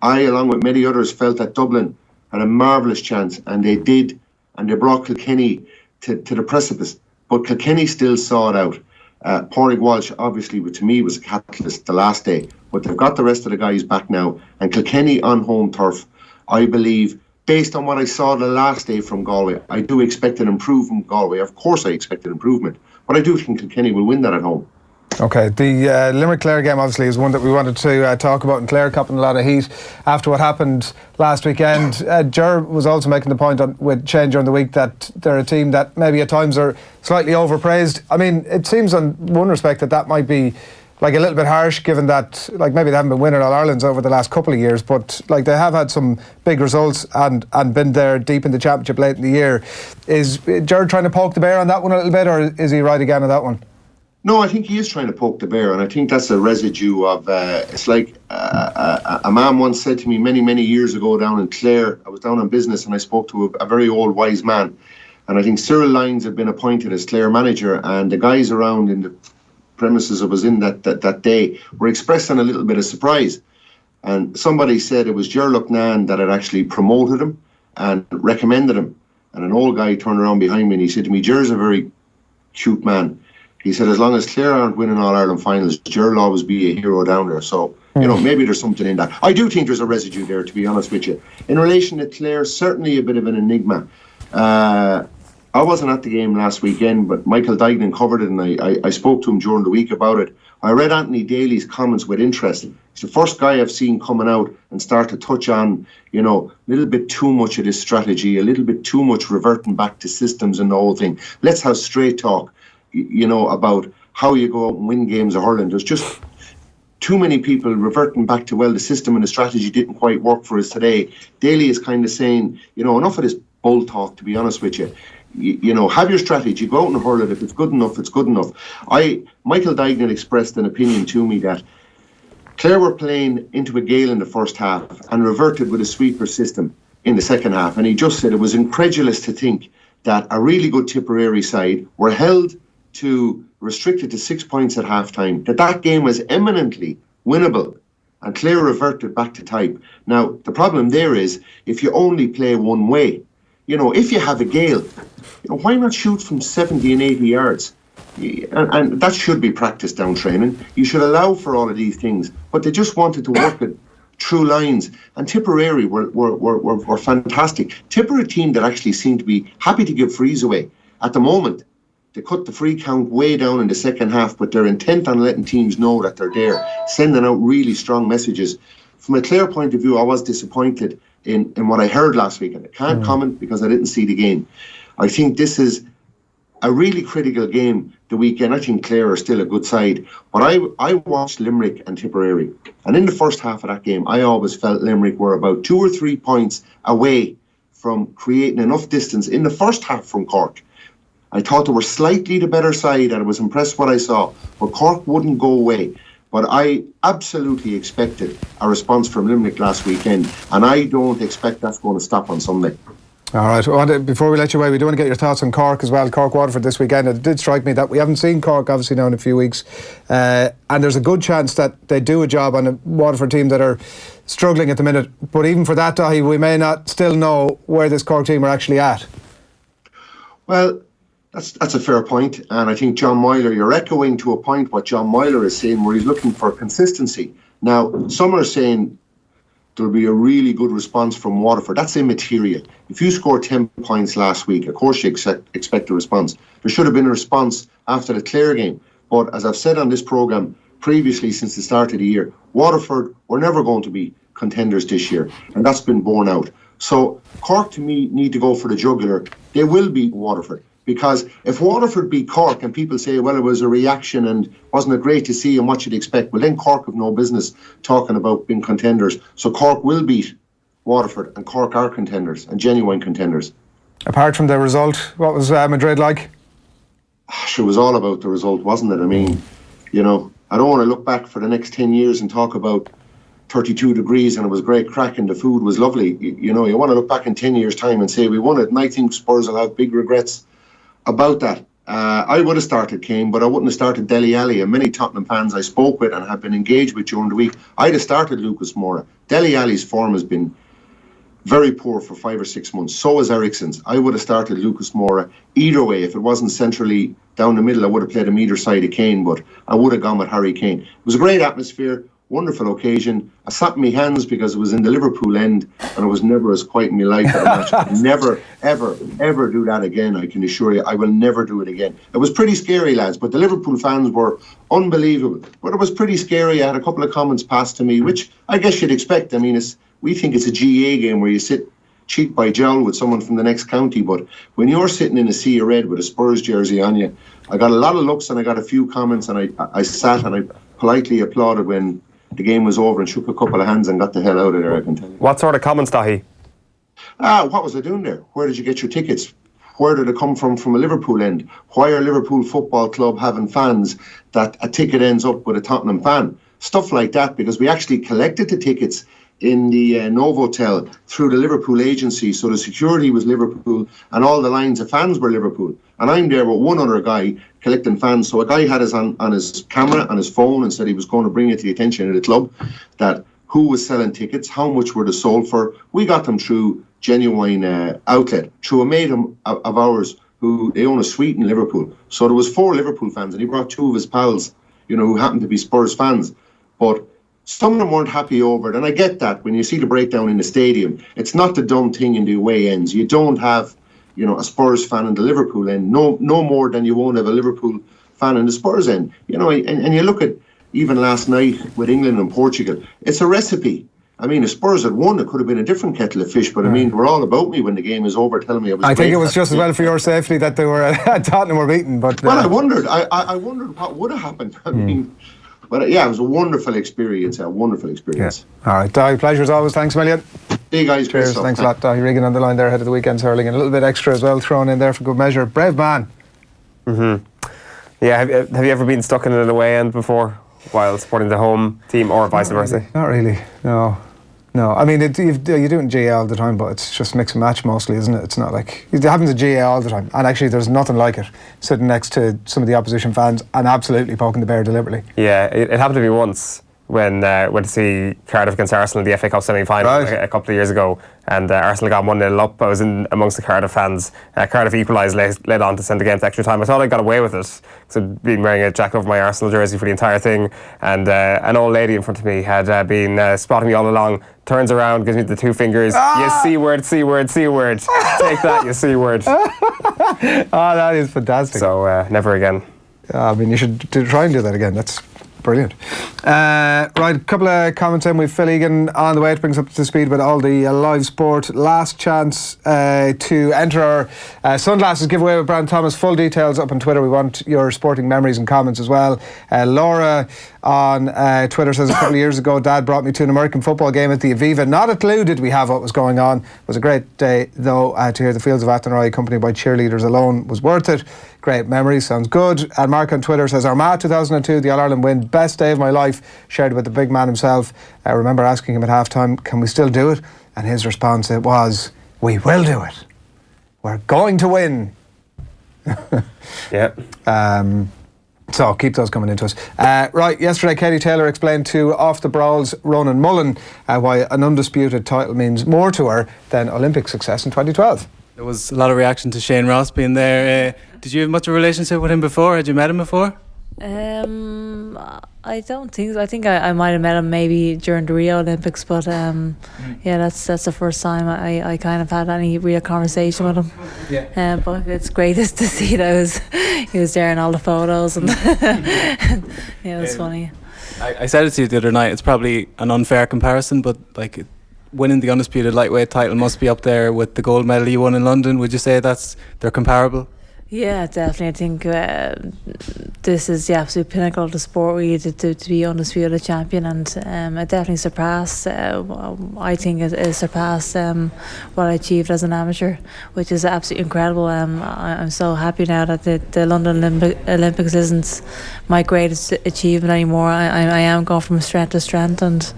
I, along with many others, felt that Dublin had a marvellous chance, and they did, and they brought Kilkenny to the precipice. But Kilkenny still saw it out. Pádraig Walsh, obviously, to me, was a catalyst the last day, but they've got the rest of the guys back now. And Kilkenny on home turf, I believe, based on what I saw the last day from Galway, I do expect an improvement from Galway. Of course I expect an improvement, but I do think Kilkenny will win that at home.
Okay, the Limerick-Clare game obviously is one that we wanted to talk about, and Clare copping a lot of heat after what happened last weekend. Ger was also making the point with Shane during the week that they're a team that maybe at times are slightly overpraised. I mean, it seems on one respect that might be like a little bit harsh, given that like maybe they haven't been winning All-Irelands over the last couple of years, but like they have had some big results and been there deep in the championship late in the year. Is Ger trying to poke the bear on that one a little bit, or is he right again on that one?
No, I think he is trying to poke the bear, and I think that's a residue of, it's like a man once said to me many years ago down in Clare. I was down on business and I spoke to a very old wise man, and I think Cyril Lyons had been appointed as Clare manager, and the guys around in the premises I was in that day were expressing a little bit of surprise, and somebody said it was Ger Lucknan that had actually promoted him and recommended him, and an old guy turned around behind me and he said to me, Ger's a very cute man. He said, as long as Clare aren't winning All-Ireland finals, Ger will always be a hero down there. So, maybe there's something in that. I do think there's a residue there, to be honest with you. In relation to Clare, certainly a bit of an enigma. I wasn't at the game last weekend, but Michael Dignan covered it, and I spoke to him during the week about it. I read Anthony Daly's comments with interest. He's the first guy I've seen coming out and start to touch on, a little bit too much of this strategy, a little bit too much reverting back to systems and the whole thing. Let's have straight talk. About how you go out and win games of hurling. There's just too many people reverting back to, the system and the strategy didn't quite work for us today. Daly is kind of saying, enough of this bull talk, to be honest with you. Have your strategy, go out and hurl it. If it's good enough, it's good enough. Michael Dignan expressed an opinion to me that Clare were playing into a gale in the first half and reverted with a sweeper system in the second half. And he just said it was incredulous to think that a really good Tipperary side were held restricted to 6 points at half-time, that game was eminently winnable, and Clare reverted back to type. Now, the problem there is, if you only play one way, if you have a gale, why not shoot from 70 and 80 yards? And that should be practice down training. You should allow for all of these things, but they just wanted to work it through lines, and Tipperary were fantastic. Tipper, a team that actually seemed to be happy to give frees away. At the moment, they cut the free count way down in the second half, but they're intent on letting teams know that they're there, sending out really strong messages. From a Clare point of view, I was disappointed in what I heard last week, and I can't comment because I didn't see the game. I think this is a really critical game the weekend. I think Clare are still a good side, but I watched Limerick and Tipperary, and in the first half of that game, I always felt Limerick were about 2 or 3 points away from creating enough distance in the first half from Cork. I thought they were slightly the better side, and I was impressed what I saw. But Cork wouldn't go away. But I absolutely expected a response from Limerick last weekend, and I don't expect that's going to stop on Sunday.
All right, before we let you away, we do want to get your thoughts on Cork as well. Cork-Waterford this weekend. It did strike me that we haven't seen Cork obviously now in a few weeks, and there's a good chance that they do a job on a Waterford team that are struggling at the minute. But even for that, Daithi, we may not still know where this Cork team are actually at.
Well, that's a fair point, and I think John Moyler, you're echoing to a point what John Moyler is saying, where he's looking for consistency. Now, some are saying there'll be a really good response from Waterford. That's immaterial. If you scored 10 points last week, of course you expect a response. There should have been a response after the Clare game. But as I've said on this programme previously since the start of the year, Waterford were never going to be contenders this year, and that's been borne out. So Cork, to me, need to go for the jugular. They will beat Waterford. Because if Waterford beat Cork and people say, well, it was a reaction and wasn't it great to see and what you'd expect, well, then Cork have no business talking about being contenders. So Cork will beat Waterford, and Cork are contenders and genuine contenders.
Apart from the result, what was Madrid like?
It was all about the result, wasn't it? I mean, I don't want to look back for the next 10 years and talk about 32 degrees and it was great crack and the food was lovely. You know, you want to look back in 10 years' time and say we won it. And I think Spurs will have big regrets about that. I would have started Kane, but I wouldn't have started Dele Alli. And many Tottenham fans I spoke with and have been engaged with during the week, I'd have started Lucas Moura. Dele Alli's form has been very poor for 5 or 6 months. So is Eriksen's. I would have started Lucas Moura. Either way, if it wasn't centrally down the middle, I would have played him either side of Kane, but I would have gone with Harry Kane. It was a great atmosphere, wonderful occasion. I slapped my hands because it was in the Liverpool end and I was never as quiet in my life at a match. I'll never, ever, ever do that again, I can assure you. I will never do it again. It was pretty scary, lads, but the Liverpool fans were unbelievable. But it was pretty scary. I had a couple of comments passed to me, which I guess you'd expect. I mean, we think it's a GA game where you sit cheek by jowl with someone from the next county, but when you're sitting in a sea of red with a Spurs jersey on you, I got a lot of looks and I got a few comments, and I sat and I politely applauded when the game was over and shook a couple of hands and got the hell out of there, I can tell you.
What sort of comments, Daithi?
What was I doing there? Where did you get your tickets? Where did it come from a Liverpool end? Why are Liverpool Football Club having fans that a ticket ends up with a Tottenham fan? Stuff like that, because we actually collected the tickets in the Novotel through the Liverpool agency, so the security was Liverpool and all the lines of fans were Liverpool, and I'm there with one other guy collecting fans. So a guy had us on his camera on his phone and said he was going to bring it to the attention of the club that who was selling tickets, how much were they sold for. We got them through Genuine Outlet, through a mate of ours who they own a suite in Liverpool. So there was 4 Liverpool fans and he brought 2 of his pals, you know, who happened to be Spurs fans. But some of them weren't happy over it, and I get that. When you see the breakdown in the stadium, it's not the dumb thing in the away ends. You don't have, you know, a Spurs fan in the Liverpool end, no more than you won't have a Liverpool fan in the Spurs end. You know, and you look at even last night with England and Portugal, it's a recipe. I mean, if Spurs had won, it could have been a different kettle of fish, but I mean, they were all about me when the game is over, telling me it was
I
great.
think it was just as well for your safety that they were Tottenham were beaten. But
well, I wondered what would have happened. I mean, but yeah, it was a wonderful experience. Yeah.
All right, Dai, pleasure as always. Thanks a million.
Hey guys,
cheers. Thanks a lot. Daithi Regan on the line there ahead of the weekend's hurling, and a little bit extra as well thrown in there for good measure. Brave man.
Yeah, have you ever been stuck in an away end before while supporting the home team, or vice versa?
Not really. No. I mean, you do it in GA all the time, but it's just mix and match mostly, isn't it? It's not like it happens in GA all the time. And actually, there's nothing like it. Sitting next to some of the opposition fans and absolutely poking the bear deliberately.
Yeah, it happened to me once when went to see Cardiff against Arsenal in the FA Cup semi-final a couple of years ago, and Arsenal got 1-0 up. I was in amongst the Cardiff fans. Cardiff equalised, led on to send the game to extra time. I thought I got away with it because I'd been wearing a jacket over my Arsenal jersey for the entire thing, and an old lady in front of me had been spotting me all along. Turns around, gives me the 2 fingers. You C word. Take that, you C word.
That is fantastic.
So never again.
I mean, you should try and do that again. That's brilliant. Right, a couple of comments in with Phil Egan on the way to bring us up to speed with all the live sport. Last chance to enter our sunglasses giveaway with Brand Thomas. Full details up on Twitter. We want your sporting memories and comments as well. Laura on Twitter says, a couple of years ago, Dad brought me to an American football game at the Aviva. Not a clue did we have what was going on. It was a great day, though, to hear the Fields of Athenry accompanied by cheerleaders alone was worth it. Great memories, sounds good. And Mark on Twitter says, Armagh 2002, the All-Ireland win, best day of my life, shared with the big man himself. I remember asking him at half-time, can we still do it? And his response was, we will do it. We're going to win.
Yeah.
So keep those coming into us. Right, yesterday Katie Taylor explained to Off the Brawls Ronan Mullen why an undisputed title means more to her than Olympic success in 2012.
There was a lot of reaction to Shane Ross being there. Did you have much of a relationship with him before? Had you met him before?
I don't think so. I think I might have met him maybe during the Rio Olympics, but yeah, that's the first time I kind of had any real conversation with him. Yeah. But it's great to see that he was there in all the photos, and yeah, it was funny.
I said it to you the other night. It's probably an unfair comparison, but like winning the undisputed lightweight title must be up there with the gold medal you won in London. Would you say they're comparable?
Yeah, definitely. I think this is the absolute pinnacle of the sport, really, to be undisputed champion, and it definitely surpassed. I think it surpassed what I achieved as an amateur, which is absolutely incredible. I'm so happy now that the London Olympics isn't my greatest achievement anymore. I am going from strength to strength, and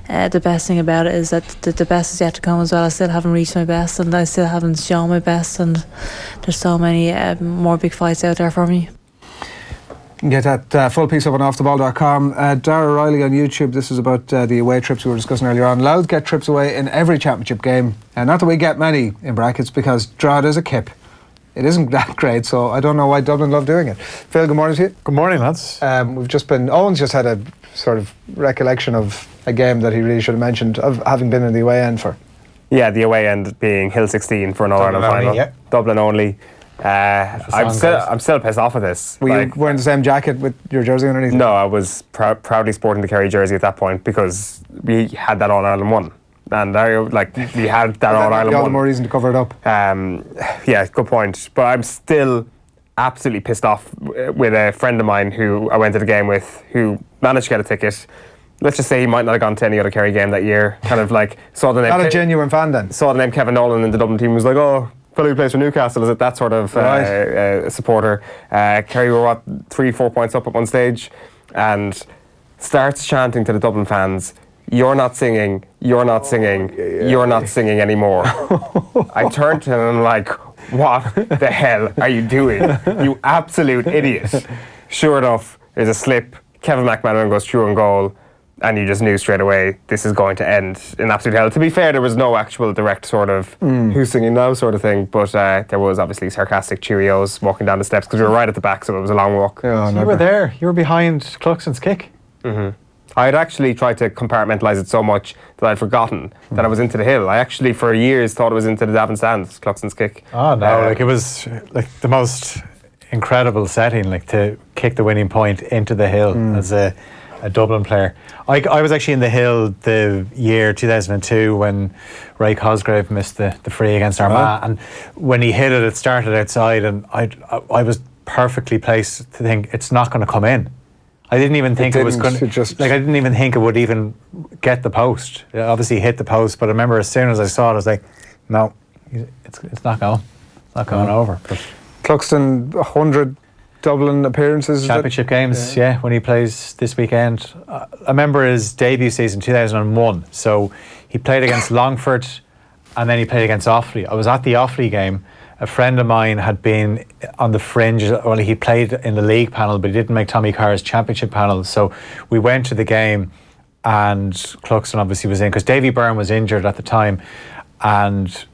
the best thing about it is that the best is yet to come as well. I still haven't reached my best, and I still haven't shown my best, and there's so many more big fights out there for me.
You can get that full piece up on offtheball.com. Dara Riley on YouTube. This is about the away trips we were discussing earlier on. Louth get trips away in every championship game. Not that we get many, in brackets, because Drogheda is a kip. It isn't that great, so I don't know why Dublin love doing it. Phil, good morning to you.
Good morning, lads.
Owen's just had a sort of recollection of a game that he really should have mentioned, of having been in the away end for.
Yeah, the away end being Hill 16 for an All-Ireland final.
Yeah.
Dublin only. I'm still pissed off at this.
Were you wearing the same jacket with your jersey underneath?
No, I was proudly sporting the Kerry jersey at that point because we had that All-Ireland one. And we had that All-Ireland one.
All the more reason to cover it up.
Yeah, good point. But I'm still absolutely pissed off with a friend of mine who I went to the game with, who managed to get a ticket. Let's just say he might not have gone to any other Kerry game that year. Kind of like saw the name.
Not a genuine fan then.
Saw the name Kevin Nolan in the Dublin team. Was like, oh, fellow who plays for Newcastle. Is it that sort of supporter? Kerry were 3-4 points up at one stage, and starts chanting to the Dublin fans, "You're not singing. You're not singing. You're not singing anymore." I turned to him and I'm like, what the hell are you doing? You absolute idiot. Sure enough, there's a slip. Kevin McManaman goes through on goal, and you just knew straight away this is going to end in absolute hell. To be fair, there was no actual direct sort of who's singing now sort of thing, but there was obviously sarcastic cheerios walking down the steps because we were right at the back, so it was a long walk.
So you were there. You were behind Cluxton's kick.
Mm-hmm. I had actually tried to compartmentalise it so much that I'd forgotten that I was into the hill. I actually, for years, thought it was into the Davin stands, Cluxton's kick.
Oh, no, it was the most incredible setting, to kick the winning point into the hill as a Dublin player. I was actually in the hill the year 2002 when Ray Cosgrave missed the free against Armagh, and when he hit it, it started outside, and I was perfectly placed to think it's not going to come in. I didn't even think it was going to. I didn't even think it would even get the post. It obviously hit the post, but I remember as soon as I saw it, I was like, no, it's not going. It's not going over. But
Cluxton, 100 Dublin appearances.
Championship games, yeah, when he plays this weekend. I remember his debut season, 2001. So he played against Longford, and then he played against Offaly. I was at the Offaly game. A friend of mine had been on the fringe. Well, he played in the league panel, but he didn't make Tommy Carr's championship panel. So we went to the game, and Cluxton obviously was in because Davy Byrne was injured at the time, and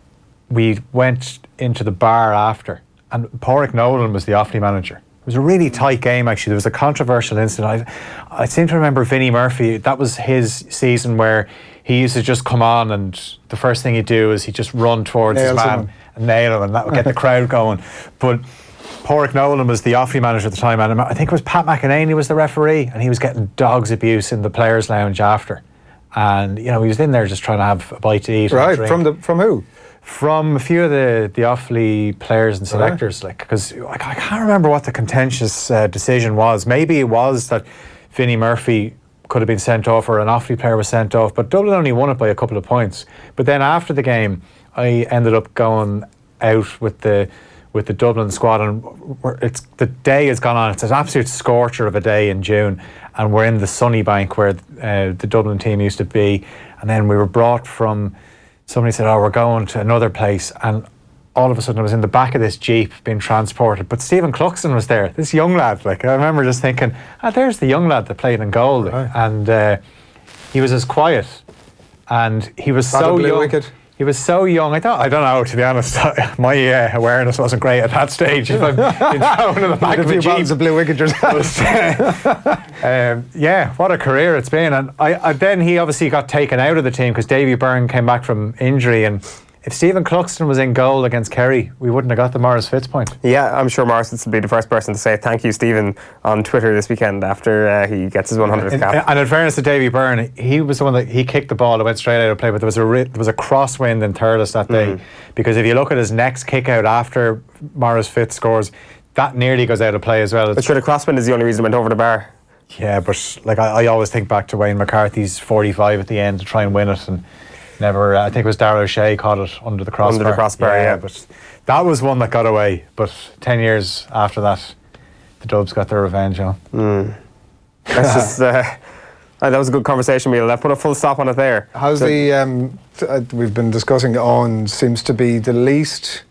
we went into the bar after, and Pádraig Nolan was the Offaly manager. It was a really tight game, actually. There was a controversial incident. I seem to remember Vinnie Murphy. That was his season where he used to just come on, and the first thing he'd do is he'd just run towards his man and nail him, and that would get the crowd going. But Pádraig Nolan was the Offaly manager at the time, and I think it was Pat McEnany was the referee, and he was getting dog's abuse in the players' lounge after. And he was in there just trying to have a bite to eat.
Right, from who?
From a few of the Offaly players and selectors, because I can't remember what the contentious decision was. Maybe it was that Vinnie Murphy could have been sent off, or an Offaly player was sent off, but Dublin only won it by a couple of points. But then after the game, I ended up going out with the Dublin squad, and the day has gone on. It's an absolute scorcher of a day in June, and we're in the Sunny Bank where the Dublin team used to be. And then we were brought from. Somebody said, "Oh, we're going to another place," and all of a sudden I was in the back of this Jeep being transported. But Stephen Cluxton was there, this young lad. I remember just thinking, there's the young lad that played in goal, right. And he was as quiet, and he was so young. Wicket. He was so young. I don't know, to be honest. My awareness wasn't great at that stage. If I'm being thrown in the back of a Jeep.
Of blue wicket yourself.
Yeah, what a career it's been. And then he obviously got taken out of the team because Davy Byrne came back from injury, and if Stephen Cluxton was in goal against Kerry, we wouldn't have got the Maurice Fitz point.
Yeah, I'm sure Maurice will be the first person to say thank you, Stephen, on Twitter this weekend after he gets his 100th cap.
And in fairness to Davy Byrne, he was the one that he kicked the ball, it went straight out of play, but there was a crosswind in Thurles that day, because if you look at his next kick out after Maurice Fitz scores, that nearly goes out of play as well.
But sure, the crosswind is the only reason it went over the bar.
Yeah, but I always think back to Wayne McCarthy's 45 at the end to try and win it, and never. I think it was Darragh O'Shea caught it under the crossbar.
Under the crossbar, yeah.
But that was one that got away. But 10 years after that, the Dubs got their revenge on.
Let's just That was a good conversation, Neil. I put a full stop on it there.
How's we've been discussing Owen seems to be the least,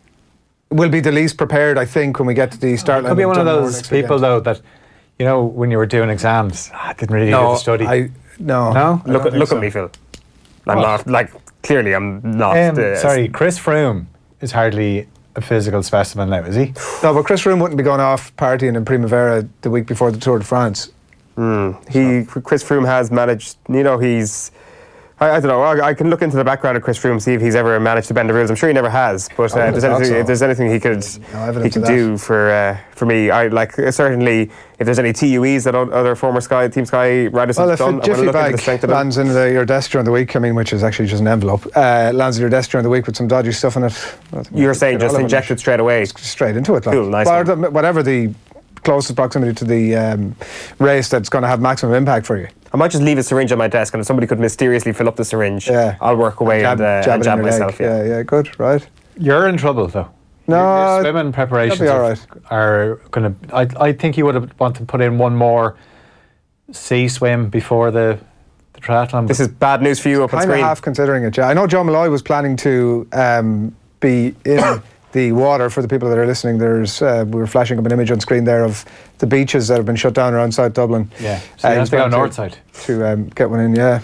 will be the least prepared, I think, when we get to the start line.
Could be one of those people, though, that, you know, when you were doing exams, I didn't really do the study.
No?
Look at me, Phil. I'm not, like, clearly I'm not.
Sorry, Chris Froome is hardly a physical specimen now, is he?
No, but Chris Froome wouldn't be going off partying in Primavera the week before the Tour de France.
Chris Froome has managed, you know, he's, I don't know, I can look into the background of Chris Froome, see if he's ever managed to bend the rules. I'm sure he never has, but if there's anything he could do for me, I like certainly if there's any TUEs that other former Team Sky riders have done.
Well, if a jiffy bag lands in your desk during the week, I mean, which is actually just an envelope, lands in your desk during the week with some dodgy stuff in it.
You're saying just inject it straight away?
Straight into it. Like.
Cool, nice.
Whatever the closest proximity to the race that's going to have maximum impact for you.
I might just leave a syringe on my desk, and if somebody could mysteriously fill up the syringe, I'll work away and jab myself.
Yeah, good, right.
You're in trouble, though.
No,
your swimming preparations
that'll be all right.
Are going to. I think you would want to put in one more sea swim before the triathlon.
This is bad news for you up on screen.
Kind of half considering it. Yeah, I know Joe Malloy was planning to be in the water. For the people that are listening, there's we were flashing up an image on screen there of the beaches that have been shut down around South Dublin.
Yeah, so you have to go north side
to get one in. Yeah,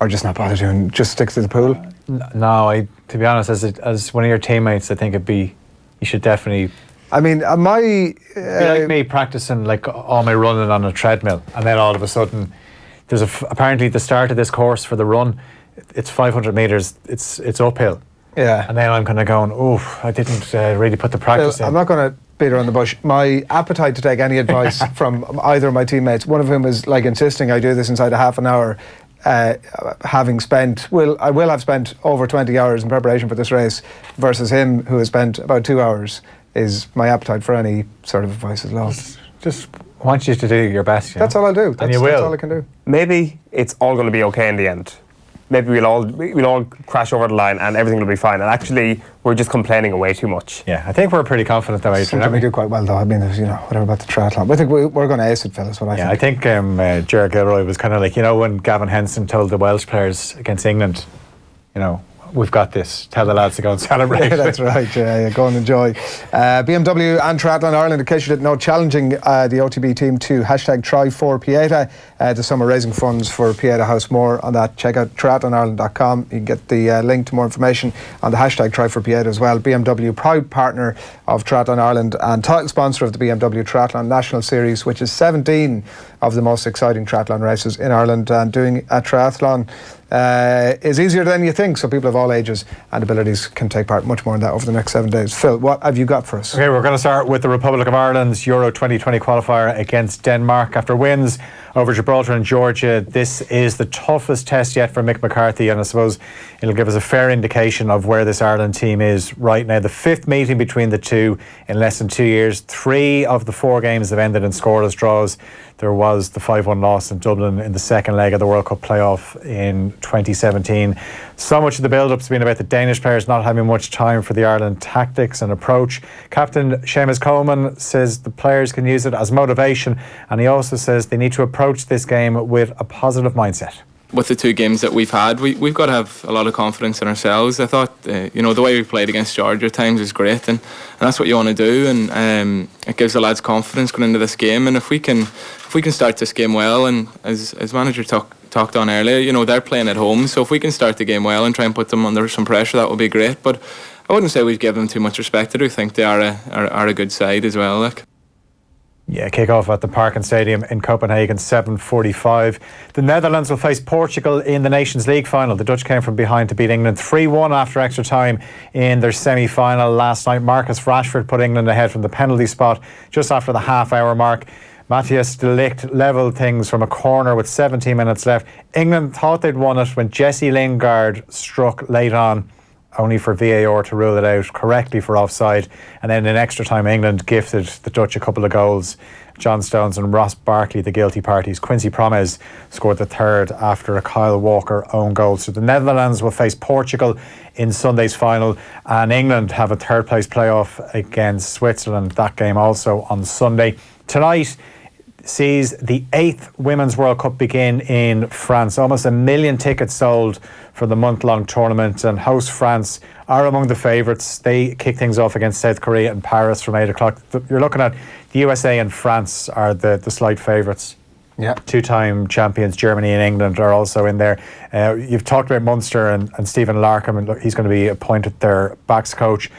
or just not bother doing. Just stick to the pool.
No, to be honest, as one of your teammates, I think you should definitely.
I mean,
be like me practicing like all my running on a treadmill, and then all of a sudden, there's apparently the start of this course for the run, it's 500 meters. It's uphill.
Yeah.
And then I'm kind of going, I didn't really put the practice in.
I'm not going to beat around the bush. My appetite to take any advice from either of my teammates, one of whom is like insisting I do this inside a half an hour, having spent, I will have spent over 20 hours in preparation for this race, versus him who has spent about 2 hours, is my appetite for any sort of advice is low.
Just want you to do your best.
That's all I'll do.
And you will.
That's all I can do.
Maybe it's all going to be okay in the end. Maybe we'll all crash over the line and everything will be fine. And actually, we're just complaining away too much.
Yeah, I think we're pretty confident that way.
Sometimes we do quite well, though. I mean, whatever about the triathlon. I think we're going to ace it, Phil, is what I think.
Yeah, I think Gerard Gilroy was kind of like, when Gavin Henson told the Welsh players against England, we've got this. Tell the lads to go and celebrate.
Yeah, that's right. Yeah, go and enjoy. BMW and Triathlon Ireland, in case you didn't know, challenging the OTB team to #Try4Pieta this summer, raising funds for Pieta House. More on that, check out triathlonireland.com. You can get the link to more information on the #Try4Pieta as well. BMW, proud partner of Triathlon Ireland and title sponsor of the BMW Triathlon National Series, which is 17 of the most exciting triathlon races in Ireland. And doing a triathlon is easier than you think, so people of all ages and abilities can take part much more in that over the next 7 days. Phil, what have you got for us?
Okay, we're going to start with the Republic of Ireland's Euro 2020 qualifier against Denmark. After wins over Gibraltar and Georgia, this is the toughest test yet for Mick McCarthy, and I suppose it'll give us a fair indication of where this Ireland team is right now. The fifth meeting between the two in less than 2 years. 3 of the 4 games have ended in scoreless draws. There was the 5-1 loss in Dublin in the second leg of the World Cup playoff in 2017. So much of the build-up's been about the Danish players not having much time for the Ireland tactics and approach. Captain Seamus Coleman says the players can use it as motivation, and he also says they need to approach this game with a positive mindset.
With the 2 games that we've had, we've got to have a lot of confidence in ourselves. I thought, the way we played against Georgia at times was great, and that's what you want to do, and it gives the lads confidence going into this game. And if we can start this game well, and as manager talked on earlier, they're playing at home, so if we can start the game well and try and put them under some pressure, that would be great. But I wouldn't say we've given them too much respect. I do think they are a good side as well.
Yeah, kick-off at the Parken Stadium in Copenhagen, 7:45. The Netherlands will face Portugal in the Nations League final. The Dutch came from behind to beat England 3-1 after extra time in their semi-final last night. Marcus Rashford put England ahead from the penalty spot just after the half-hour mark. Matthias de Ligt levelled things from a corner with 17 minutes left. England thought they'd won it when Jesse Lingard struck late on, only for VAR to rule it out correctly for offside. And then in extra time, England gifted the Dutch a couple of goals. John Stones and Ross Barkley, the guilty parties. Quincy Promes scored the third after a Kyle Walker own goal. So the Netherlands will face Portugal in Sunday's final, and England have a third place playoff against Switzerland. That game also on Sunday. Tonight, sees the 8th Women's World Cup begin in France. Almost 1 million tickets sold for the month-long tournament, and host France are among the favourites. They kick things off against South Korea in Paris from 8 o'clock. You're looking at the USA and France are the slight favourites.
Yeah.
2-time champions Germany and England are also in there. You've talked about Munster and Stephen Larkham, and he's going to be appointed their backs coach.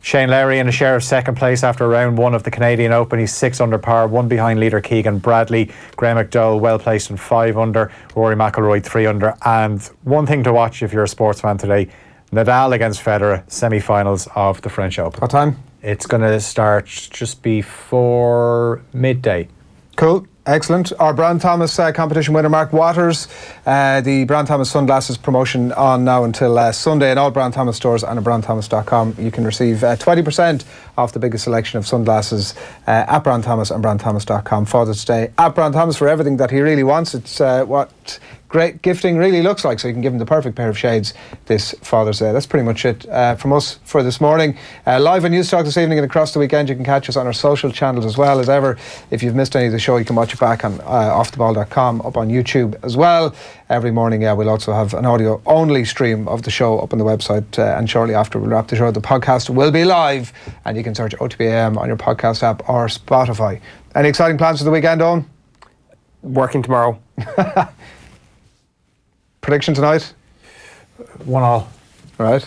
Shane Lowry in a share of second place after round 1 of the Canadian Open. He's 6 under par, 1 behind leader Keegan Bradley. Graham McDowell well placed in 5 under. Rory McIlroy 3 under. And one thing to watch if you're a sports fan today, Nadal against Federer, semi-finals of the French Open.
What time?
It's going to start just before midday.
Cool. Excellent. Our Brian Thomas competition winner, Mark Waters. The Brian Thomas sunglasses promotion on now until Sunday in all Brian Thomas stores and at brownthomas.com. You can receive 20% off the biggest selection of sunglasses at Brian Thomas and brownthomas.com. Father's Day at Brian Thomas for everything that he really wants. It's what great gifting really looks like, so you can give him the perfect pair of shades this Father's Day. That's pretty much it from us for this morning. Live on News Talk this evening and across the weekend. You can catch us on our social channels as well. As ever, if you've missed any of the show, you can watch it back on offtheball.com, up on YouTube as well. Every morning we'll also have an audio only stream of the show up on the website, and shortly after we'll wrap the show, the podcast will be live and you can search OTB AM on your podcast app or Spotify. Any exciting plans for the weekend, Owen?
Working tomorrow.
Prediction tonight?
1-1.
Right.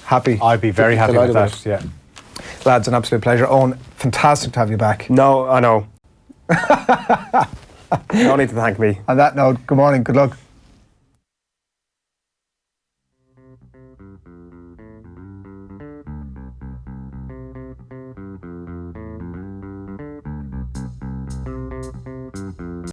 Happy?
I'd be very happy with that, yeah.
Lads, an absolute pleasure. Owen, fantastic to have you back.
No, I know. No need to thank me.
On that note, good morning, good luck.